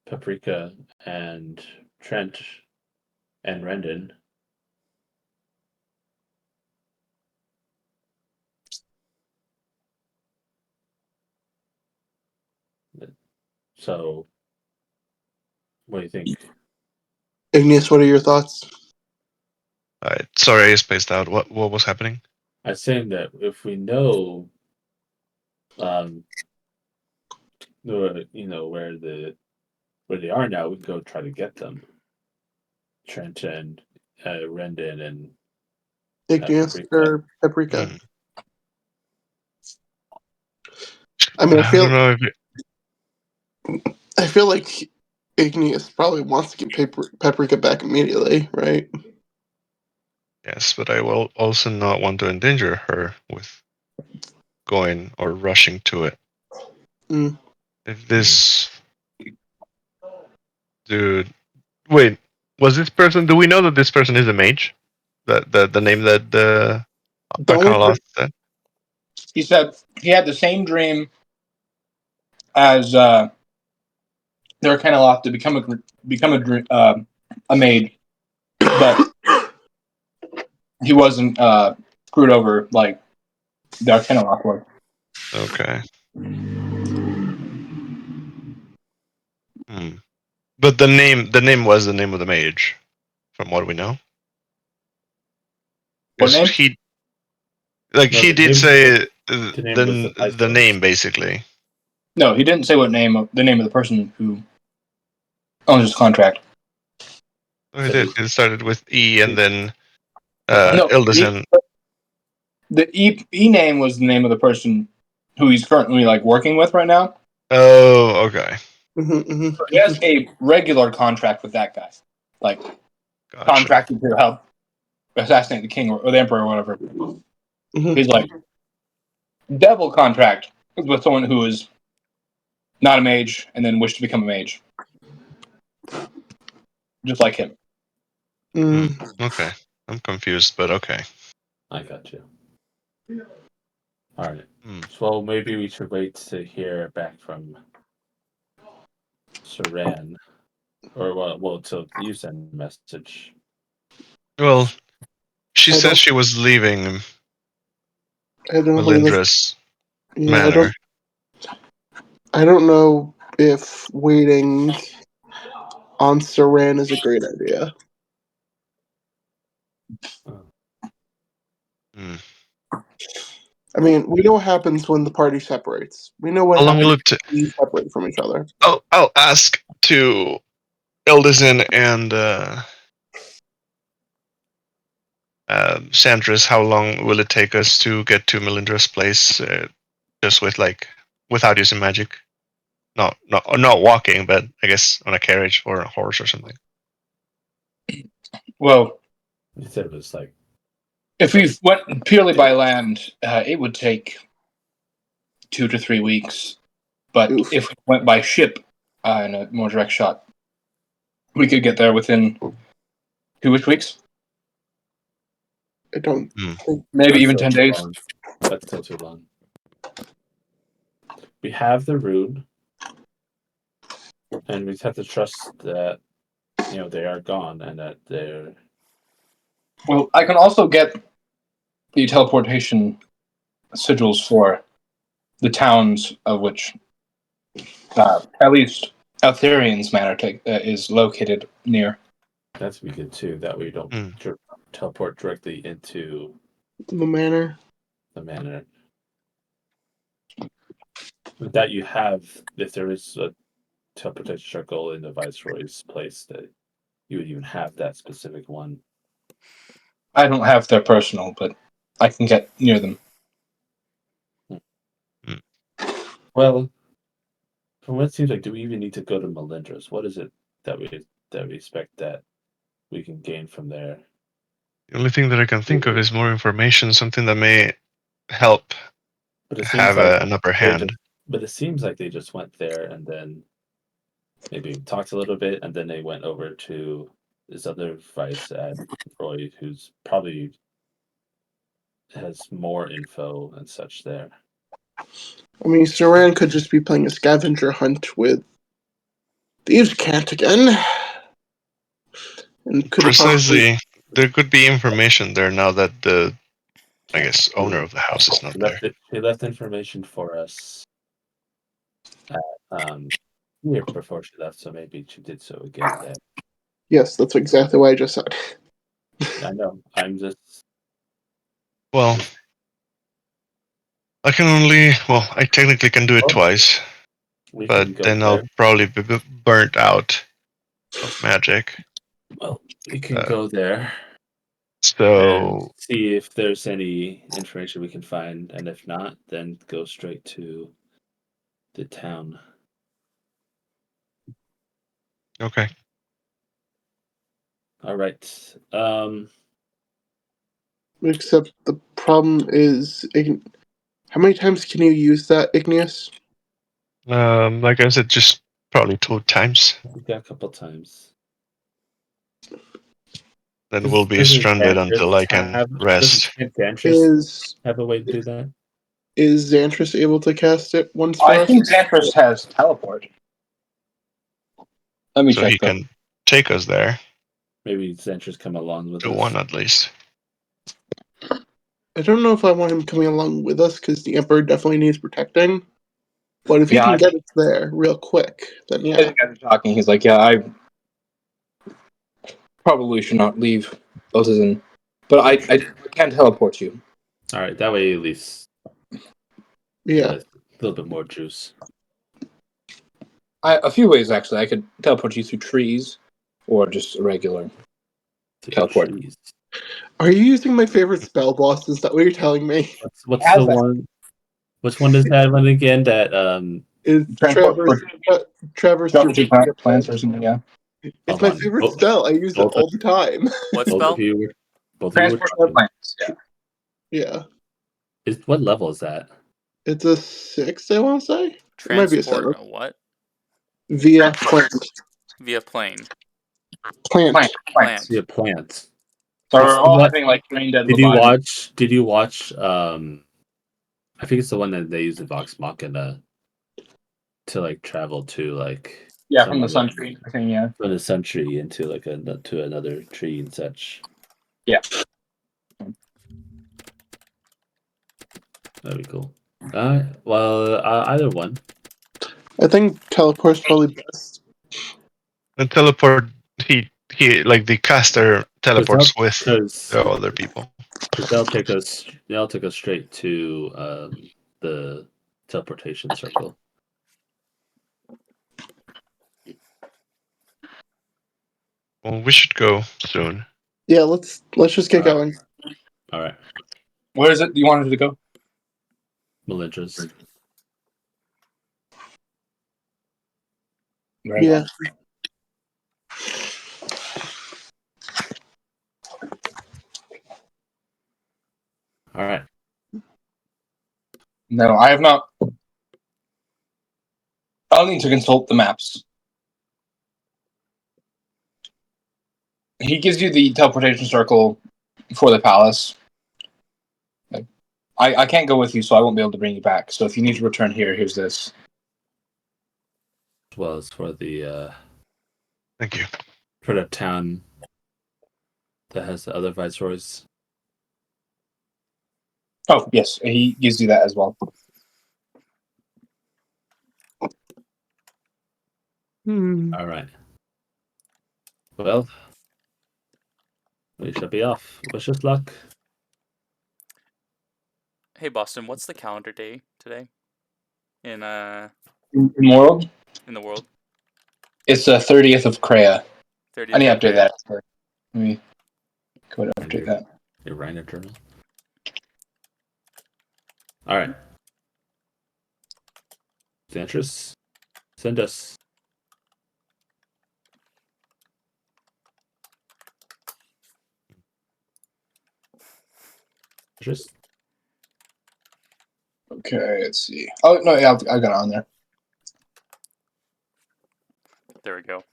Paprika and Trent and Rendon. So, what do you think? Igneous, what are your thoughts? Alright, sorry, I spaced out. What was happening? I'm saying that if we know, where they are now, we can go try to get them. Trent and Rendon and Igneous Paprika. or Paprika? Hmm. I mean, I don't know if I feel like Igneous probably wants to get Paprika back immediately, right? yes, but I will also not want to endanger her with going or rushing to it. Mm. If this dude, wait, was this person? Do we know that this person is a mage? The name that the The only Arcana lost said. He said he had the same dream as they're kind of off to become a maid, but he wasn't screwed over like the Arcana Lock was. Okay. But the name was the name of the mage, from what we know. What Because name? he No, he the did name say the name was the the Viceroy. name basically. No, he didn't say the name of the person who owns his contract. Oh, he did. It started with E and then No, Ildison. the E name was the name of the person who he's currently like working with right now. Oh, okay. So he has a regular contract with that guy, like Gotcha. contracted to help assassinate the king or the emperor or whatever. He's like devil contract with someone who is not a mage and then wished to become a mage, just like him. Okay. I'm confused, but okay. I got you. All right. So maybe we should wait to hear back from Saran, or till you send a message. Well, she I said don't- she was leaving I don't think this. Melindra's Yeah, manor. I don't know if waiting on Saran is a great idea. I mean, we know what happens when the party separates. We know what How long happens will when we separate from each other. I'll ask to Ildison and Sandris, how long will it take us to get to Melindra's place? Just with without using magic? Not walking, but I guess on a carriage or a horse or something. Well, You said it was like if we went purely by land, it would take 2 to 3 weeks. But Oof. if we went by ship in a more direct shot, we could get there within 2 weeks, I don't Hmm. think. maybe that's even still 10 too days. long. That's still too long. We have the rune, and we just have to trust that they are gone and that they're. Well, I can also get the teleportation sigils for the towns of which at least Altharian's manor is located near. That's be good too. That way you don't Hmm. teleport directly into The manor. the manor. With that, you have, if there is a teleportation circle in the Viceroy's place, that you would even have that specific one. I don't have their personal, but I can get near them. Well, from what it seems like, do we even need to go to Melindra's? What is it that we expect that we can gain from there? The only thing that I can think of is more information, something that may help But it seems have like an upper they hand. just went there and then maybe talked a little bit, and then they went over to this other vice at Roy, who's probably has more info and such there. I mean, Saran could just be playing a scavenger hunt with Thieves' Cant again. And could have Precisely, there could be information there now that the, I guess, owner of the house is not there. He left information for us here before she left, so maybe she did so again there. Yes, that's exactly what I just said. I know. I'm just. Well, I technically can do it twice, We but can go then there. I'll probably be burnt out of magic. Well, we can go there and So, see if there's any information we can find, and if not, then go straight to the town. okay. All right. Except the problem is, how many times can you use that, Igneous? Like I said, just probably 2 times. We got a couple times. Then we'll be stranded until I can rest. Is have a way to do that? is Xantris able to cast it once for I us? think Xantris has teleport. Let me So check he that. can take us there, Maybe Xantris come along with to us. one at least. I don't know if I want him coming along with us because the Emperor definitely needs protecting. But if he Yeah, can I get us there real quick, then As yeah. you guys are talking, he's like, "Yeah, I probably should not leave Othisen, but I can teleport you." All right, that way at least Yeah. a little bit more juice. A few ways actually. I could teleport you through trees, or just a regular teleport. Trees. Are you using my favorite spell boss? Is that what you're telling me? What's Has the that. one? Which one is that one again? That Is Transport for Traverse jump to your plants or something. Yeah. It's hold my on. favorite spell. I use it both, all the time. What both spell? of you were Transport talking. plants. Yeah. Yeah. What level is that? It's a 6, I want to say. It might be a 7. Transport a what? Via plant. Via plane. Plant. Plants. Yeah, plants. So It's we're the all one- having like brain dead. Did you watch? I think it's the one that they use the Vox Machina to like travel to like Yeah, from the somewhere sun tree. I think, yeah. from the sun tree into like to another tree and such. Yeah. That'd be cool. Either one. I think teleport's probably best. And teleport, he like the caster teleports with Because the other people. they'll take us straight to the teleportation circle. Well, we should go soon. Yeah, let's just get going. All right. Where is it you wanted to go? Melinda's. Right. Yeah. All right. No, I have not. I'll need to consult the maps. He gives you the teleportation circle for the palace. I can't go with you, so I won't be able to bring you back. So if you need to return here, here's this. As well as for the Thank you. town that has the other viceroys. Oh, yes, he gives you that as well. All right. Well, we shall be off. Wish us luck. Hey, Boston, what's the calendar day today in In world, the world? it's the 30th of Kreia. I 30th need to of update May. that. Let me go to And update that. your Rhino journal. All right. Xantris, send us. Xantris? Okay, let's see. Oh, no, yeah, I've got it on there. There we go.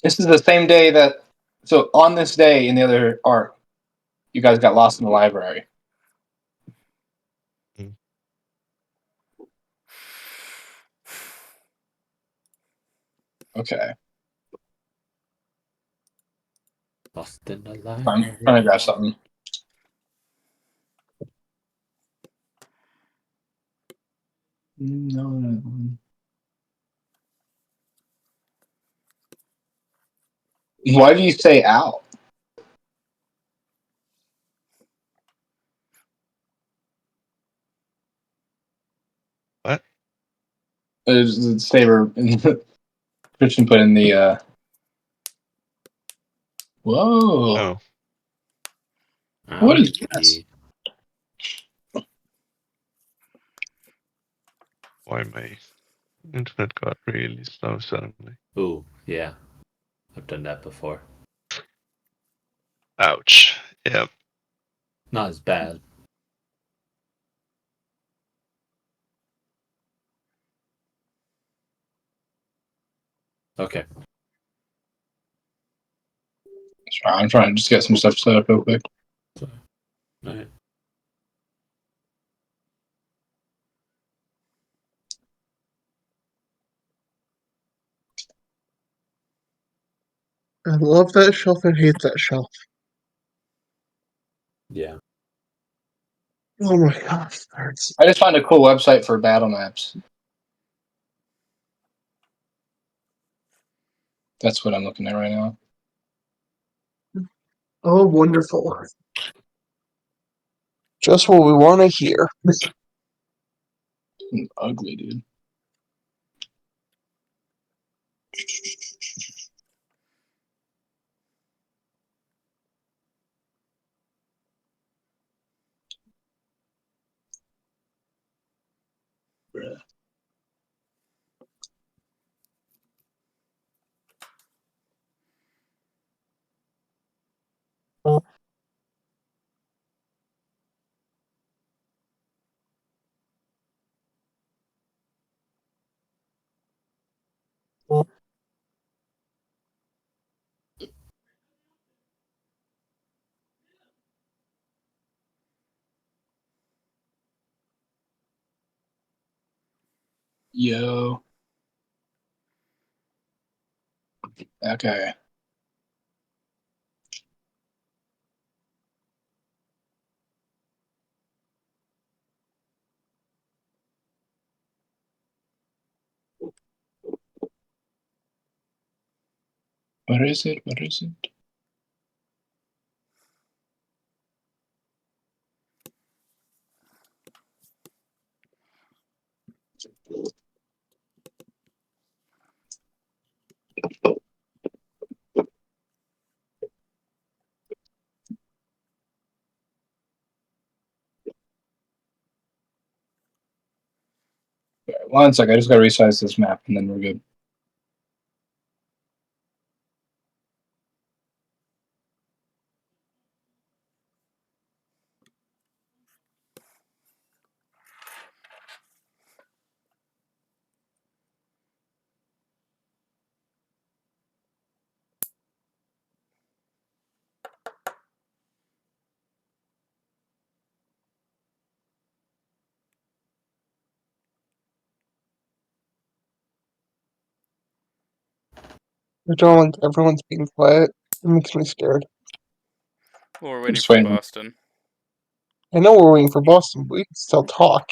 This is the same day that. So on this day in the other arc, you guys got lost in the library. Okay. Lost in the I'm library. trying to grab something. No. Why do you say out? What? There's the saber Christian put in the. Whoa! Oh, What is this? why my internet got really slow suddenly. Ooh, yeah. I've done that before. Ouch. Yeah. Not as bad. Okay. Sorry, I'm trying to just get some stuff set up real quick. All right. I love that shelf and hate that shelf. Yeah. Oh my gosh, hurts. I just found a cool website for battle maps. That's what I'm looking at right now. Oh, wonderful. Just what we want to hear. Ugly, dude. Bruh. Yo. Okay. What is it? What is it? 1 sec. I just gotta resize this map, and then we're good. I don't like everyone's being quiet. It makes me scared. Well, we're waiting Just for waiting. Boston. I know we're waiting for Boston, but we can still talk.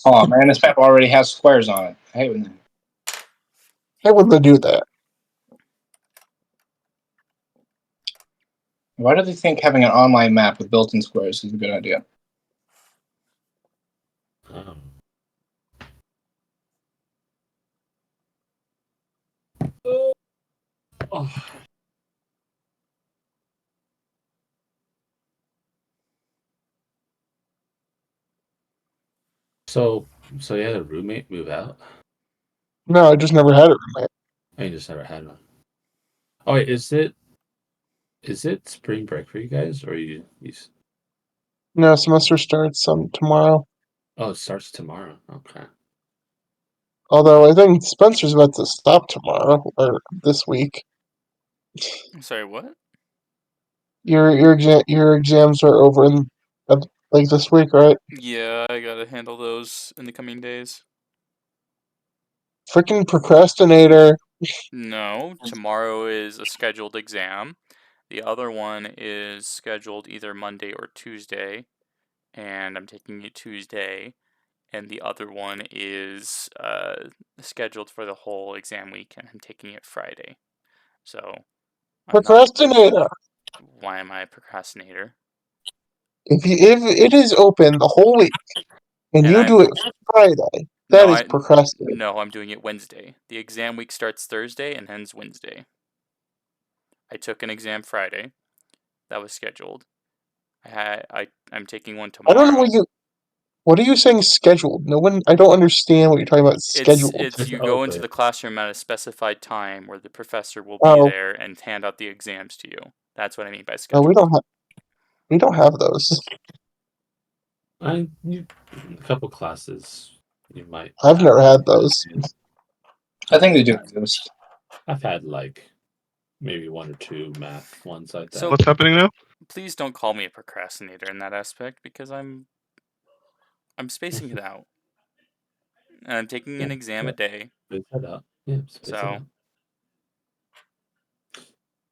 Oh man, this map already has squares on it. I hate when they... I wouldn't do that. Why do they think having an online map with built-in squares is a good idea? Oh. So you had a roommate move out? No, I just never had a roommate. I just never had one. Oh wait, is it spring break for you guys, or you? No, semester starts tomorrow. Oh, it starts tomorrow. Okay. Although I think Spencer's about to stop tomorrow or this week. I'm sorry, what? Your exams are over in like this week, right? Yeah, I gotta handle those in the coming days. Freaking procrastinator. No, tomorrow is a scheduled exam. The other one is scheduled either Monday or Tuesday, and I'm taking it Tuesday. And the other one is scheduled for the whole exam week, and I'm taking it Friday. So I'm not. Procrastinator. Why am I a procrastinator? If it is open the whole week and And you I'm do it Friday, that is procrastinating. no, I'm doing it Wednesday. The exam week starts Thursday and ends Wednesday. I took an exam Friday. That was scheduled. I'm taking one I don't know tomorrow. what are you saying scheduled? No one I don't understand what you're talking about scheduled. It's you go into the classroom at a specified time where the professor will be Oh, there and hand out the exams to you. That's what I mean by no, scheduled. we don't have those. A couple classes you might. I've never had those. I think they do exist. I've had like maybe one or two math ones like that. So What's happening now? please don't call me a procrastinator in that aspect because I'm spacing it out. And I'm taking an exam a day. Space that out. Yeah, space it So out.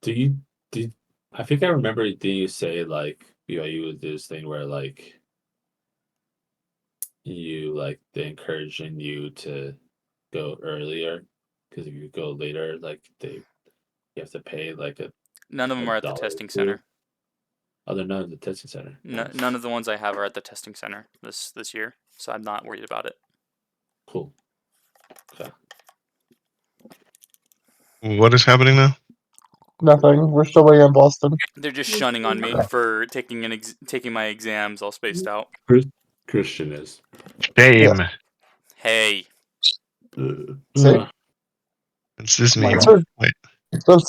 Do I think I remember, did you say like BYU would do this thing where like they're encouraging you to go earlier, because if you go later, like you have to pay like none of a them are at the dollar testing or two. center. Oh, they're not at the testing center. Nice. None of the ones I have are at the testing center this year, so I'm not worried about it. Cool. Okay. What is happening now? Nothing. We're still waiting on Boston. They're just shunning on me for taking my exams all spaced out. Christian is. Shame. Hey, See? It's this My meme. God. Wait.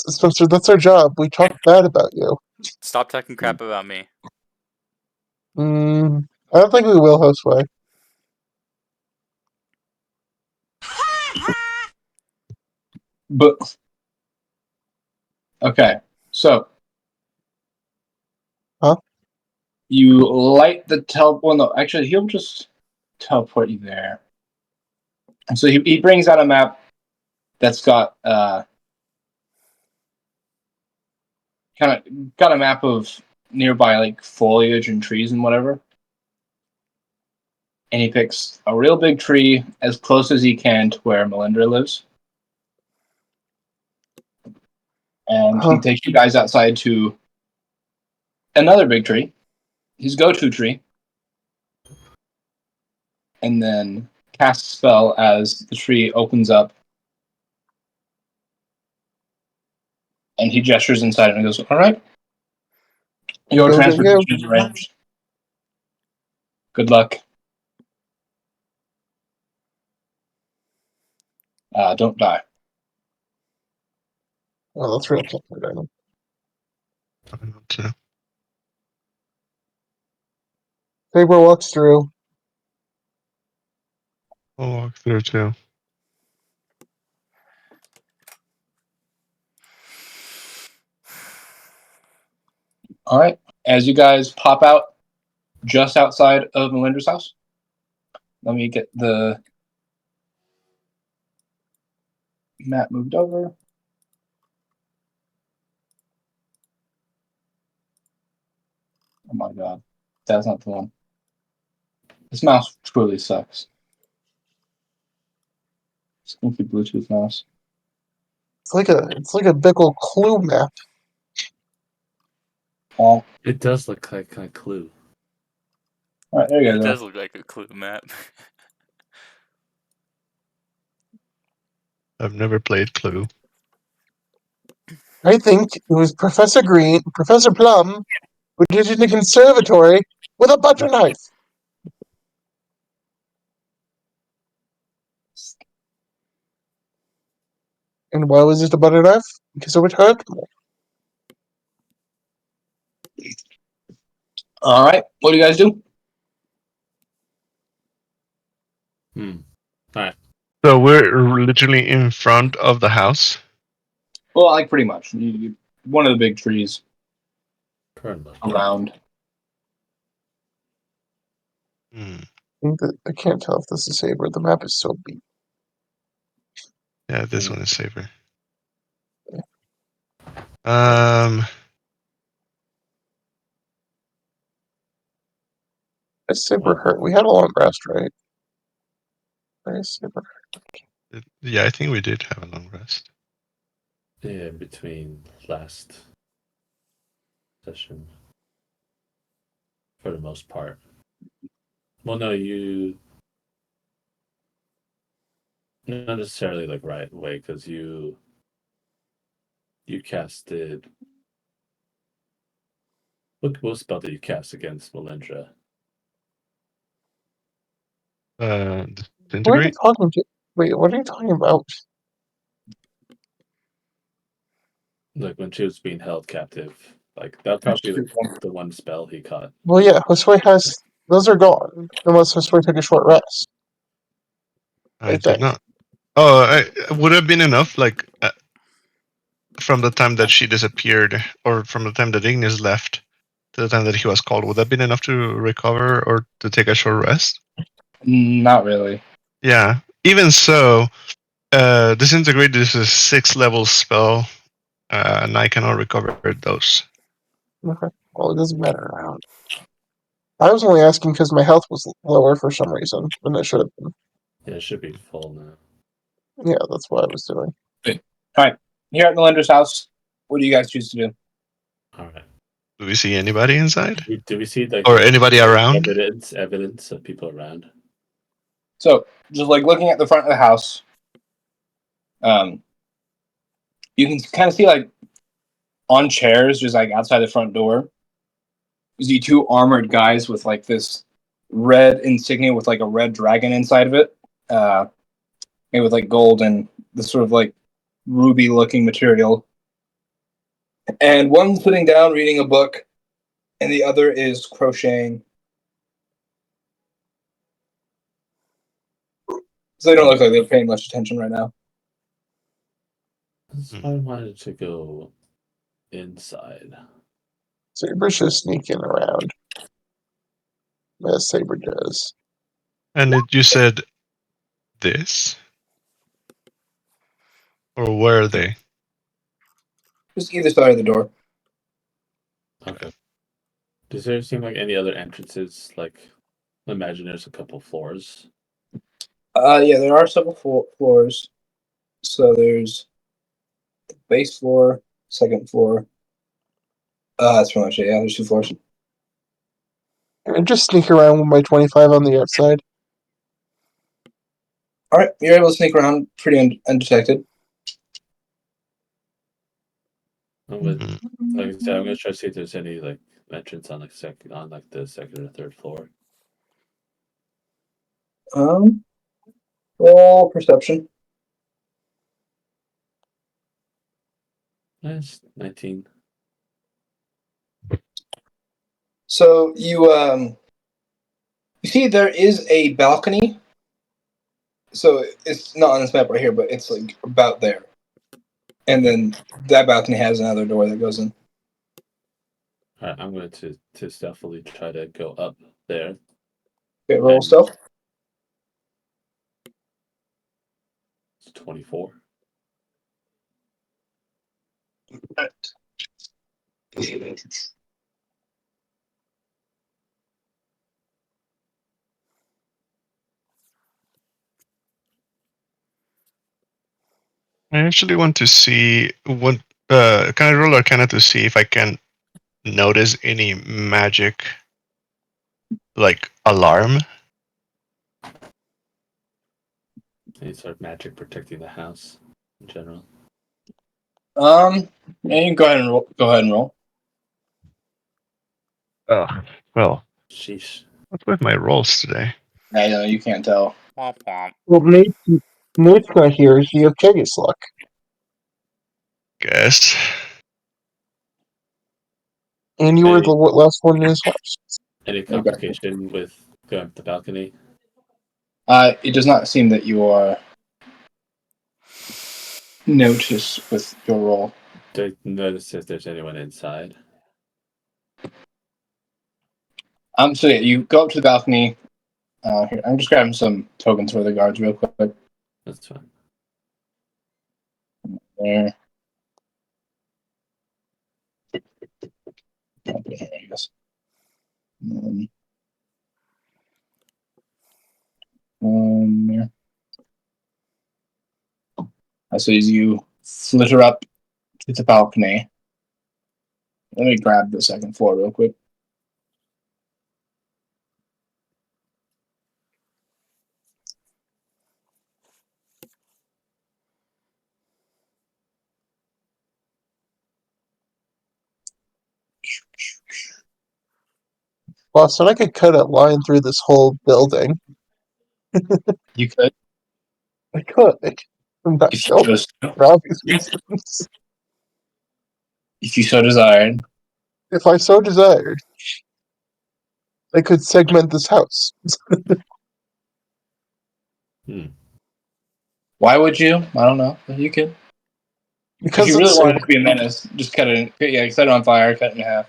Spencer, that's our job. We talk bad about you. stop talking crap about me. I don't think we will, Josue. But okay, so Huh? you light the teleport. Well, no, actually, he'll just teleport you there. And so he brings out a map that's got got a map of nearby like foliage and trees and whatever. And he picks a real big tree as close as he can to where Melindra lives. And he takes you guys outside to another big tree, his go-to tree, and then casts a spell as the tree opens up. And he gestures inside and goes, "All right, your Go get you. transportation is arranged. Good luck." Don't die. Oh, that's real comforting. So, Saber walks through. I'll walk through too. All right. As you guys pop out just outside of Melinda's house, let me get the map moved over. Oh my god. That's not the one. This mouse truly sucks. Squinky Bluetooth mouse. It's like a big old clue map. All It does look like a Clue. right, there you It go. does look like a clue map. I've never played Clue. I think it was Professor Plum, who did it in the conservatory with a butter knife. And why was it a butter knife? Because it would hurt more. All right. What do you guys do? Alright. So we're literally in front of the house. Well, like pretty much. One of the big trees Currently. around. I can't tell if this is Saber. The map is so big. Yeah, this one is safer. Is Saber hurt? We had a long rest, right? Where is Saber? Yeah, I think we did have a long rest. Yeah, between last session. For the most part. Well, no, you. Not necessarily like right away, because you casted. What spell did you cast against Melindra? Who are you Disintegrate? talking to? Wait, what are you talking about? Like when she was being held captive. Like that would probably be the one spell he caught. Well, yeah, Josue has. Those are gone, unless Josue took a short rest. I did think. not. Oh, it would have been enough, like, from the time that she disappeared, or from the time that Ignis left, to the time that he was called. Would that have been enough to recover or to take a short rest? Not really. Yeah. Even so, Disintegrate is a 6th level spell, and I cannot recover those. Okay. Well, it doesn't matter around. I was only asking because my health was lower for some reason than it should have been. Yeah, it should be full now. Yeah, that's what I was doing. All right. Here at Melinda's house, what do you guys choose to do? Alright. Do we see anybody inside? Do we see like Or anybody around? evidence of people around? So, just like looking at the front of the house, you can kind of see like on chairs, just like outside the front door, you see two armored guys with like this red insignia with like a red dragon inside of it, made with like gold and this sort of like ruby-looking material. And one's sitting down reading a book, and the other is crocheting. So they don't look like they're paying much attention right now. So I wanted to go inside. Saber's just sneaking around. As Saber does. And you said this? Or where are they? Just either side of the door. Okay. Does there seem like any other entrances? Like, imagine there's a couple floors. Yeah, there are several floors. So there's the base floor, second floor. That's pretty much it. Yeah, there's 2 floors. And just sneak around with my 25 on the outside. All right, you're able to sneak around pretty undetected. Like I said, I'm gonna try to see if there's any like entrance on the second or third floor. Roll perception. That's 19. So you see there is a balcony. So it's not on this map right here, but it's like about there. And then that balcony has another door that goes in. All right, I'm going to stealthily try to go up there. Okay, roll And- stealth. It's 24. I actually want to see what can I roll Arcana to see if I can notice any magic, like alarm. Any sort of magic protecting the house in general. Yeah, you can go ahead and roll. Go ahead and roll. Well, Sheesh. what's with my rolls today? I know you can't tell. Womp womp. Well, Nate's not here. Is he have Chegus luck? Guess. And you were the last one in his house. Any Okay. complication with going up the balcony? It does not seem that you are noticed with your roll. Do I notice if there's anyone inside? So yeah, you go up to the balcony. Here, I'm just grabbing some tokens for the guards real quick. That's fine. There. Okay, I guess. There. So as you flitter up to the balcony, let me grab the second floor real quick. Boss, and I could cut a line through this whole building. You could, I could. I'm not if you going chose, for obvious reasons. if you so desired. If I so desired, I could segment this house. Why would you? I don't know. But you could. If Because you really it's wanted to be a menace, just cut it. Yeah, set it on fire, cut it in half.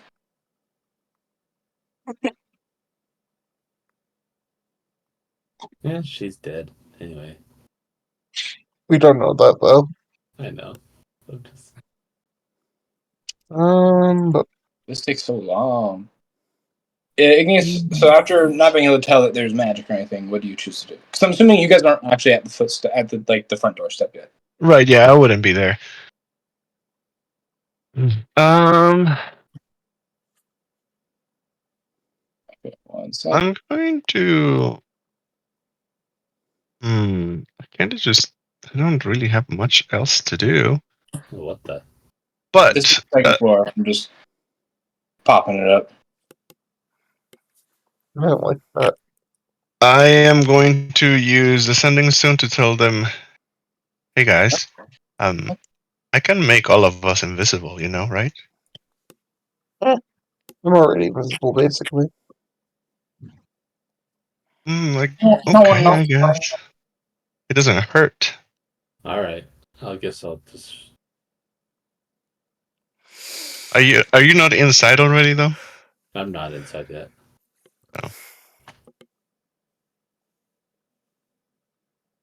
Yeah, she's dead. Anyway, we don't know that though. I know. I'm just... But This takes so long. Igneous, so after not being able to tell that there's magic or anything, what do you choose to do? Because I'm assuming you guys aren't actually at the front door step yet. Right, yeah, I wouldn't be there. Okay, one sec. I'm going to. I kind of just. I don't really have much else to do. What the? But This is the second floor. I'm just popping it up. I don't like that. I am going to use the sending stone to tell them, "Hey guys, I can make all of us invisible. You know, right?" I'm already invisible, basically. Like, No one okay, I knows. guess it doesn't hurt. All right. I guess I'll just... Are you not inside already though? I'm not inside yet. Oh.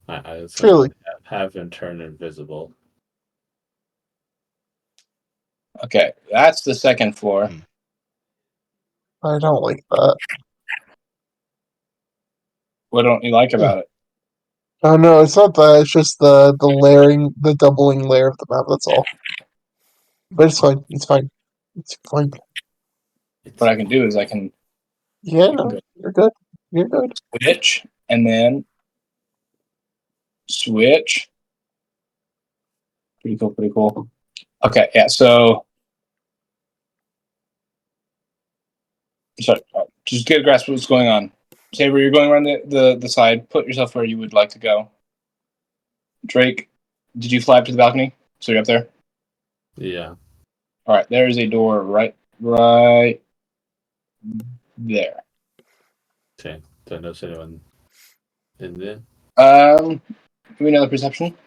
I was Really? going to have him turn invisible. Okay, that's the second floor. I don't like that. What don't you like about it? Oh no, it's not that. It's just the layering, the doubling layer of the map. That's all. But it's fine. It's fine. It's fine. What I can do is I can Yeah, You can no, go. you're good. You're good. switch and then switch. Pretty cool, pretty cool. Okay, yeah, so sorry, just get a grasp of what's going on. Saber, you're going around the side. Put yourself where you would like to go. Drake, did you fly up to the balcony? So you're up there? Yeah. All right, there is a door right there. Okay. Do I notice anyone in there? Give me another perception.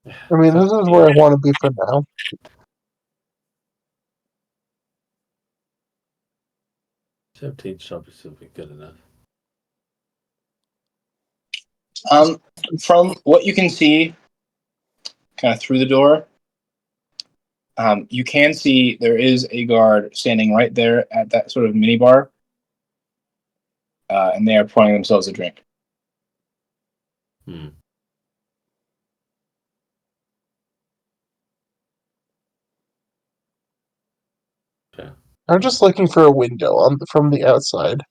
I mean, this is where I want to be for now. $17 shoppers will be good enough. From what you can see, kind of through the door, you can see there is a guard standing right there at that sort of mini bar, and they are pouring themselves a drink. Hmm. Okay. I'm just looking for a window from the outside.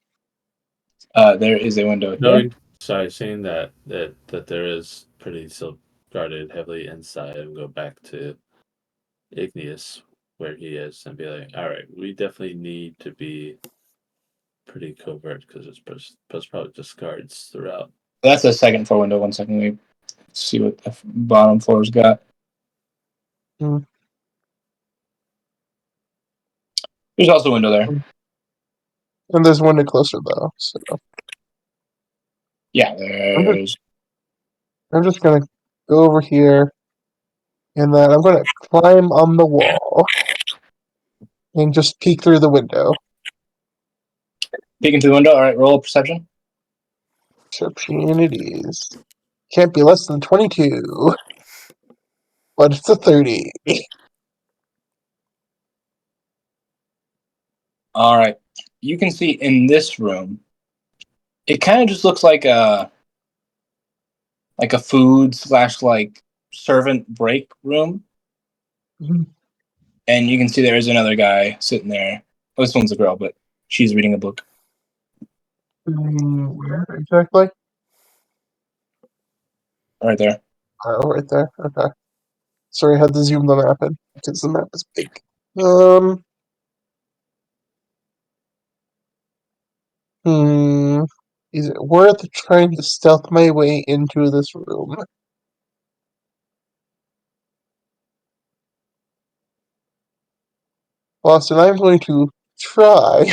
There is a window here. Knowing, sorry, seeing that there is pretty still guarded heavily inside, and go back to Igneous where he is and be like, all right, we definitely need to be pretty covert because it's probably just guards throughout. That's the second floor window. 1 second, we see what the bottom floor's got. Hmm. There's also a window there. And there's one closer, though. So Yeah, there's. I'm just going to go over here. And then I'm going to climb on the wall. And just peek through the window. Peeking through the window. All right, roll perception. Perception it is. Can't be less than 22. But it's a 30. All right, you can see in this room, it kind of just looks like a food / like servant break room. Mhm. And you can see there is another guy sitting there. Oh, this one's a girl, but she's reading a book. Where exactly? Right there. Oh, right there. Okay. Sorry, I had to zoom the map in because the map is big. Is it worth trying to stealth my way into this room? Boston, I'm going to try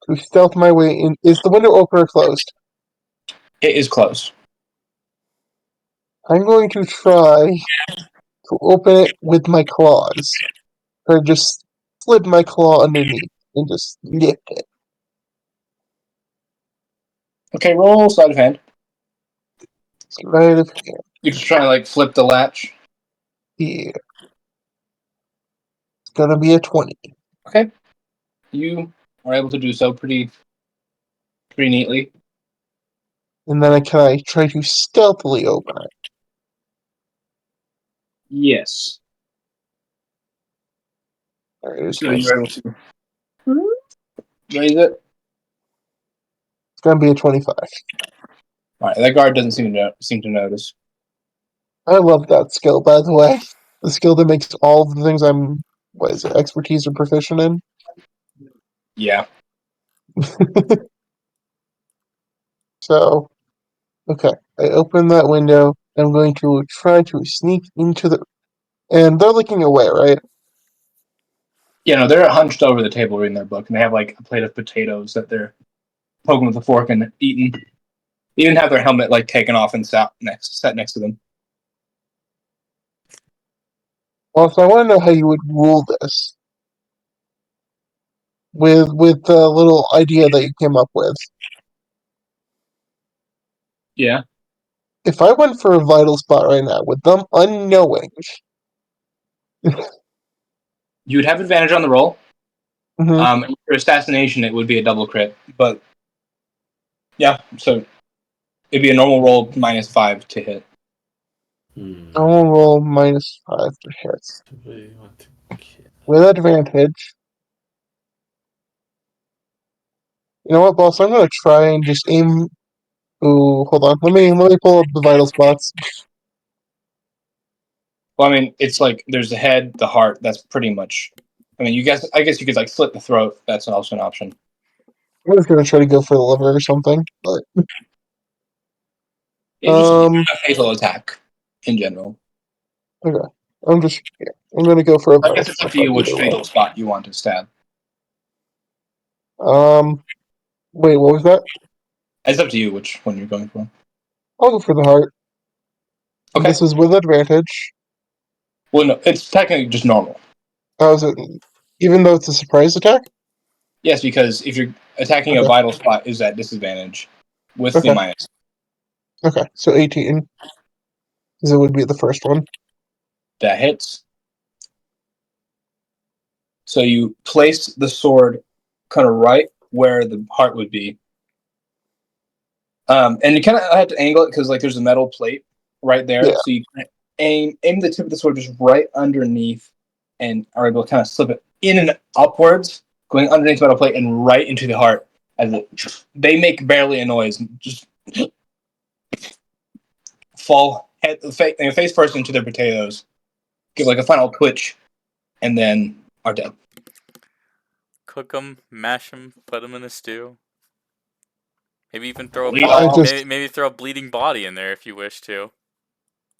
to stealth my way in. Is the window open or closed? It is closed. I'm going to try to open it with my claws. Or just slip my claw underneath and just lift it. Okay, roll sleight of hand. Sleight of hand. You're just trying to like flip the latch. Here. It's gonna be a 20. Okay. You are able to do so pretty neatly. And then can I try to stealthily open it? Yes. There's So my you're able to raise it. It's gonna be a 25. All right, that guard doesn't seem to notice. I love that skill, by the way. The skill that makes all the things I'm, what is it, expertise or proficient in? Yeah. So, okay. I open that window. I'm going to try to sneak into the... And they're looking away, right? Yeah, no, they're hunched over the table reading their book, and they have like a plate of potatoes that they're poking with a fork and eating. They even have their helmet like taken off and set next to them. Well, so I want to know how you would rule this. With the little idea that you came up with. Yeah. If I went for a vital spot right now, with them unknowing... You would have advantage on the roll. Mm-hmm. For assassination, it would be a double crit, but yeah, so it'd be a normal roll -5 to hit. I will roll -5 to hit. Do we want to kill? With advantage. You know what, boss? I'm gonna try and just aim. Ooh, hold on. Let me pull up the vital spots. Well, I mean, it's like there's the head, the heart. That's pretty much. I mean, I guess you could like slit the throat. That's also an option. I was gonna try to go for the liver or something, but Just Um, a fatal attack in general. okay. I'm gonna go for a I vital guess it's up spot to you which either way. fatal spot you want to stab. Wait, what was that? It's up to you which one you're going for. I'll go for the heart. And Okay. this is with advantage. Well, no, it's technically just normal. How is it? Even though it's a surprise attack? Yes, because if you're attacking a Okay. vital spot, is at disadvantage with the Okay. minus. Okay, so 18. Because it would be the first one. That hits. So you place the sword kind of right where the heart would be. And you kind of have to angle it because like there's a metal plate right there. Yeah. So you aim the tip of the sword just right underneath and are able to kind of slip it in and upwards, going underneath the metal plate and right into the heart. As they make barely a noise, just fall face first into their potatoes, give like a final twitch, and then are dead. Cook them, mash them, put them in a stew. Maybe even throw maybe throw a bleeding body in there if you wish to.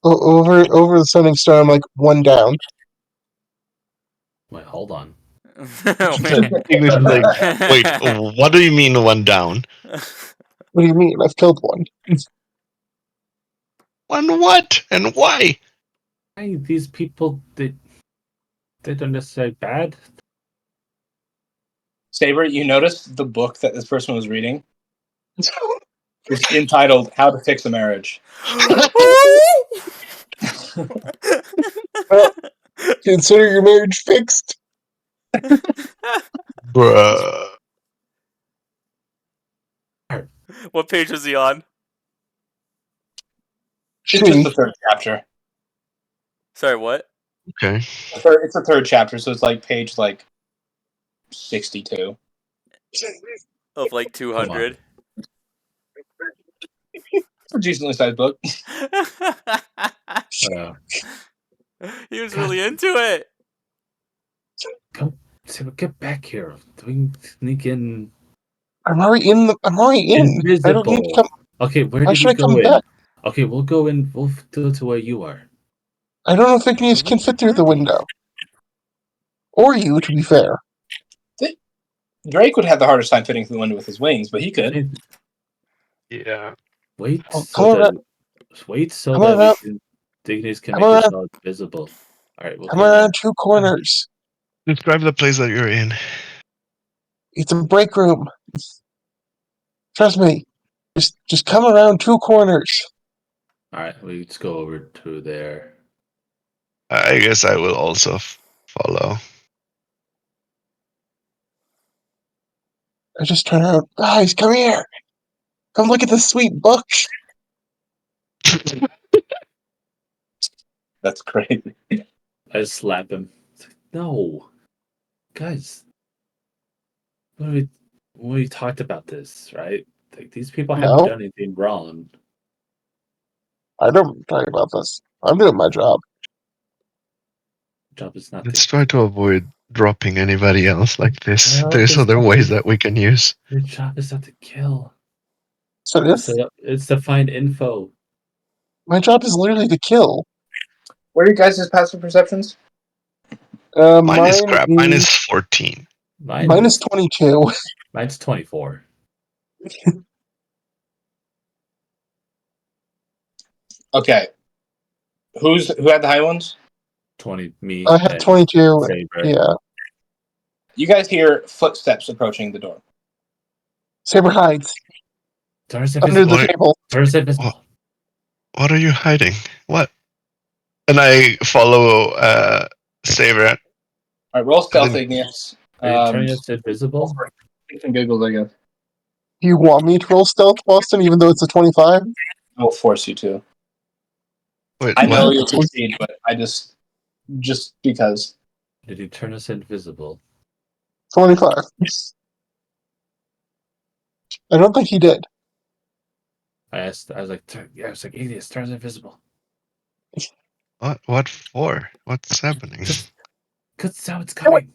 Over the Sending Star, I'm like, one down. Wait, hold on. English is like, wait, what do you mean one down? What do you mean? I've killed one. One what? And why? Hey, these people, they don't necessarily bad. Saber, you noticed the book that this person was reading? It's entitled "How to Fix a Marriage." Well, consider your marriage fixed. Bruh. What page was he on? It's just the third chapter. Sorry, what? Okay. It's the third chapter, so it's like page like 62. Of like 200. It's a decently sized book. He was really into it. Come, get back here. Doing sneaking. I'm already in. I don't need to come. Okay, where Why did should he I come go in? back? Okay, we'll go in. We'll go to where you are. I don't know if Igneous can fit through the window. Or you, to be fair. Drake would have the hardest time fitting through the window with his wings, but he could. Yeah. Wait Oh, so that come around. Igneous can Come make around. yourself visible. All right, we'll Come come around two corners. Describe the place that you're in. It's a break room. Trust me. Just come around two corners. All right, we just go over to there. I guess I will also follow. I just turn around. Guys, come here. Come look at this sweet book. That's crazy. I just slap him. It's like, no, guys, we talked about this, right? Like these people haven't No, done anything wrong. I don't talk about this. I'm doing my job. Job is not Let's try to avoid dropping anybody else like this. Well, There's it's other not ways the- that we can use. Your job is not to kill. So It's to find info. my job is literally to kill. What are you guys' passive perceptions? Mine is crap. Mine is 14. Mine is 22. Mine's 24. Okay. Who had the high ones? 20. Me. I have and 22. Saber. Yeah. You guys hear footsteps approaching the door. Saber hides Doors under invisible. the table. Doors invisible. What are you hiding? What? And I follow Saber. All right, roll stealth, Igneous. Are you turning us invisible? And giggles, I guess. Do you want me to roll stealth, Boston, even though it's a 25? I will force you to. Wait, I know what? you'll succeed, but I just because. Did he turn us invisible? 25. I don't think he did. I was like, Igneous, turn us invisible. What for? What's happening? Because that's how it's coming.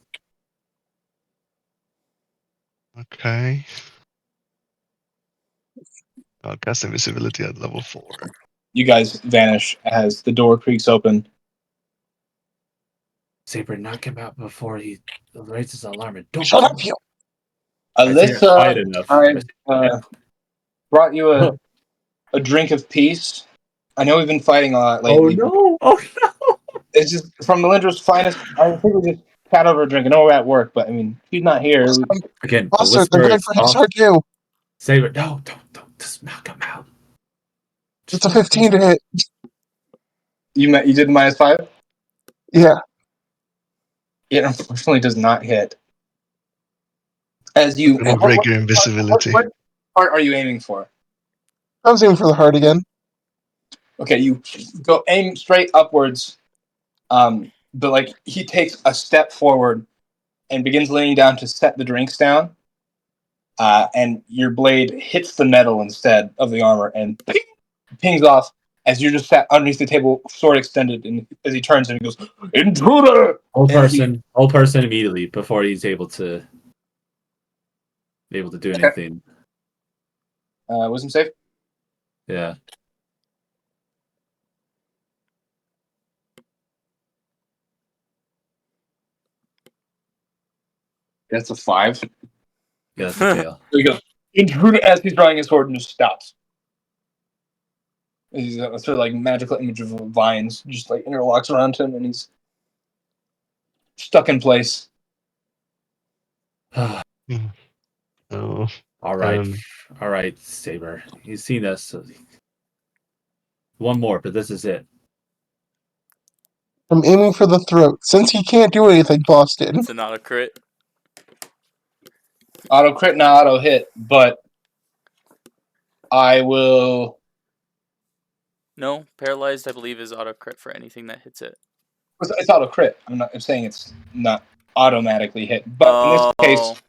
Okay. I'll cast invisibility at level 4. You guys vanish as the door creaks open. Saber, knock him out before he raises the alarm. And don't Shut up, you! Alyssa, quiet enough. I brought you a drink of peace. I know we've been fighting a lot lately. Oh no! It's just from Melindra's finest. I think we just chat over a drink. I know we're at work, but I mean, he's not here. Again, the Buster, they're whisper going is for his off. heart too. Saber, no, don't, just knock him out. It's a 15 to hit. You did the -5? Yeah. It unfortunately does not hit. As you I'm gonna break your invisibility. What part are you aiming for? I was aiming for the heart again. Okay, you go aim straight upwards. But like he takes a step forward and begins leaning down to set the drinks down. And your blade hits the metal instead of the armor and pings off as you're just sat underneath the table, sword extended, and as he turns and he goes, "Intruder!" Whole person immediately before he's able to do anything. Wisdom save? Yeah. That's a 5. Yeah, that's a fail. There you go. Intruder, as he's drawing his sword, and just stops. He's got a sort of like magical image of vines just like interlocks around him, and he's stuck in place. Oh, All right, Saber. He's seen us. So one more, but this is it. I'm aiming for the throat. Since he can't do anything, Boston. It's an auto crit. Auto crit, not auto hit, but I will. No, paralyzed, I believe, is auto crit for anything that hits it. It's auto crit. I'm saying it's not automatically hit, but in this case,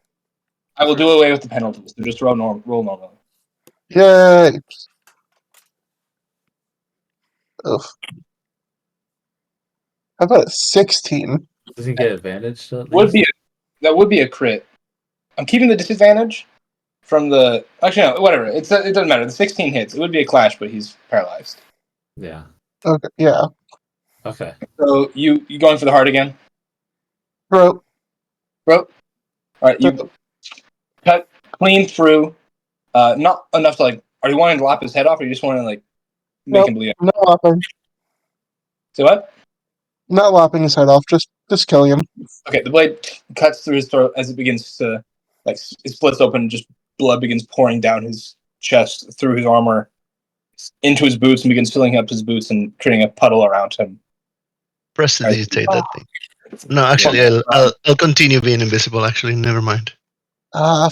I will do away with the penalties. So just roll normally. Yay! Ugh. How about a 16? Does he get advantage still? At least? That would be a crit. I'm keeping the disadvantage from the. Actually, no, whatever. It doesn't matter. The 16 hits. It would be a clash, but he's paralyzed. Yeah. Okay, yeah. Okay. So you going for the heart again? Throat. All right, you cut clean through. Not enough to like. Are you wanting to lop his head off, or you just want to like make him bleed? Not lopping. Say what? Not lopping his head off. Just killing him. Okay, the blade cuts through his throat as it begins to like it splits open. And just blood begins pouring down his chest through his armor into his boots and begins filling up his boots and creating a puddle around him. Prestidigitate that thing. No, actually, I'll continue being invisible. Actually, never mind.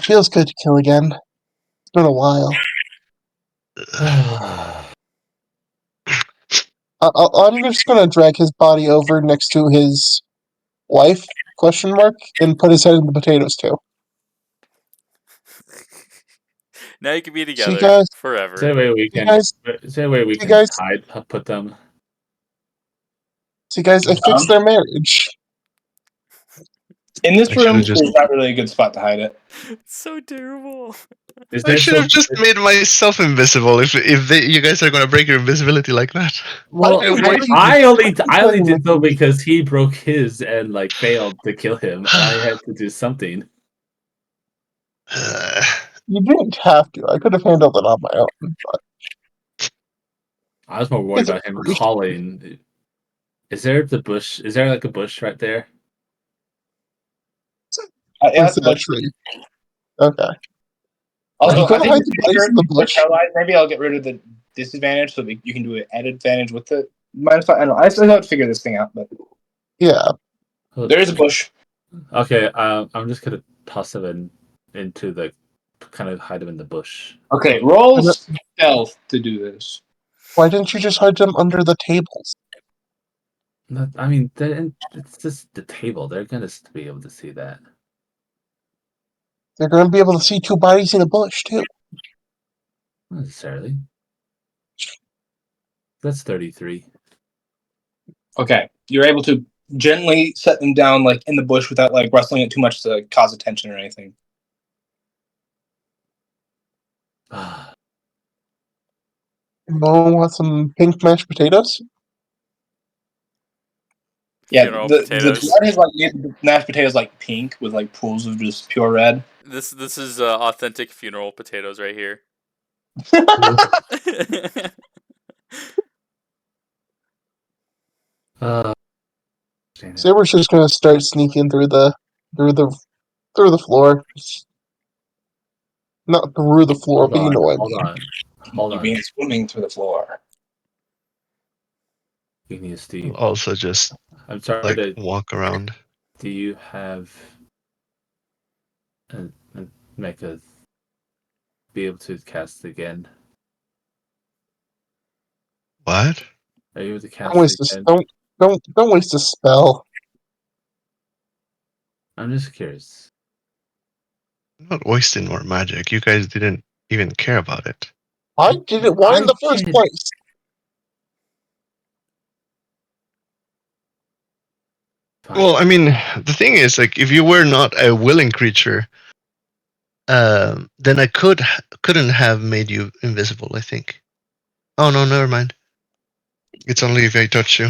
Feels good to kill again. It's been a while. I'm just gonna drag his body over next to his wife, ? And put his head in the potatoes too. Now you can be So together you guys, forever. Say way we can. Say way we can put them. so you guys, I fixed their marriage. In this I should've room, just- there's not really a good spot to hide it. It's so terrible. I should have just made myself invisible. If you guys are gonna break your invisibility like that. Well, Why- I only did so because he broke his and like failed to kill him. I had to do something. You didn't have to. I could have handled it on my own. But I was more worried about him calling. Is there the bush? Is there like a bush right there? Yeah, Is that tree? Okay. Also, You I could think hide the bodies in the bush. maybe I'll get rid of the disadvantage so that you can do an added advantage with the -5. I don't know. I still have to figure this thing out, but Yeah. there is a bush. Okay, I'm just gonna toss him into the kind of hide him in the bush. Okay, roll stealth to do this. Why didn't you just hide them under the tables? I mean, it's just the table. They're gonna be able to see that. They're going to be able to see two bodies in a bush too. Not necessarily. That's 33. Okay, you're able to gently set them down like in the bush without like rustling it too much to cause attention or anything. Mo want some pink mashed potatoes? Yeah, Funeral the potatoes. Droacia is like made mashed potatoes like pink with like pools of just pure red. This is authentic funeral potatoes right here. Uh, dang it. Saber's just gonna start sneaking through the floor. Not through the floor, Hold but you on, know what I hold mean. on, hold You on. mean swimming through the floor? Genius Steve. Also, just I'm sorry like to. walk around. Do you have a mecha be able to cast again? What? Are you able to Don't cast waste it this. again? Don't waste a spell. I'm just curious. I'm not wasting more magic. You guys didn't even care about it. I didn't want in the first did. place. Fine. Well, I mean, the thing is, like, if you were not a willing creature, then I couldn't have made you invisible, I think. Oh no, never mind. It's only if I touch you.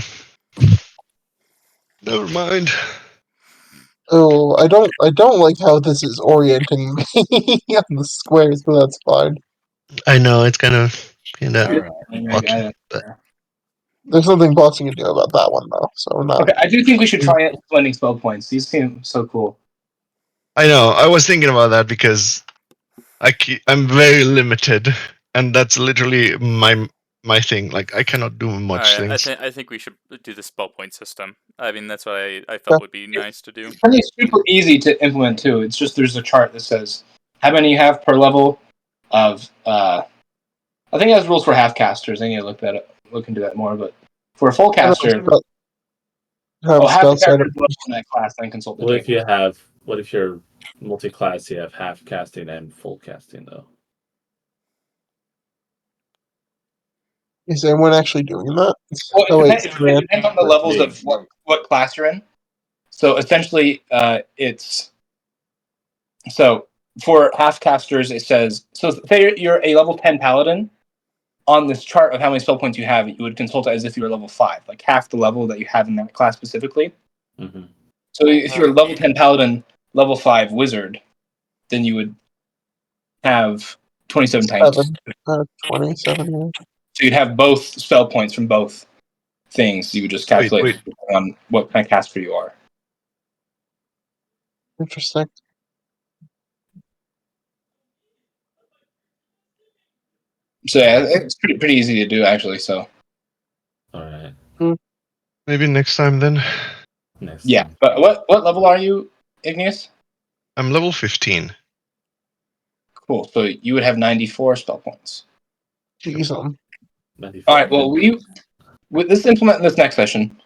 Never mind. Oh, I don't like how this is orienting me on the squares, but that's fine. I know it's kind of Alright. lucky, but There's nothing bossy can do about that one though. So I'm not. Okay, I do think we should try it spending spell points. These seem so cool. I know I was thinking about that because I'm very limited, and that's literally my thing. Like I cannot do much Alright, things. I think we should do the spell point system. I mean, that's what I Yeah. thought would be nice to do. It's pretty super easy to implement too. It's just there's a chart that says how many you have per level of. I think it has rules for half casters. I need to look into that more. But for a full I don't caster, know, have half the spell side. caster's level in that class, then consult the What if table. you have? What if you're multi-class? You have half casting and full casting, though. Is anyone actually doing that? Well, Oh wait, it depends on the levels of what class you're in. So essentially, it's so for half casters, it says so. Say you're a level 10 paladin. On this chart of how many spell points you have, you would consult it as if you were level 5, like half the level that you have in that class specifically. Mm-hmm. So if you're level 10 paladin, level 5 wizard, then you would have 27 times. 27. Yeah. So you'd have both spell points from both things. You would just calculate on what kind of caster you are. Interesting. So yeah, it's pretty easy to do actually. So All right. Maybe next time then. Next. yeah, Time. but what level are you, Igneous? I'm level 15. Cool. So you would have 94 spell points. Jeez, 94. All right. Well, with this implement in this next session.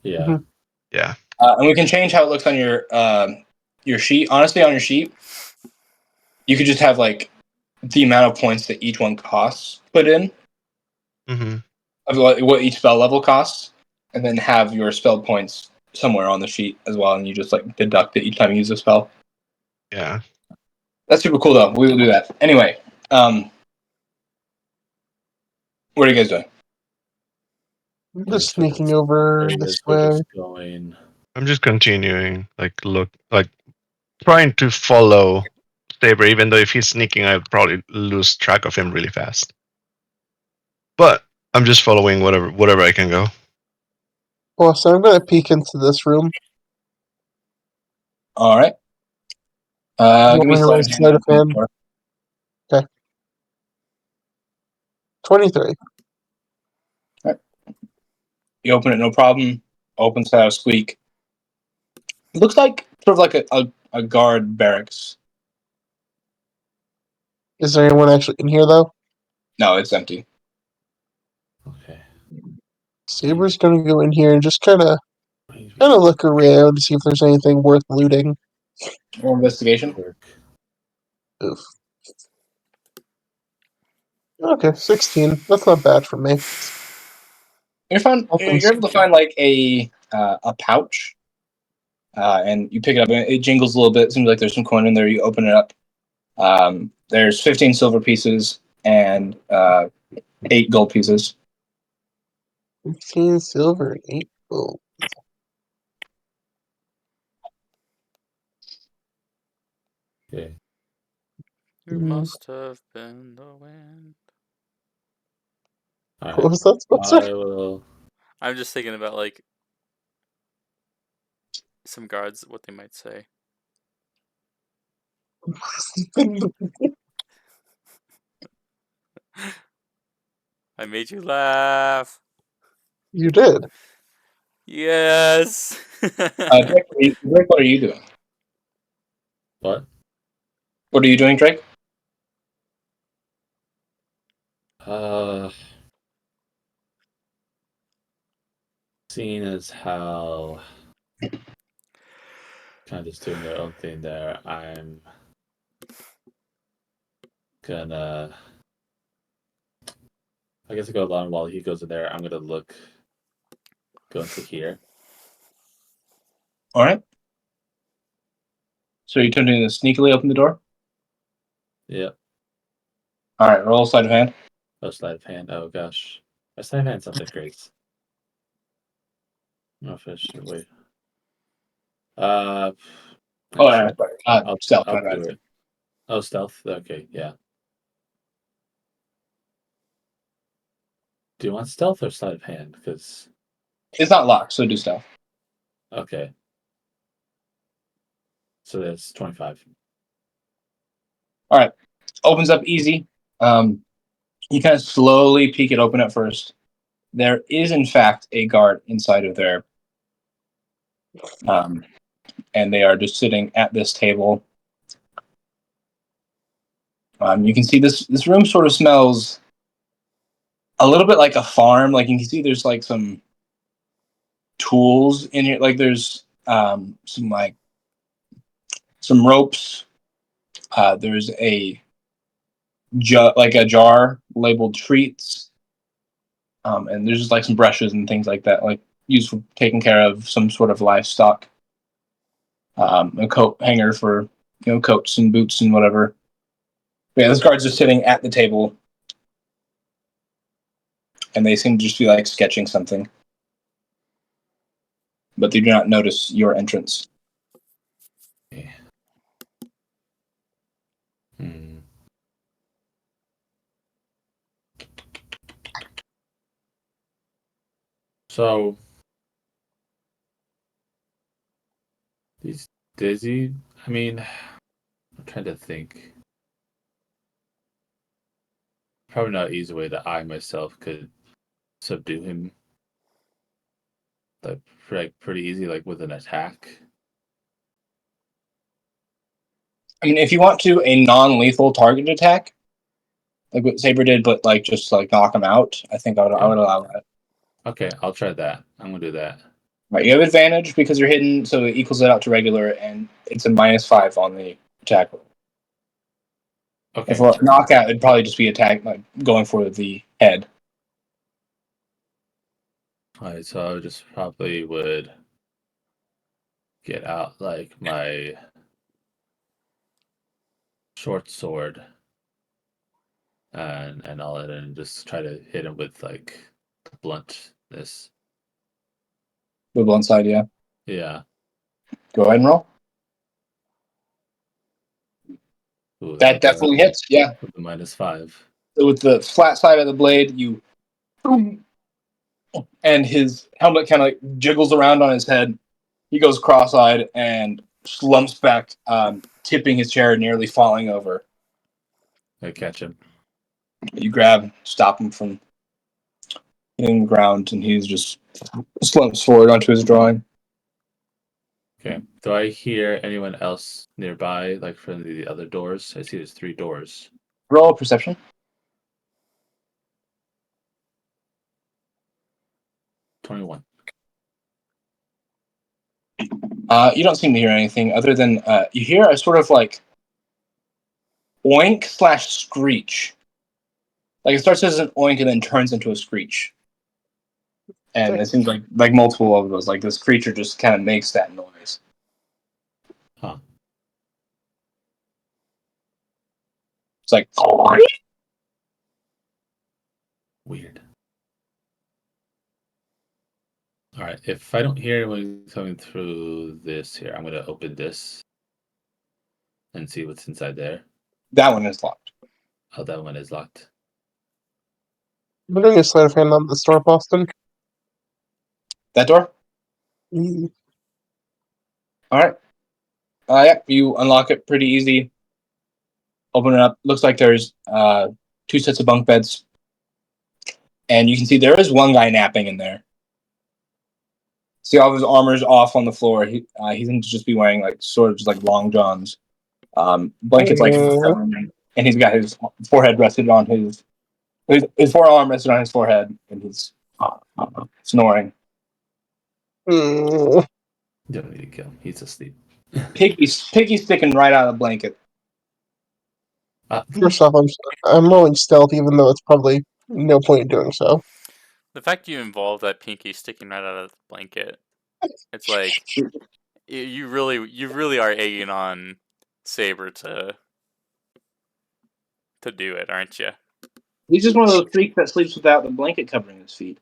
Yeah. Mhm. Yeah. And we can change how it looks on your sheet. Honestly, on your sheet, you could just have like the amount of points that each one costs put in Mm-hmm. of what each spell level costs, and then have your spell points somewhere on the sheet as well, and you just like deduct it each time you use a spell. Yeah. That's super cool though. We will do that anyway. What are you guys doing? I'm just sneaking over this We're way. just going. I'm just continuing, trying to follow Saber, even though if he's sneaking, I'll probably lose track of him really fast. But I'm just following whatever I can go. Well, so I'm gonna peek into this room. All right. Give me Rolling sleight a sleight of hand. 23. You open it, no problem. Opens without a squeak. It looks like sort of like a guard barracks. Is there anyone actually in here though? No, it's empty. Okay. Saber's gonna go in here and just kind of look around to see if there's anything worth looting. Or investigation. Oof. Okay, 16. That's not bad for me. You're able to find like a pouch, and you pick it up. And it jingles a little bit. It seems like there's some coin in there. You open it up. There's 15 silver pieces and 8 gold pieces. 15 silver, 8 gold. Okay. You must have been the wind. All What right. was that, Spencer? I will. I'm just thinking about like some guards, what they might say. I made you laugh. You did. Yes. Drake, what are you doing? What? What are you doing, Drake? Seeing as how kind of just doing their own thing there, I'm gonna. I guess I go along while he goes in there. I'm gonna go into here. All right. So you're attempting to sneakily open the door? Yep. All right, roll sleight of hand. Oh, sleight of hand. Oh gosh, my sleight of hand's something great. No fish. Wait. Uh, Oh, yeah, sure. sorry. Stealth. I'll My bad. do it. Oh, stealth. Okay, yeah. Do you want stealth or sleight of hand? Because It's not locked, so do stealth. okay. So that's 25. All right. Opens up easy. You kind of slowly peek it open at first. There is, in fact, a guard inside of there. And they are just sitting at this table. You can see this room sort of smells a little bit like a farm. Like you can see there's like some tools in here. Like there's some ropes. There's a jar labeled treats. And there's just like some brushes and things like that, like used for taking care of some sort of livestock. A coat hanger for coats and boots and whatever. But yeah, this guard's just sitting at the table, and they seem to just be like sketching something, but they do not notice your entrance. Okay. Hmm. So these dizzy. I mean, I'm trying to think. Probably not an easy way that I myself could subdue him. Like pretty easy, like with an attack. I mean, if you want to a non-lethal target attack, like what Saber did, but like just like knock him out, I think I would allow that. Okay, I'll try that. I'm gonna do that. Right, you have advantage because you're hidden, so it equals it out to regular, and it's a -5 on the attack roll. Okay. If for a knockout, it'd probably just be attack like going for the head. Alright, so I just probably would get out like my short sword and all that and just try to hit him with like bluntness. The blunt side, yeah. Yeah. Go ahead and roll. Ooh, That definitely hits, yeah. with the -5. So with the flat side of the blade, you boom, and his helmet kind of like jiggles around on his head. He goes cross-eyed and slumps back, tipping his chair, nearly falling over. I catch him. You grab, stop him from hitting the ground, and he's just slumps forward onto his drawing. Okay. Do I hear anyone else nearby, like from the other doors? I see there's 3 doors. Roll perception. 21. You don't seem to hear anything other than you hear a sort of like oink/screech. Like it starts as an oink and then turns into a screech. And it seems like multiple of those. Like this creature just kind of makes that noise. Huh. It's like Weird. All right. If I don't hear anyone coming through this here, I'm gonna open this and see what's inside there. That one is locked. Oh, that one is locked. I'm doing a sleight of hand on the store, Boston. That door? Mm. All right. Yeah, you unlock it pretty easy. Open it up. Looks like there's 2 sets of bunk beds. And you can see there is one guy napping in there. See all of his armor's off on the floor. He seems to just be wearing like sort of just like long johns. Blankets like covering him. And he's got his forehead rested on his forearm rested on his forehead, and he's snoring. Mm. Don't need to kill him. He's asleep. Piggy's sticking right out of the blanket. First off, I'm rolling stealth, even though it's probably no point in doing so. The fact you involve that pinky sticking right out of the blanket, it's like you really are egging on Saber to do it, aren't you? He's just one of those freaks that sleeps without the blanket covering his feet.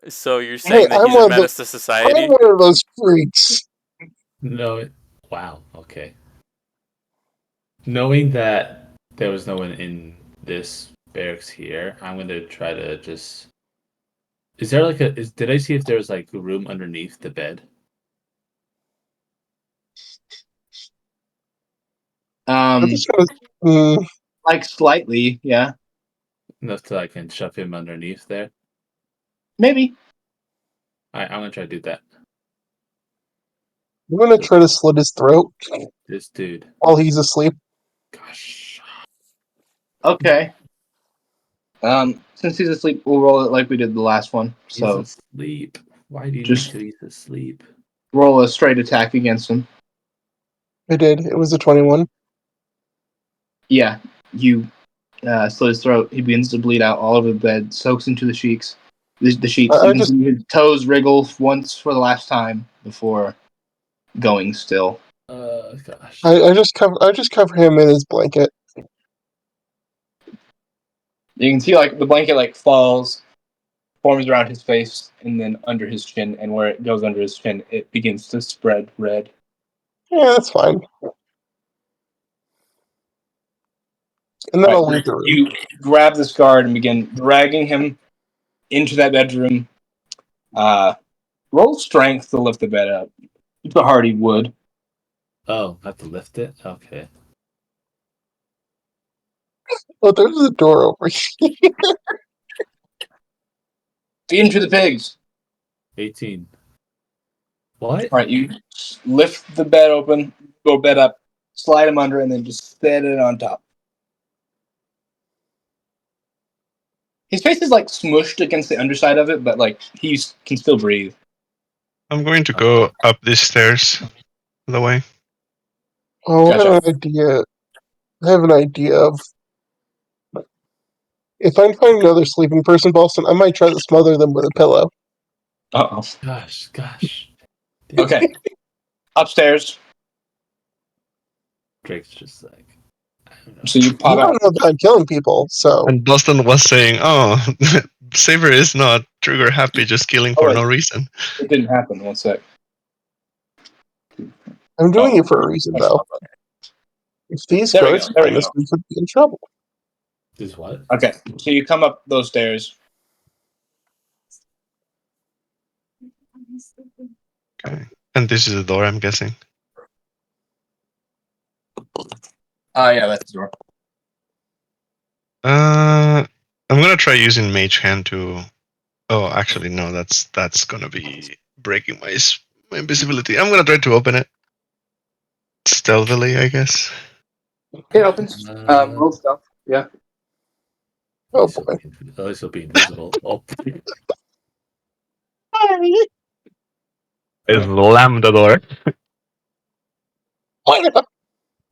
So you're Hey, saying that I'm he's a one of menace to I'm society? one of those freaks. No. Wow. Okay. Knowing that there was no one in this barracks here, I'm gonna try to just. Is there like did I see if there was like a room underneath the bed? I'm just gonna. Like slightly, yeah, Enough to I can shove him underneath there? maybe. I'm gonna try to do that. I'm gonna try to slit his throat This dude. while he's asleep. Gosh. Okay. Since he's asleep, we'll roll it like we did the last one. He's So asleep. Why do you just need to? He's asleep. roll a straight attack against him. I did. It was a 21. Yeah, you slit his throat. He begins to bleed out all over the bed, soaks into the sheets. The sheets. I You can just see his toes wriggle once for the last time before going still. Gosh. I just cover him in his blanket. You can see like the blanket like falls, forms around his face, and then under his chin, and where it goes under his chin, it begins to spread red. Yeah, that's fine. And then Right, I'll leave the room. you grab this guard and begin dragging him into that bedroom. Roll strength to lift the bed up. It's a hardy wood. Oh, I have to lift it? Okay. Oh, there's a door over here. Feed him to the pigs. 18. What? All right, you lift the bed open, go bed up, slide him under, and then just set it on top. His face is like smushed against the underside of it, but like he can still breathe. I'm going to go up these stairs, by the way. Oh, Gotcha. I have an idea. I have an idea of if I find another sleeping person, Boston, I might try to smother them with a pillow. Uh-oh. Gosh. Okay. Upstairs. Drake's just like, I don't know. So you You pop out. don't know that I'm killing people, so And Boston was saying, "Oh, Saber is not trigger happy, just killing for no reason." It didn't happen. One sec. I'm doing it for a reason, though. If these There we guards go. There we find us, go. we could be in trouble. This what? Okay. So you come up those stairs. Okay. And this is the door, I'm guessing. Yeah, that's the door. I'm gonna try using Mage Hand to. Oh, actually, no. That's gonna be breaking my invisibility. I'm gonna try to open it stealthily, I guess. It opens. Roll stuff. Yeah. Oh boy. At least he'll be invisible. Oh. Slam the door.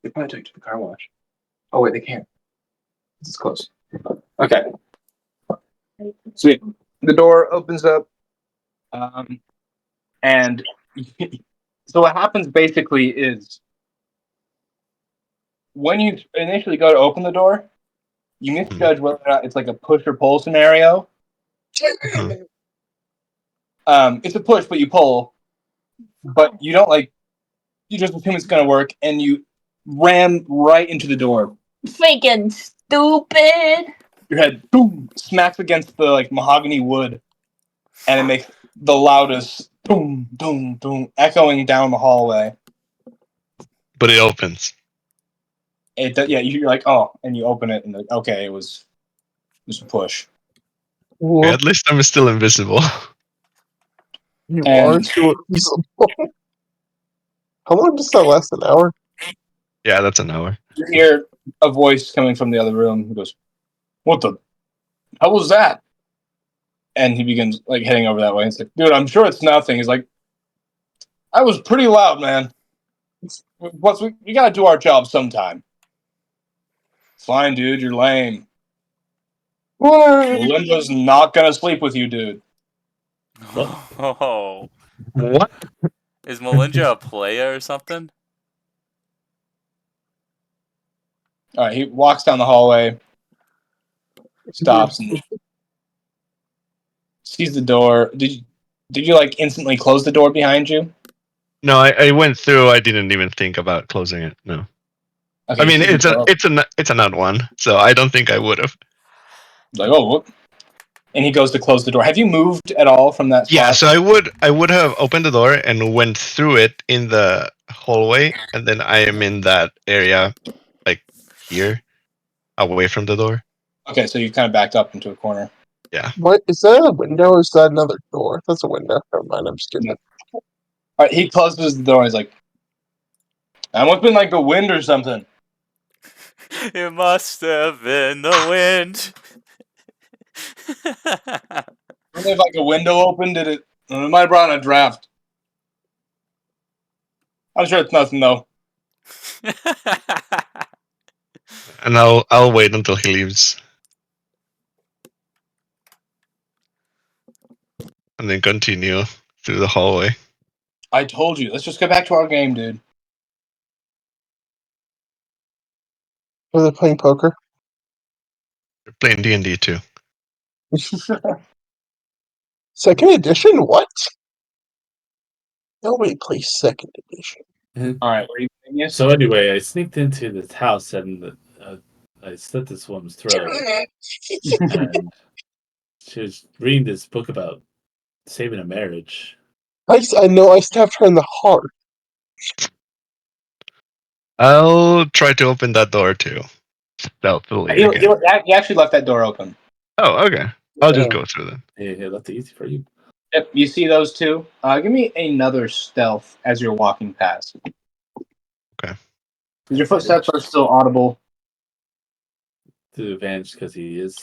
They probably took it to the car wash. Oh wait, they can't. This is close. Okay. Sweet. The door opens up, and so what happens basically is when you initially go to open the door, you misjudge whether or not it's like a push or pull scenario, It's a push, but you pull, but you don't like. You just assume it's gonna work, and you ram right into the door. Freaking stupid. Your head boom smacks against the like mahogany wood, and it makes the loudest boom, boom, boom, echoing down the hallway. But it opens. Yeah, you're like, oh, and you open it, and like, okay, it was a push. Okay, at least I'm still invisible. You And- are still invisible. How long does that last? An hour? Yeah, that's an hour. You hear a voice coming from the other room. He goes, "What the? How was that?" And he begins like heading over that way. It's like, dude, I'm sure it's nothing. He's like, I was pretty loud, man. We gotta do our job sometime. Fine, dude, you're lame. Melinda's not gonna sleep with you, dude. Oh, What? is Melinda a player or something? All right, he walks down the hallway, stops, and sees the door. Did you like instantly close the door behind you? No, I went through. I didn't even think about closing it. No. Okay, I mean, you see the door. it's an odd one, so I don't think I would have. Like, oh, whoop. And he goes to close the door. Have you moved at all from that spot? Yeah, so I would have opened the door and went through it in the hallway, and then I am in that area, like here, away from the door. Okay, so you kind of backed up into a corner. Yeah. What is that? A window or is that another door? That's a window. Never mind. I'm stupid. All right, he closes the door. He's like, "That must have been like the wind or something." It must have been the wind. Only if like a window opened, did it? It might have brought on a draft. I'm sure it's nothing though. And I'll wait until he leaves, and then continue through the hallway. I told you. Let's just get back to our game, dude. Are they playing poker? We're playing D&D too. Second edition? What? Nobody plays second edition. All right, where are you playing this? So anyway, I sneaked into this house and I slit this woman's throat. And she was reading this book about saving a marriage. I know I stabbed her in the heart. I'll try to open that door too, stealthily He again. actually left that door open. Oh, okay. I'll just Yeah. go through then. Hey, that's easy for you. Yep, you see those two. Give me another stealth as you're walking past. Okay. Your footsteps are still audible. To advantage because he is.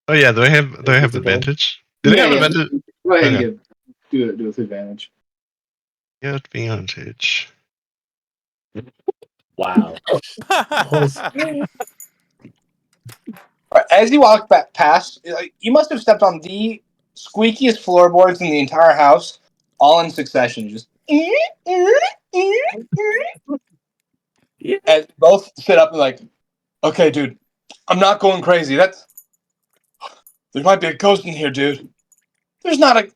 Oh yeah, do I have Invisible. advantage? Did I have advantage? Go ahead Okay. and do it with advantage. Yeah, advantage. Wow. As you walk back past, you must have stepped on the squeakiest floorboards in the entire house, all in succession. Just and both sit up and like, okay, dude, I'm not going crazy. There might be a ghost in here, dude. There's not a.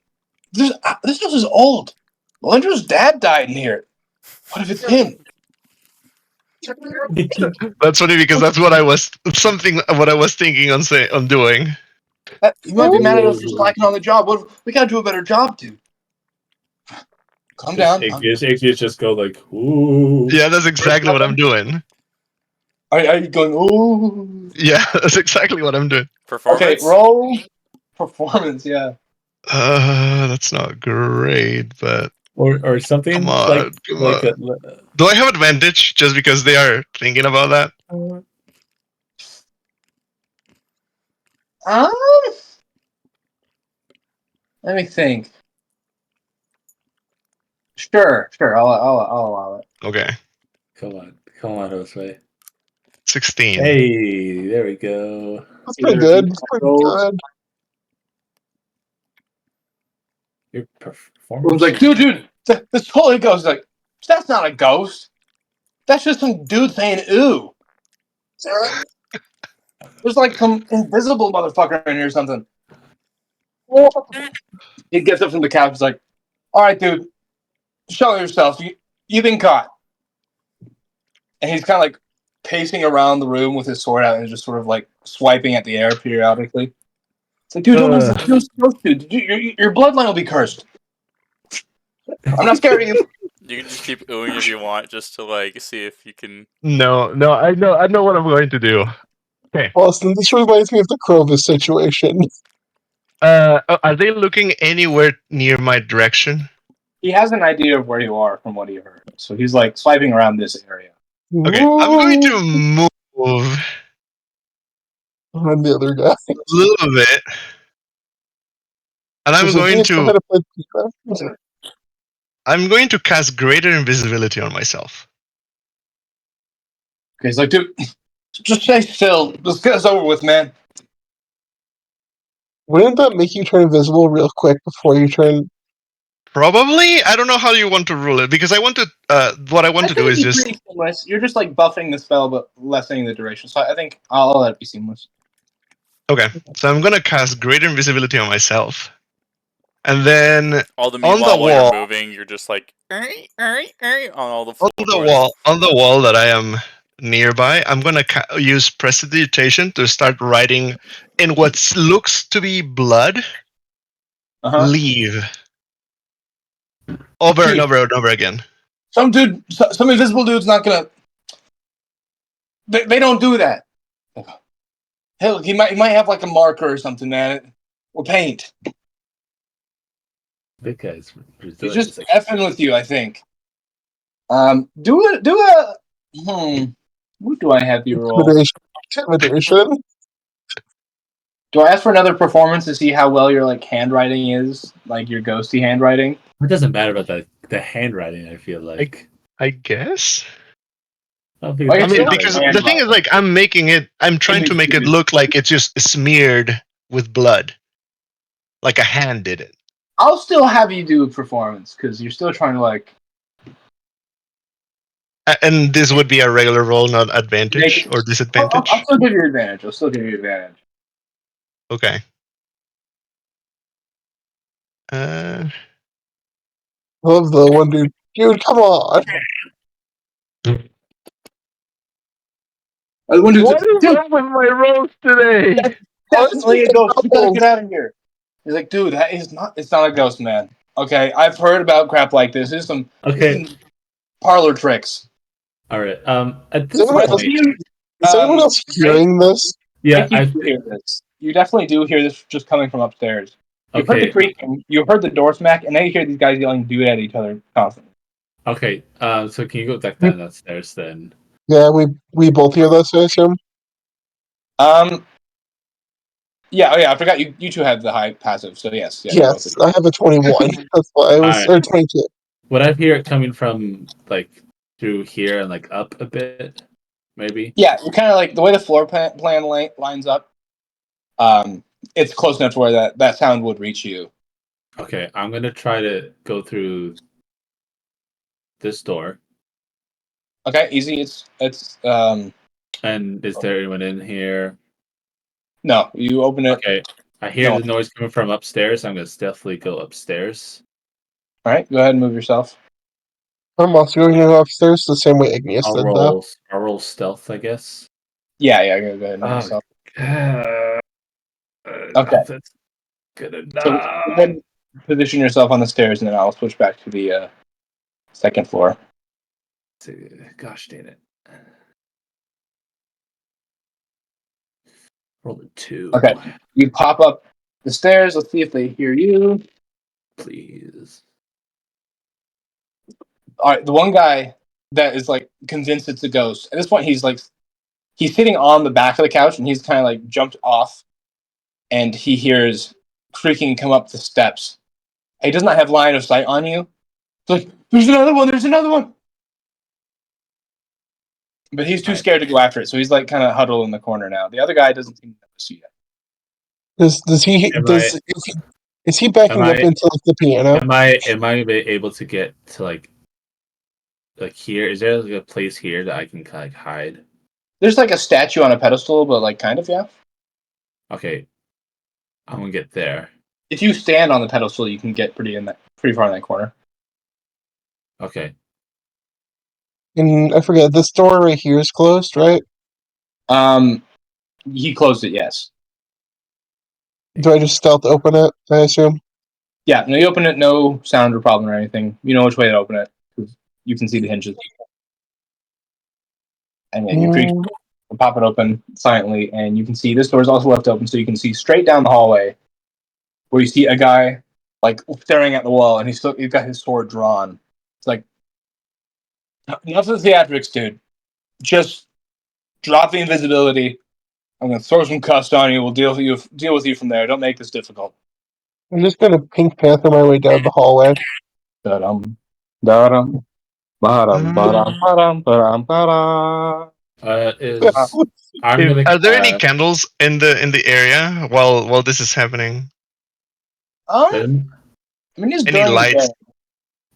This house is old. Melinda's dad died in here. What if it's him? That's funny because that's what I was thinking on doing. You might be mad at us for slacking on the job. We gotta do a better job, dude. Calm down. Igneous just go like, ooh. Yeah, that's exactly what I'm doing. Are you going? Ooh. Yeah, that's exactly what I'm doing. Performance. Okay, roll performance. Yeah. That's not great, but Or something come on, like come on. a, Do I have advantage just because they are thinking about that? Let me think. Sure. I'll allow it. Okay, come on, Jose. 16. Hey, there we go. That's pretty good. That's pretty good. Your I was performance. like, dude, this holy ghost. Like, that's not a ghost. That's just some dude saying ooh. There's like some invisible motherfucker in here or something. He gets up from the couch. He's like, "All right, dude, show yourself. You've been caught." And he's kind of like pacing around the room with his sword out and just sort of like swiping at the air periodically. It's like, dude, don't listen. Dude, your bloodline will be cursed. I'm not scared of you. You can just keep oohing if you want, just to like see if you can. No, I know what I'm going to do. Austin, this reminds me of the Crovis situation. Are they looking anywhere near my direction? He has an idea of where you are from what he heard, so he's like swiping around this area. Okay, I'm going to move I'm the other guy. a little bit, and Was it me? It's how to play FIFA? I'm going to cast greater invisibility on myself. Okay, he's like, dude, just stay still. Let's get this over with, man. Wouldn't that make you turn invisible real quick before you turn? Probably. I don't know how you want to rule it, because I want to. What I want to do is just. Pretty seamless. You're just like buffing the spell, but lessening the duration. So I think I'll let it be seamless. Okay, so I'm gonna cast greater invisibility on myself, and then All the on meanwhile, the while wall, you're moving, you're just like on all the on the wall that I am nearby, I'm gonna use prestidigitation to start writing in what looks to be blood. Leave over and over and over again. Some invisible dude's not gonna. They don't do that. Hell, he might have like a marker or something, man, or paint. Big guy's He's just effing with you, I think. Do a. What do I have you roll? Intimidation. Do I ask for another performance to see how well your like handwriting is, like your ghosty handwriting? It doesn't matter about the handwriting. I feel like. I guess. I mean, because the thing is, like, I'm trying to make it look like it's just smeared with blood, like a hand did it. I'll still have you do a performance because you're still trying to like. And this would be a regular roll, not advantage or disadvantage. I'll still give you advantage. Okay. Love the one dude. Dude, come on. What is up with my rolls today? Definitely a ghost. We gotta get out of here. He's like, dude, that is not. It's not a ghost, man. Okay, I've heard about crap like this. This is some parlor tricks. All right. At this Is anyone else hearing this? Yeah, I hear this. You definitely do hear this just coming from upstairs. You heard the creaking. You heard the door smack, and then you hear these guys yelling "dude" at each other constantly. Okay. So can you go back down downstairs then? Yeah, we both hear this, I assume. Yeah. Oh, yeah. I forgot you two have the high passive. So yes. Yeah, yes, I have a 21. That's why I was or 22. Would I hear it coming from like through here and like up a bit, maybe? Yeah, you're kind of like the way the floor plan lines up. It's close enough to where that sound would reach you. Okay, I'm gonna try to go through this door. Okay, easy. It's. And is there anyone in here? No, you open it. Okay, I hear the noise coming from upstairs. I'm gonna stealthily go upstairs. All right, go ahead and move yourself. I'm also going to go upstairs the same way Igneous did, though. I'll roll stealth, I guess. Yeah, go ahead and move yourself. Okay. That's good enough. So go ahead and position yourself on the stairs, and then I'll switch back to the second floor. Gosh dang it. Roll a 2. Okay. You pop up the stairs. Let's see if they hear you. Please. All right. The one guy that is like convinced it's a ghost. At this point, he's sitting on the back of the couch, and he's kind of like jumped off, and he hears creaking come up the steps. He does not have line of sight on you. It's like, there's another one. But he's too scared to go after it, so he's like kind of huddled in the corner now. The other guy doesn't seem to notice you yet. Is he backing up into like the piano? Am I able to get to like here? Is there like a place here that I can kind of hide? There's like a statue on a pedestal, but like kind of, yeah. Okay. I'm gonna get there. If you stand on the pedestal, you can get pretty far in that corner. Okay. And I forget, this door right here is closed, right? He closed it, yes. Do I just stealth open it, I assume? Yeah, no, you open it, no sound or problem or anything. You know which way to open it, because you can see the hinges. And yeah, you creak, pop it open silently, and you can see this door is also left open, so you can see straight down the hallway, where you see a guy like staring at the wall, and he's got his sword drawn. It's like, enough of the theatrics, dude. Just drop the invisibility. I'm gonna throw some cust on you. We'll deal with you from there. Don't make this difficult. I'm just gonna Pink Panther my way down the hallway. Da-dum, da-dum, ba-dum, ba-dum, ba-dum, ba-dum, ba-dum. I'm gonna Are there any candles in the area while this is happening? I mean, it's Any during the lights?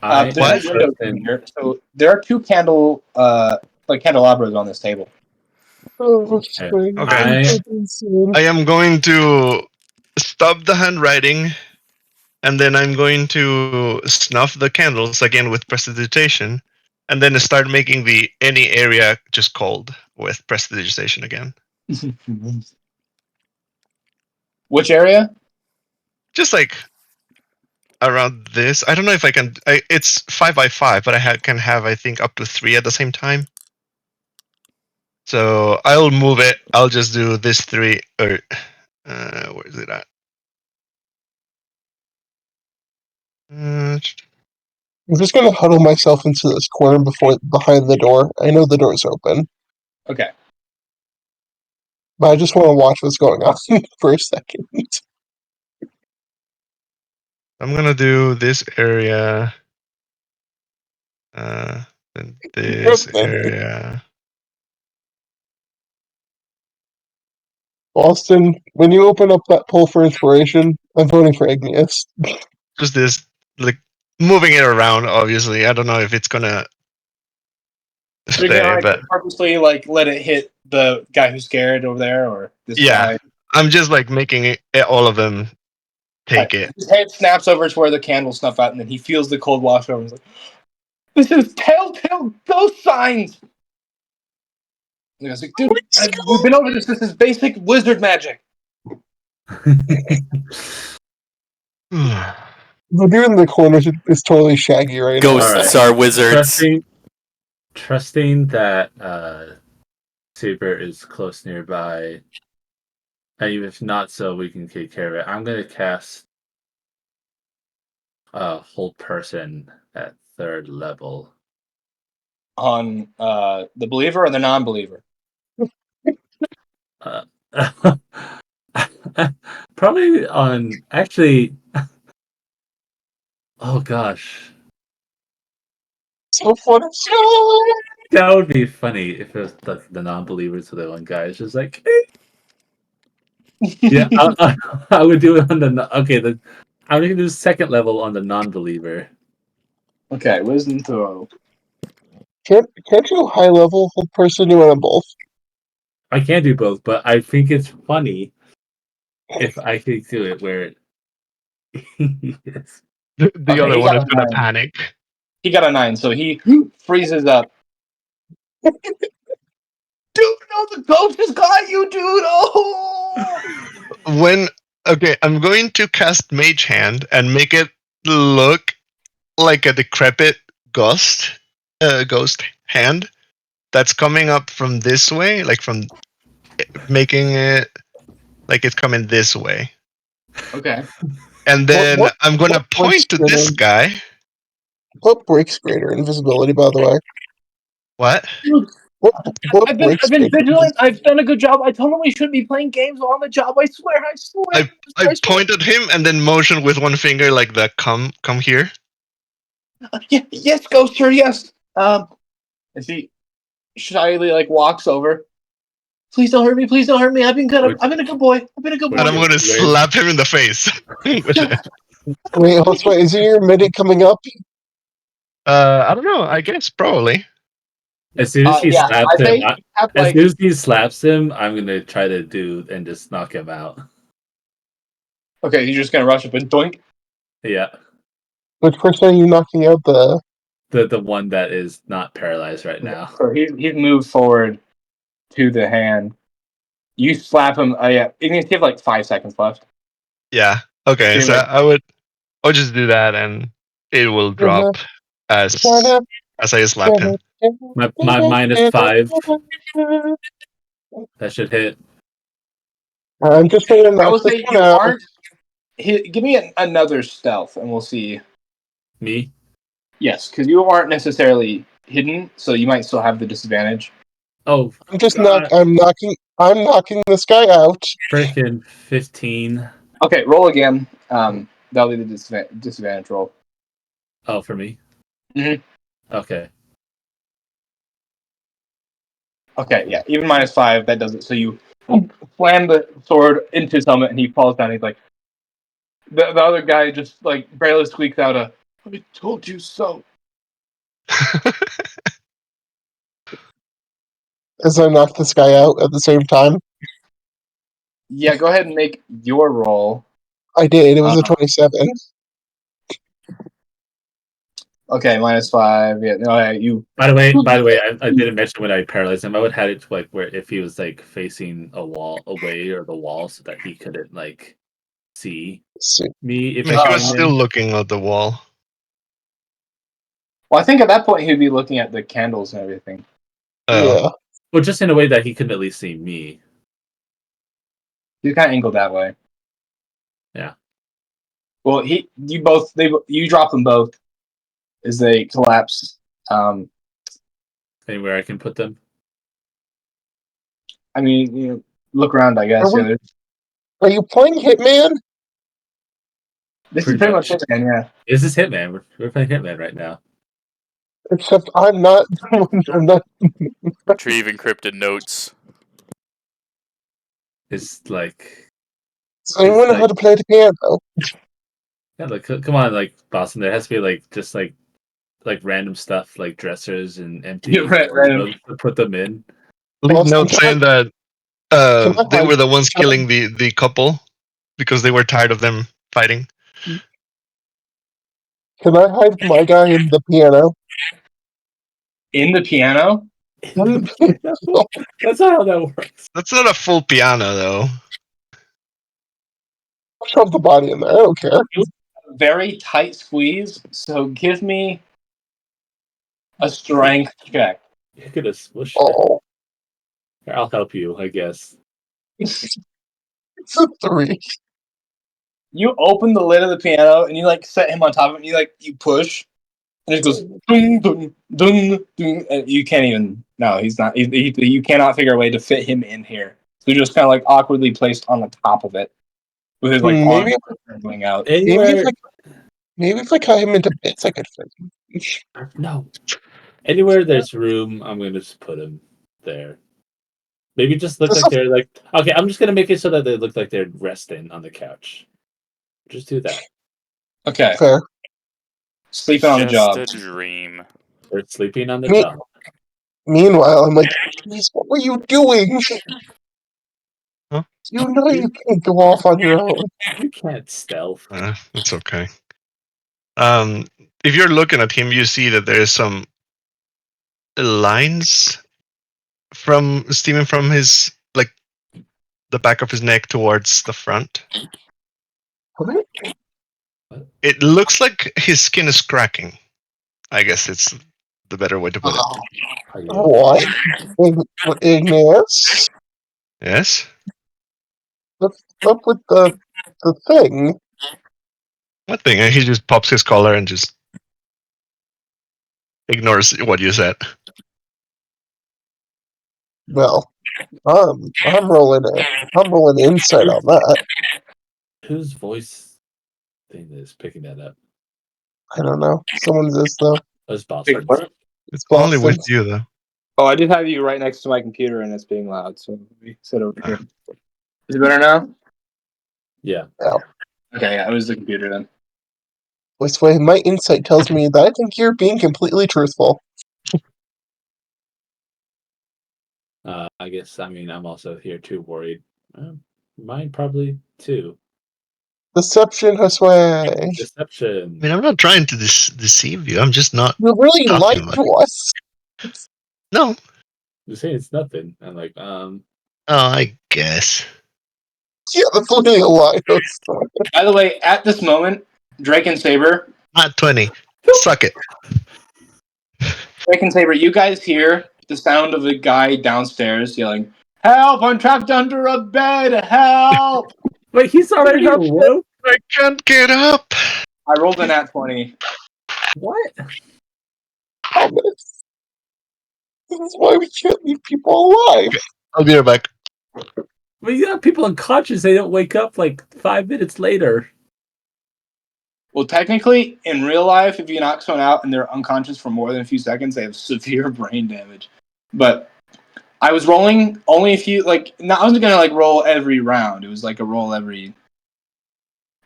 I there's am windows in here, so there are 2 candelabras on this table. Oh, Okay. I am going to stop the handwriting, and then I'm going to snuff the candles again with prestidigitation, and then start making any area just cold with prestidigitation again. Which area? Just like around this. I don't know if I can. It's 5x5, but I can have, I think, up to 3 at the same time. So I'll move it. I'll just do this 3. Or where is it at? I'm just gonna huddle myself into this corner behind the door. I know the door's open. Okay. But I just want to watch what's going on for a second. I'm gonna do this area. And this area. Austin, when you open up that poll for inspiration, I'm voting for Igneous. Just this, like, moving it around, obviously. I don't know if it's gonna You're stay, gonna but purposely let it hit the guy who's scared over there, or this yeah, guy. I'm just like making all of them take it. His head snaps over to where the candles snuff out, and then he feels the cold wash over. And he's like, "This is telltale ghost signs." And I was like, "Dude, we've been over this. This is basic wizard magic." The dude in the corner is totally Shaggy right Ghosts All are wizards. Trusting that Saber is close nearby, and even if not so, we can take care of it. I'm gonna cast Hold Person at 3rd level. On the believer or the non-believer? Probably on, actually. Oh gosh, So funny. that would be funny if it was the non-believers to the one guy. It's just like, yeah, I would do it on the okay. I'm gonna do 2nd level on the non-believer. Okay, wisdom throw. Can't you high level Hold Person do it on both? I can do both, but I think it's funny if I could do it where yes. The other one is gonna panic. He got a 9, so he freezes up. Dude, no, the ghost has got you, dude! Oh! I'm going to cast Mage Hand and make it look like a decrepit ghost hand that's coming up from this way, like from making it like it's coming this way. Okay. And then I'm gonna point to this guy. What breaks greater invisibility, by the way? What? I've been vigilant. I've done a good job. I totally shouldn't be playing games on the job. I swear. I pointed him and then motioned with one finger like the come here. Yes, ghost sir. Yes. As he shyly walks over. Please don't hurt me. Please don't hurt me. I've been good. I've been a good boy. I've been a good boy. And I'm gonna slap him in the face. Wait, is your minute coming up? I don't know. I guess probably. As soon as he Yeah, slaps I him, think you have as like soon as he slaps him, I'm gonna try to do and just knock him out. okay, you're just gonna rush up and doink. Yeah, Which person are you knocking out? the one that is not paralyzed right now. So he's moved forward to the hand. You slap him. Yeah, you have like 5 seconds left. Yeah. Okay. You're So like, I'll just do that, and it will Uh-huh. drop as I slap him. My -5. That should hit. I'm just going to I knock will this say one you out. aren't. Give me another stealth, and we'll see. Me? Yes, because you aren't necessarily hidden, so you might still have the disadvantage. Oh, I'm just God. I'm knocking this guy out. Freaking 15. Okay, roll again. That'll be the disadvantage roll. Oh, for me? Mhm. Okay. Okay, yeah, even -5, that does it. So you slam the sword into his helmet, and he falls down. He's like, the other guy just like barely squeaks out a, "I told you so." As I knock this guy out at the same time. Yeah, go ahead and make your roll. I did. It was a 27. Okay, -5. Yeah, no, yeah, you. By the way, I didn't mention when I paralyzed him. I would have had it to, like, where if he was like facing a wall away or the wall, so that he couldn't like see See. me I if mean, I he was came still in. looking at the wall. Well, I think at that point he'd be looking at the candles and everything. Oh. Yeah. Well, just in a way that he couldn't at least see me. He's kind of angled that way. Yeah. Well, you drop them both as they collapse. Anywhere I can put them. I mean, look around. I guess. Yeah, Are you playing Hitman? this is Pretty pretty much much. it, man. Yeah. This is Hitman. We're playing Hitman right now. Except I'm not. I'm not. Retrieve encrypted notes. It's like, Does anyone know how to play the piano? yeah, like come on, like Boston. There has to be like just like random stuff like dressers and empty Random. wardrobes to put them in. Leave Boston, note saying that can I they hide? were the ones Can killing the couple because they were tired of them fighting. I hide my guy in the piano? In the piano. That's not how that works. That's not a full piano, though. I'll shove the body in there. I don't care. Very tight squeeze. So give me a strength check. You're gonna smush it. Oh, Here, I'll help you, I guess. it's a 3. You open the lid of the piano and you like set him on top of it. And you push, and it goes dun dun dun dun. And you can't even. No, he's not. You cannot figure a way to fit him in here. So you're just kind of like awkwardly placed on the top of it with his like arms going out. Anywhere, Maybe if I cut him into bits, I could fit him. no. Anywhere there's room, I'm gonna just put him there. Maybe just look This like is- they're like, okay, I'm just gonna make it so that they look like they're resting on the couch. Just do that. Okay, Fair. sleeping on the job. Just a dream. They're sleeping on the Me- job. Meanwhile, I'm like, geez, what were you doing? Huh? You know you can't go off on your own. You can't stealth. It's okay. If you're looking at him, you see that there is some lines from steaming from his like the back of his neck towards the front. What? It looks like his skin is cracking. I guess it's the better way to put it. Are you What? Ignace? Yes. What's up with the thing? What thing? And he just pops his collar and just ignores what you said. Well, I'm rolling insight on that. Whose voice thing is picking that up? I don't know. Someone's is though. That's Boston. It's only with Boston's. you, though. Oh, I did have you right next to my computer, and it's being loud. So we sit over here. Is it better now? Yeah. Okay, yeah, it was the computer then. This way, my insight tells me that I think you're being completely truthful. I guess. I mean, I'm also here too worried. Mine probably too. Deception, Josue. I Deception. mean, I'm not trying to deceive you. I'm just not You really talking lied about to it. us. No. You say it's nothing. I'm like, Oh, I guess. Yeah, that's literally a lie, Josue. By the way, at this moment, Drake and Saber, Not 20. Suck it. you guys hear the sound of a guy downstairs yelling, "Help! I'm trapped under a bed! Help!" wait, he's already awoke. I can't get up. I rolled a nat 20. What? Thomas. This is why we can't leave people alive. I'll be right back. Well, you got people unconscious. They don't wake up like 5 minutes later. Well, technically, in real life, if you knock someone out and they're unconscious for more than a few seconds, they have severe brain damage. But I was rolling only a few, I wasn't gonna roll every round. It was like a roll every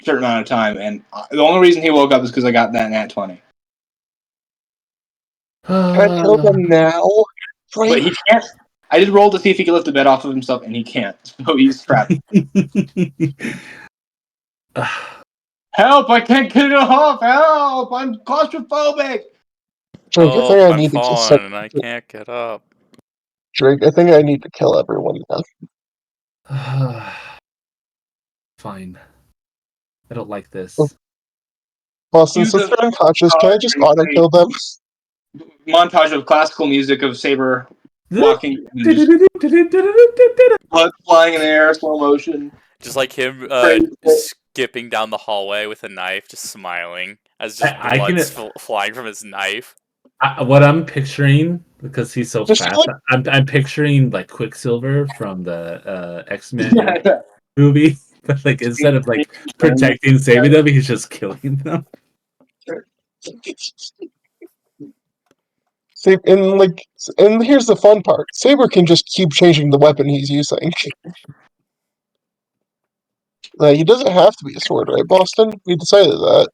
certain amount of time, and the only reason he woke up is because I got that nat 20. Can I kill them now? But he can't. I did roll to see if he could lift the bed off of himself, and he can't. So he's trapped. Help! I can't get it off! Help! I'm claustrophobic! Drake, I think I I'm need to just falling and I can't get up. Drake, I think I need to kill everyone now. Fine. I don't like this. Oh. Boston, since they're unconscious, can I just auto kill them? Montage of classical music of Saber walking, and just blood flying in the air, slow motion. Just like him skipping down the hallway with a knife, just smiling as just I can- blood's flying from his knife. What I'm picturing, because he's so Just fast, I'm picturing like Quicksilver from the X-Men movie, but like instead of like protecting, saving them, he's just killing them. And here's the fun part: Saber can just keep changing the weapon he's using. He doesn't have to be a sword, right, Boston? We decided that.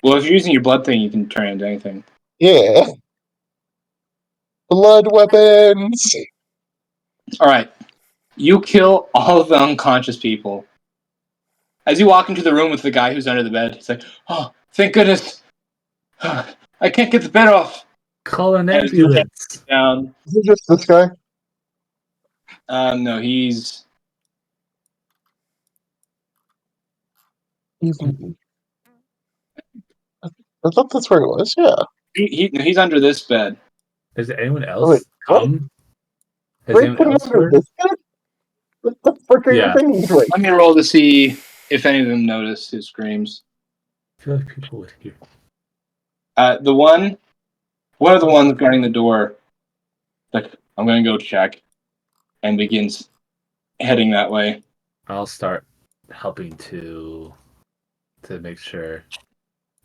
Well, if you're using your blood thing, you can turn it into anything. Yeah. Blood weapons. All right, you kill all of the unconscious people. As you walk into the room with the guy who's under the bed, he's like, "Oh, thank goodness! I can't get the bed off." Call an ambulance. Down. Is it just this guy? No, he's. I thought that's where he was. Yeah. He's under this bed. Is anyone Oh, else wait, what? come? Has Drake anyone put him else under heard? this guy? What the frick are you thinking, Drake? Let me roll to see if any of them noticed his screams. I feel like people would hear. One of the ones guarding the door, like, I'm gonna go check, and begins heading that way. I'll start helping to make sure.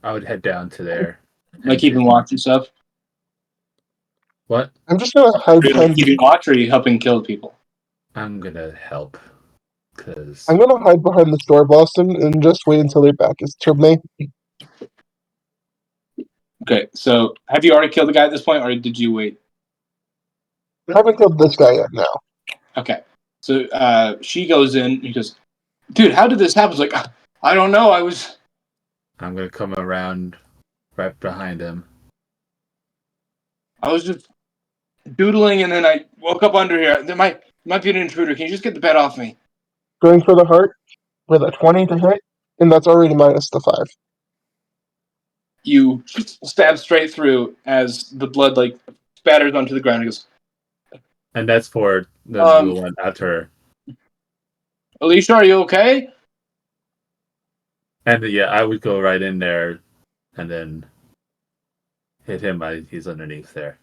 I would head down to there. Like keeping watch and stuff. What? I'm just gonna hide Are you behind. keeping watch, or are you helping kill people? I'm gonna help. Cause I'm gonna hide behind this door, Boston, and just wait until their back is to me. Okay, so have you already killed the guy at this point, or did you wait? I haven't killed this guy yet. Now. Okay, so she goes in. He goes, "Dude, how did this happen?" I was like, "I don't know. I'm gonna come around right behind him. I was just doodling, and then I woke up under here. There might be an intruder. Can you just get the bed off me?" Going for the heart with a 20 to hit, and that's already minus the 5. You stab straight through as the blood spatters onto the ground. He goes, And that's for the one after. "Alicia, are you okay?" And yeah, I would go right in there and then hit him. He's underneath there.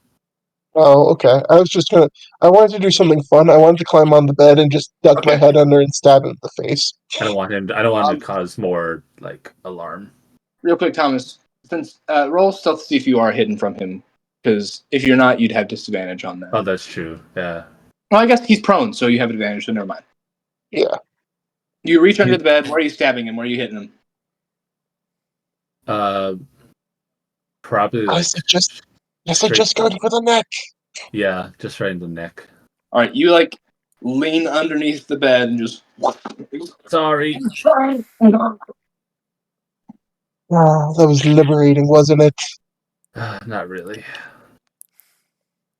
Oh, okay. I wanted to do something fun. I wanted to climb on the bed and just duck my head under and stab him in the face. I don't want him to cause more alarm. Real quick, Thomas. Since roll stealth to see if you are hidden from him, because if you're not, you'd have disadvantage on that. Oh, that's true. Yeah. Well, I guess he's prone, so you have advantage. So never mind. Yeah. You reach under the bed. Where are you stabbing him? Where are you hitting him? Probably. I suggest going for the neck. Yeah, just right in the neck. All right, you like lean underneath the bed and just. Sorry. That was liberating, wasn't it? Not really.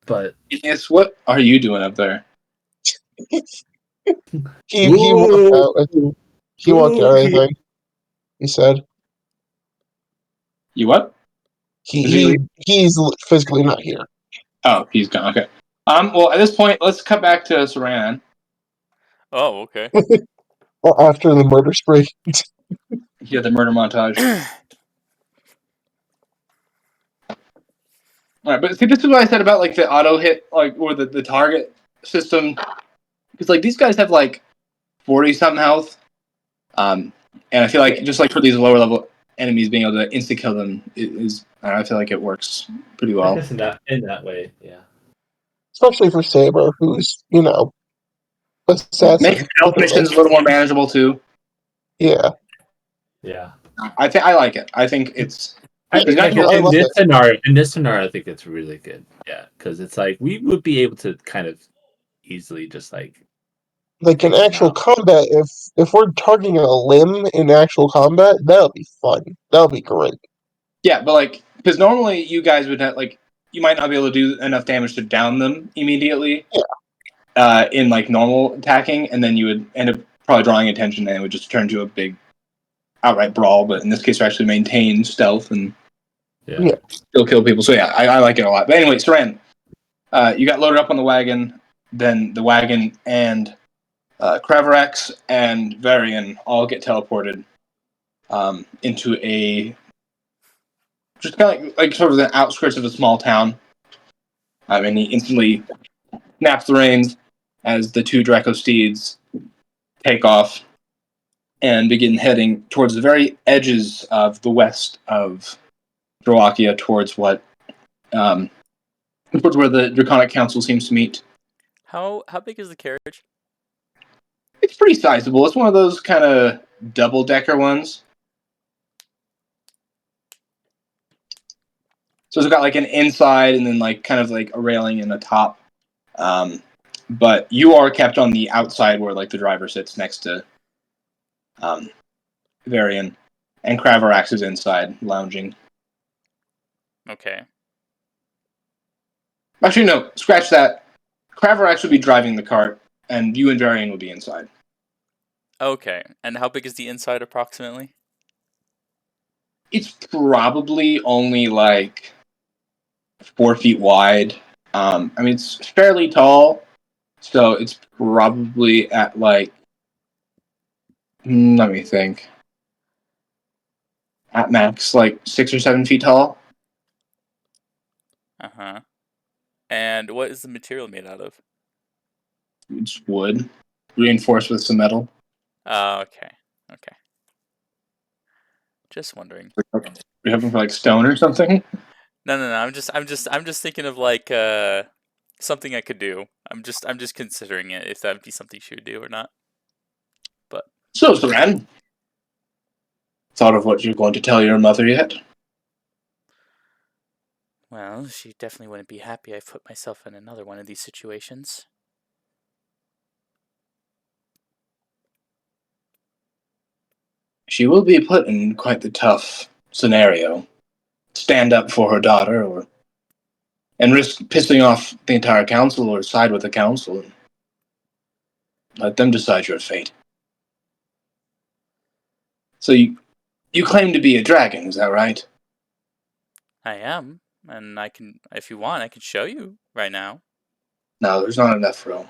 But Yes, what are you doing up there? He walked out. He walked out, I Okay. think. He said. You what? He's physically not here. Oh, he's gone. Okay. Well, at this point, let's cut back to Saran. Oh, okay. After the murder spree. Yeah, the murder montage. All right, but see, this is what I said about like the auto hit, like or the target system, because like these guys have like 40 something health, and I feel like just like for these lower level enemies, being able to insta kill them is I feel like it works pretty I well. guess in that way, yeah. Especially for Saber, who's, assassin. Makes stealth missions a little more manageable too. Yeah. Yeah. I like it. I think it's. Yeah, He's got I In love this it. scenario, I think it's really good. Yeah, because it's like we would be able to kind of easily just like Like in take them actual out. combat, if we're targeting a limb in actual combat, that'll be fun. That'll be great. Yeah, but like, because normally you guys would have like, you might not be able to do enough damage to down them immediately. Yeah. In like normal attacking, and then you would end up probably drawing attention, and it would just turn to a big outright brawl. But in this case, you actually maintain stealth and Yeah. still kill people. So yeah, I like it a lot. But anyway, Saran, you got loaded up on the wagon. Then the wagon and Kravarax and Varian all get teleported into a just kind of like sort of the outskirts of a small town. And he instantly snaps the reins as the two Draco steeds take off and begin heading towards the very edges of the west of Droacia, towards what towards where the Draconic Council seems to meet. How big is the carriage? It's pretty sizable. It's one of those kind of double-decker ones. So it's got like an inside and then like kind of like a railing and a top. But you are kept on the outside where like the driver sits next to Varian, and Kravarax is inside lounging. Okay. Actually, no, scratch that. Kravarax would be driving the cart, and you and Varian would be inside. Okay. And how big is the inside approximately? It's probably only like 4 feet wide. I mean, it's fairly tall, so it's probably at like. Let me think. At max, like 6 or 7 feet tall. Uh-huh. And what is the material made out of? It's wood, reinforced with some metal. Okay. Okay. Just wondering. You're hoping for like stone or something? No. I'm just thinking of like something I could do. I'm just considering it if that'd be something she would do or not. But So, Saran, thought of what you're going to tell your mother yet? well, she definitely wouldn't be happy I put myself in another one of these situations. She will be put in quite the tough scenario. Stand up for her daughter, and risk pissing off the entire council, or side with the council. And let them decide your fate. So you claim to be a dragon, is that right? I am, and I can, if you want, I can show you right now. No, there's not enough room.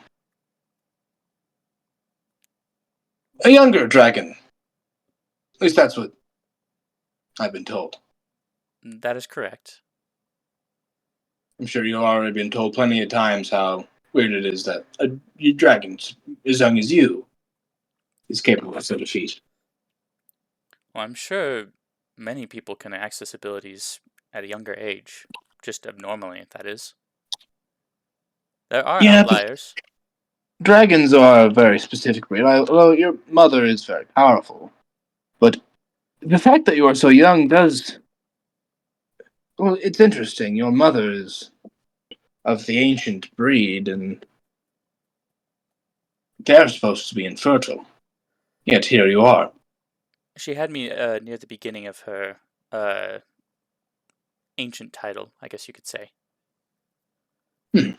A younger dragon. At least that's what I've been told. That is correct. I'm sure you've already been told plenty of times how weird it is that a dragon as young as you is capable of such a feat. Well, I'm sure many people can access abilities at a younger age, just abnormally, that is. There are Yeah, but outliers. dragons are a very specific breed. Well, your mother is very powerful, but the fact that you are so young does. Well, it's interesting. Your mother is of the ancient breed, and They're supposed to be infertile. Yet here you are. She had me near the beginning of her ancient title, I guess you could say. Hmm.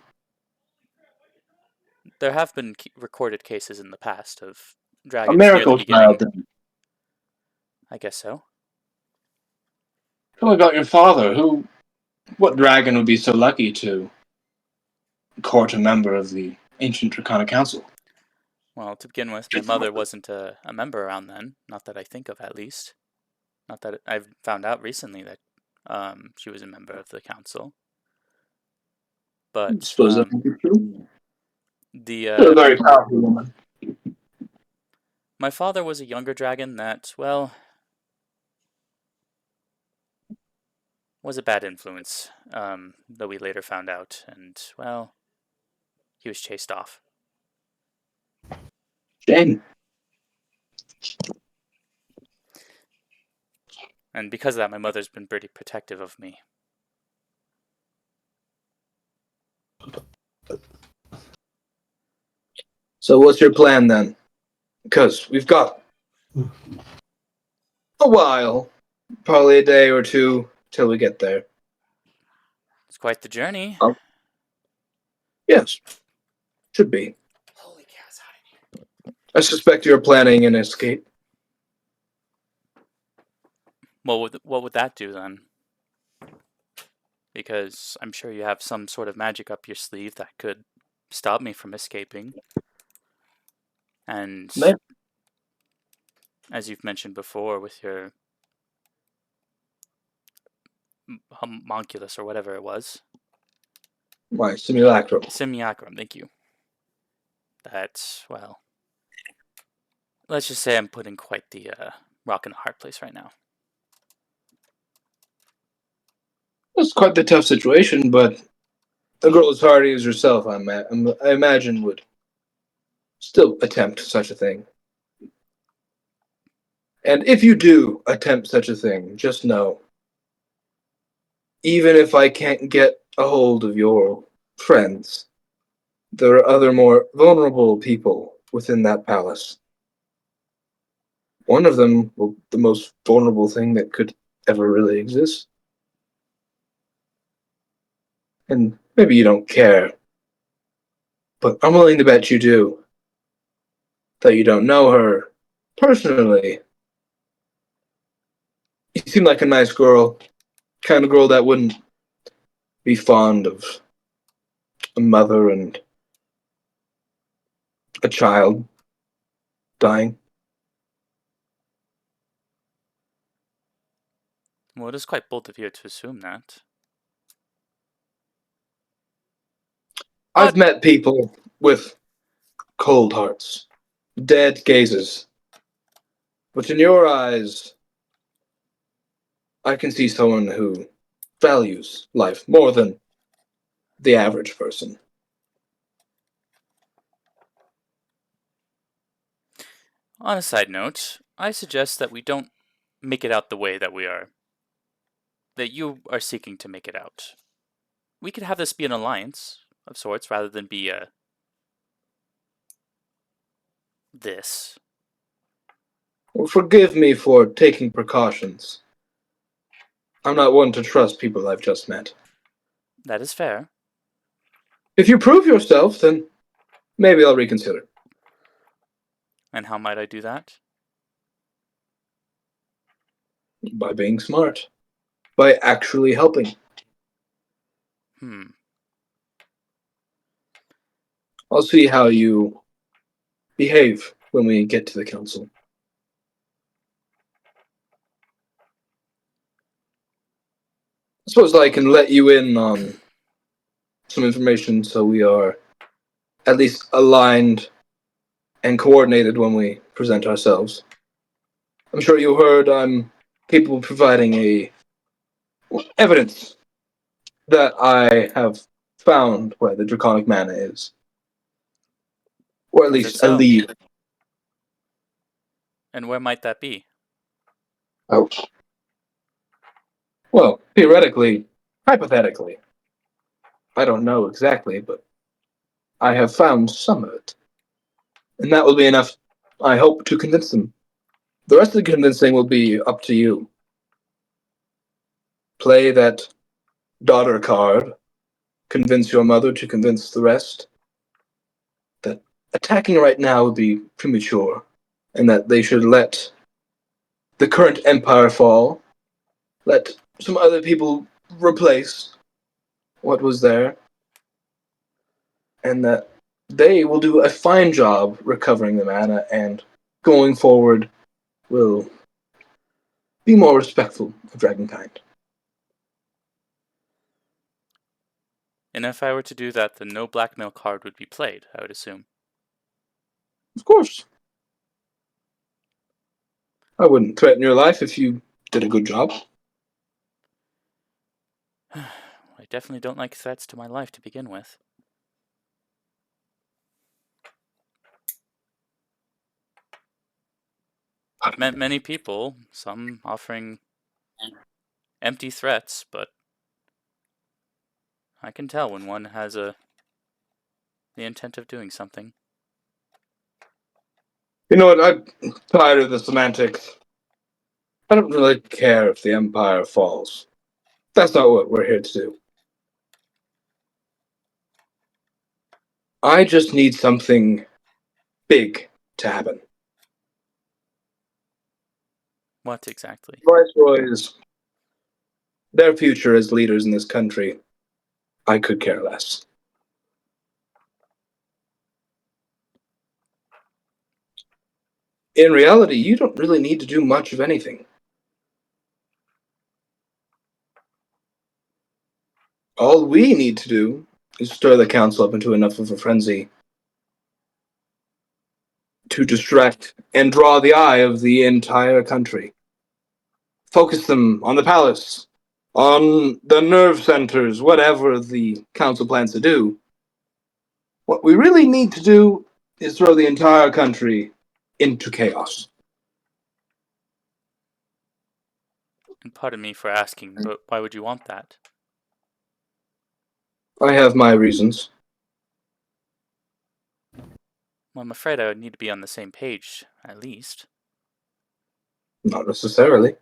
There have been recorded cases in the past of A dragons near the miracle beginning. child, then. I guess so. Tell me about your father. What dragon would be so lucky to court a member of the ancient Draconic Council? Well, to begin with, my mother wasn't a member around then. Not that I think of, at least. Not that I've found out recently that she was a member of the council. I But suppose that would be true. the You're a very powerful woman. my father was a younger dragon that, well, was a bad influence, though we later found out, and, well, he was chased off. Shame. And because of that, my mother's been pretty protective of me. So what's your plan then? Because we've got a while, probably a day or two till we get there. It's quite the journey. Oh. Yes, should be. Holy cats, how did you... I suspect you're planning an escape. Well, what would that do then? Because I'm sure you have some sort of magic up your sleeve that could stop me from escaping. And Maybe. as you've mentioned before with your homunculus or whatever it was. My simulacrum. Simulacrum, thank you. That's, well, let's just say I'm putting quite the rock in a hard place right now. It's quite the tough situation, but a girl as hardy as yourself, I imagine, would still attempt such a thing. And if you do attempt such a thing, just know, even if I can't get a hold of your friends, there are other more vulnerable people within that palace. One of them, well, the most vulnerable thing that could ever really exist. And maybe you don't care, but I'm willing to bet you do. That you don't know her personally. You seem like a nice girl. Kind of girl that wouldn't be fond of a mother and a child dying. Well, it is quite bold of you to assume that. I've met people with cold hearts, dead gazes. But in your eyes, I can see someone who values life more than the average person. On a side note, I suggest that we don't make it out the way that that you are seeking to make it out. We could have this be an alliance of sorts rather than be this. Well, forgive me for taking precautions. I'm not one to trust people I've just met. That is fair. If you prove yourself, then maybe I'll reconsider. And how might I do that? By being smart. By actually helping. I'll see how you behave when we get to the council. I suppose I can let you in on some information so we are at least aligned and coordinated when we present ourselves. I'm sure you heard I'm capable of providing evidence that I have found where the draconic mana is. Or at Is it least a so? lead. And where might that be? Oh. Well, theoretically, hypothetically, I don't know exactly, but I have found some of it. And that will be enough, I hope, to convince them. The rest of the convincing will be up to you. Play that daughter card, convince your mother to convince the rest that attacking right now would be premature, and that they should let the current empire fall, let some other people replace what was there, and that they will do a fine job recovering the mana and going forward will be more respectful of Dragonkind. And if I were to do that, then no blackmail card would be played, I would assume. Of course. I wouldn't threaten your life if you did a good job. I definitely don't like threats to my life to begin with. I've met many people, some offering empty threats, but I can tell when one has the intent of doing something. You know what? I'm tired of the semantics. I don't really care if the Empire falls. That's not what we're here to do. I just need something big to happen. What exactly? Viceroys, their future as leaders in this country, I could care less. In reality, you don't really need to do much of anything. All we need to do is stir the council up into enough of a frenzy to distract and draw the eye of the entire country. Focus them on the palace, on the nerve centers, whatever the council plans to do. What we really need to do is throw the entire country into chaos. And pardon me for asking, but why would you want that? I have my reasons. Well, I'm afraid I would need to be on the same page, at least. Not necessarily.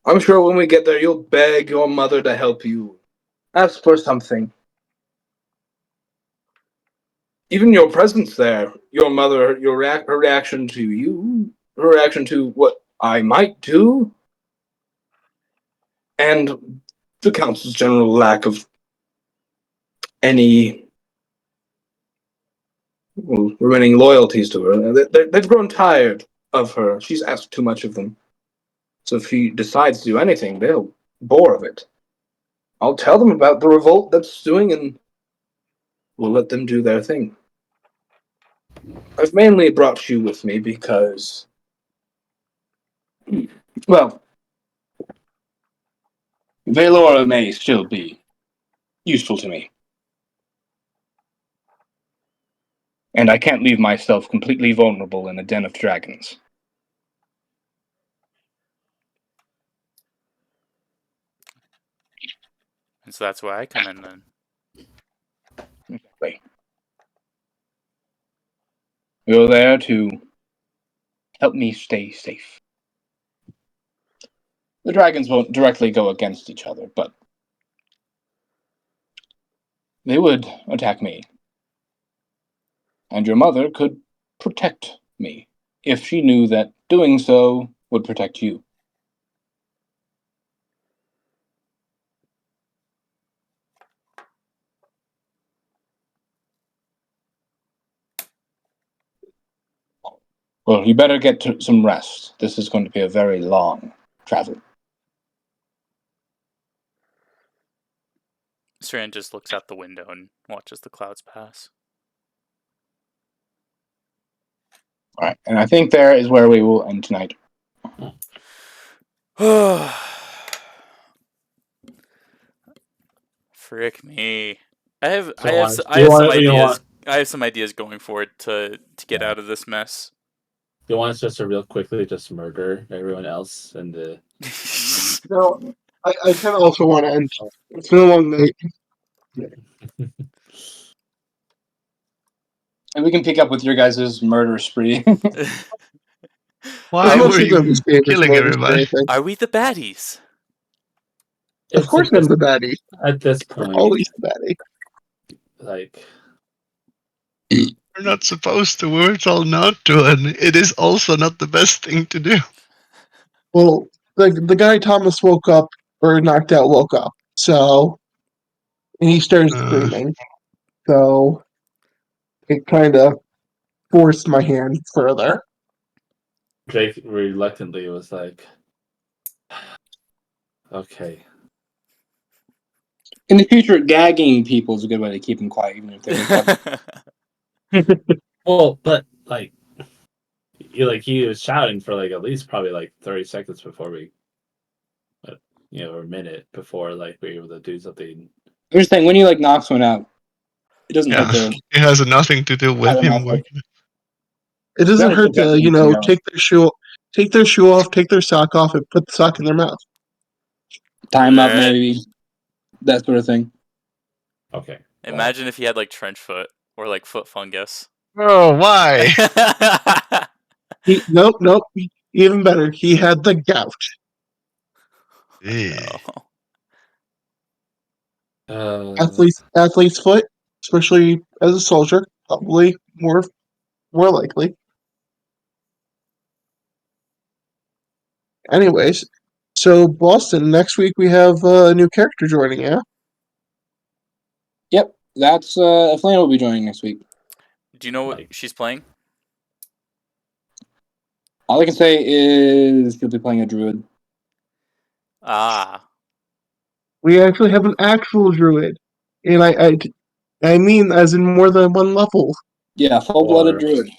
I'm sure when we get there, you'll beg your mother to help you. Ask for something. Even your presence there, your mother, her reaction to you, her reaction to what I might do, and the council's general lack of any remaining loyalties to her. They've grown tired of her. She's asked too much of them. So if she decides to do anything, they'll bore of it. I'll tell them about the revolt that's doing, and we'll let them do their thing. I've mainly brought you with me because, well, Valora may still be useful to me. And I can't leave myself completely vulnerable in a den of dragons. And so that's where I come in then. Exactly. You're there to help me stay safe. The dragons won't directly go against each other, but they would attack me. And your mother could protect me if she knew that doing so would protect you. Well, you better get to some rest. This is going to be a very long travel. Saran just looks out the window and watches the clouds pass. All right, and I think there is where we will end tonight. Frick me. I have So some ideas. I have some ideas going forward to get out of this mess. You want us just to real quickly just murder everyone else and the No, I kind of also want to end. It's been a long night. And we can pick up with your guys' murder spree. Why It's were mostly the you famous killing murders, I everybody? think. Are we the baddies? Of course, I'm the baddie. At this I'm point, always the baddie. like, We're not supposed to. We were told not to, and it is also not the best thing to do. Well, the guy Thomas woke up or knocked out woke up, so and he started screaming. So it kind of forced my hand further. Jake reluctantly was like, okay. In the future, gagging people is a good way to keep them quiet, even if they wake up. Well, but like he was shouting for like at least probably like 30 seconds before we, or a minute before like we were able to do something. I'm just saying, when you like knock someone out, it doesn't Yeah, hurt to it has nothing to do with pat them him off. Like, waking. It doesn't That was hurt to, suggesting, take their shoe off, take their sock off, and put the sock in their mouth. time up, maybe that sort of thing. Okay. Imagine if he had like trench foot or like foot fungus. Oh, why? Nope. Even better, he had the gout. Eh. Athlete's foot, especially as a soldier, probably more likely. Anyways, so Boston, next week we have a new character joining, yeah? Yep, that's Flame will be joining next week. Do you know what she's playing? All I can say is she'll be playing a druid. Ah. We actually have an actual druid. And I mean as in more than one level. Yeah, full-blooded druid.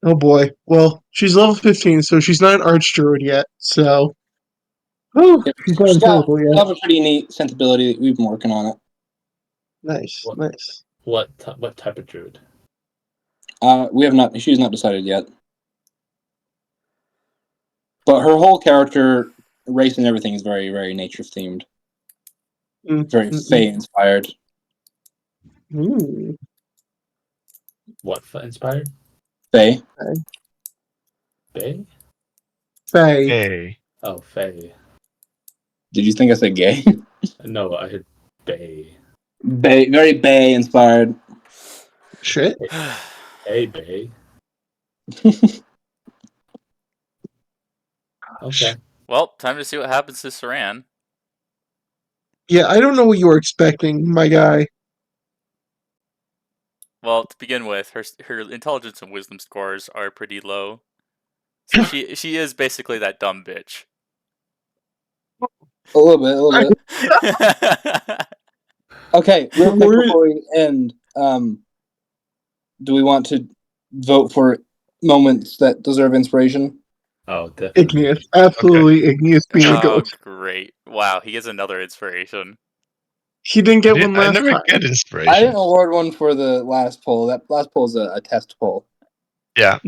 Oh boy. Well, she's level 15, so she's not an archdruid yet, so Yep. she's not She's got yet. a pretty neat sensibility. We've been working on it. Nice. What type of druid? We have not. She's not decided yet. But her whole character, race, and everything is very, very nature themed. Very Fae inspired. What inspired? Fae. Bay? Fae. Hey. Oh, Fae. Did you think I said gay? No, I heard Bay. Bay, very Bay inspired. Shit. Hey, Bay. Okay. Well, time to see what happens to Saran. Yeah, I don't know what you were expecting, my guy. Well, to begin with, her intelligence and wisdom scores are pretty low. So she is basically that dumb bitch. A little bit. Okay, real quick before we end, do we want to vote for moments that deserve inspiration? Oh, definitely. Igneous. Absolutely Igneous being a Oh, ghost. great. Wow, he gets another inspiration. He didn't get one I last never time. get inspiration. I didn't award one for the last poll. That last poll is a test poll. Yeah.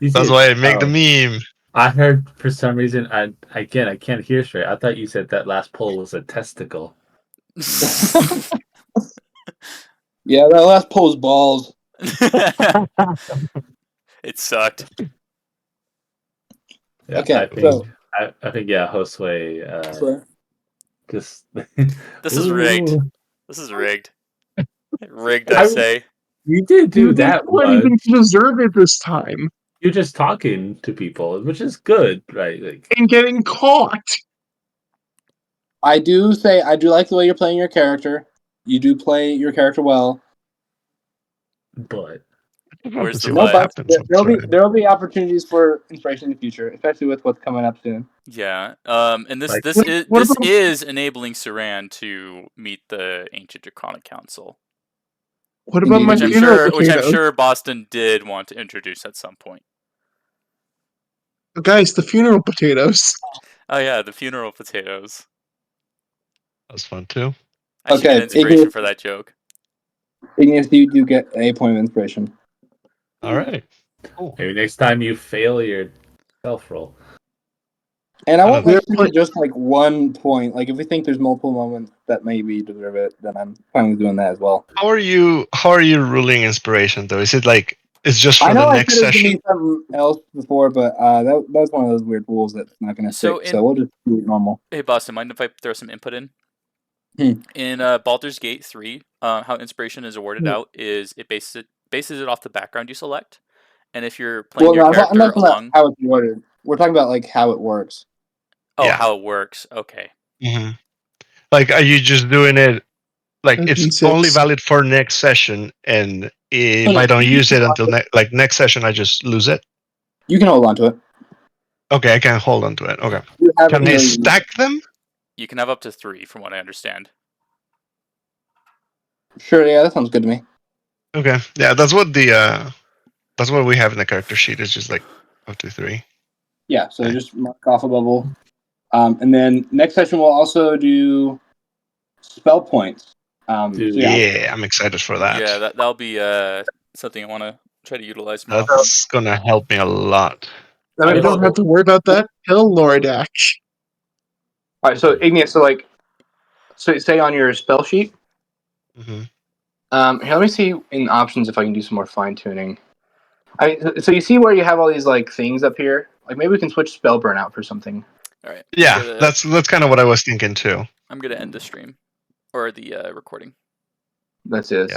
That's why I make the meme. I heard for some reason, I can't hear straight. I thought you said that last poll was a testicle. Yeah, that last poll's balls. It sucked. Yeah, Okay, I think Josue. Just This is rigged. This is rigged. Rigged, I say. You did do that You didn't even deserve it this time. You're just talking to people, which is good, right? Like, and getting caught. I do like the way you're playing your character. You do play your character well. But where's the but? There'll be opportunities for inspiration in the future, especially with what's coming up soon. Yeah. And this is enabling Saran to meet the ancient Draconic Council. What about my funeral potatoes? Which I'm sure Boston did want to introduce at some point. Guys, the funeral potatoes. Oh yeah, the funeral potatoes. That was fun too. I should get inspiration for that joke. Igneous, you do get a point of inspiration. All right. Cool. Maybe next time you fail your self roll. And I want just like 1 point. Like if we think there's multiple moments that that maybe deserve it, then I'm fine with doing that as well. How are you ruling inspiration though? Is it like it's just for I know the I next said it was gonna session? be something else before, but that's one of those weird rules that's not gonna So stick. So we'll just do it normal. Hey, Boston, mind if I throw some input in? In Baldur's Gate 3, how inspiration is awarded out is it bases it off the background you select, and if you're playing your I'm character not talking along, about how it's awarded. We're talking about like how it works. Yeah. how it works. Okay. Mm-hmm. Like, are you just doing it like it's D6. only valid for next session, and if No, I don't you use can it hold until on to next session, I just lose it? You can hold on to it. Okay, I can hold on to it. Okay. You have it Can I until you- stack them? You can have up to 3, from what I understand. Sure, yeah, that sounds good to me. Okay. Yeah, that's what we have in the character sheet. It's just like up to 3. Yeah, so Okay. just mark off a bubble. And then next session we'll also do spell points. Dude. Yeah, I'm excited for that. Yeah, that'll be something I want to try to utilize more often. That's gonna help me a lot. That I makes don't sense. have to worry about that. Hill Lord Ash. All right, so Igneous, so say on your spell sheet. Mm-hmm. Here, let me see in options if I can do some more fine tuning. So you see where you have all these like things up here? Like maybe we can switch spell burn out for something. All right. Yeah, that's kind of what I was thinking too. I'm gonna end the stream or the recording. That's it.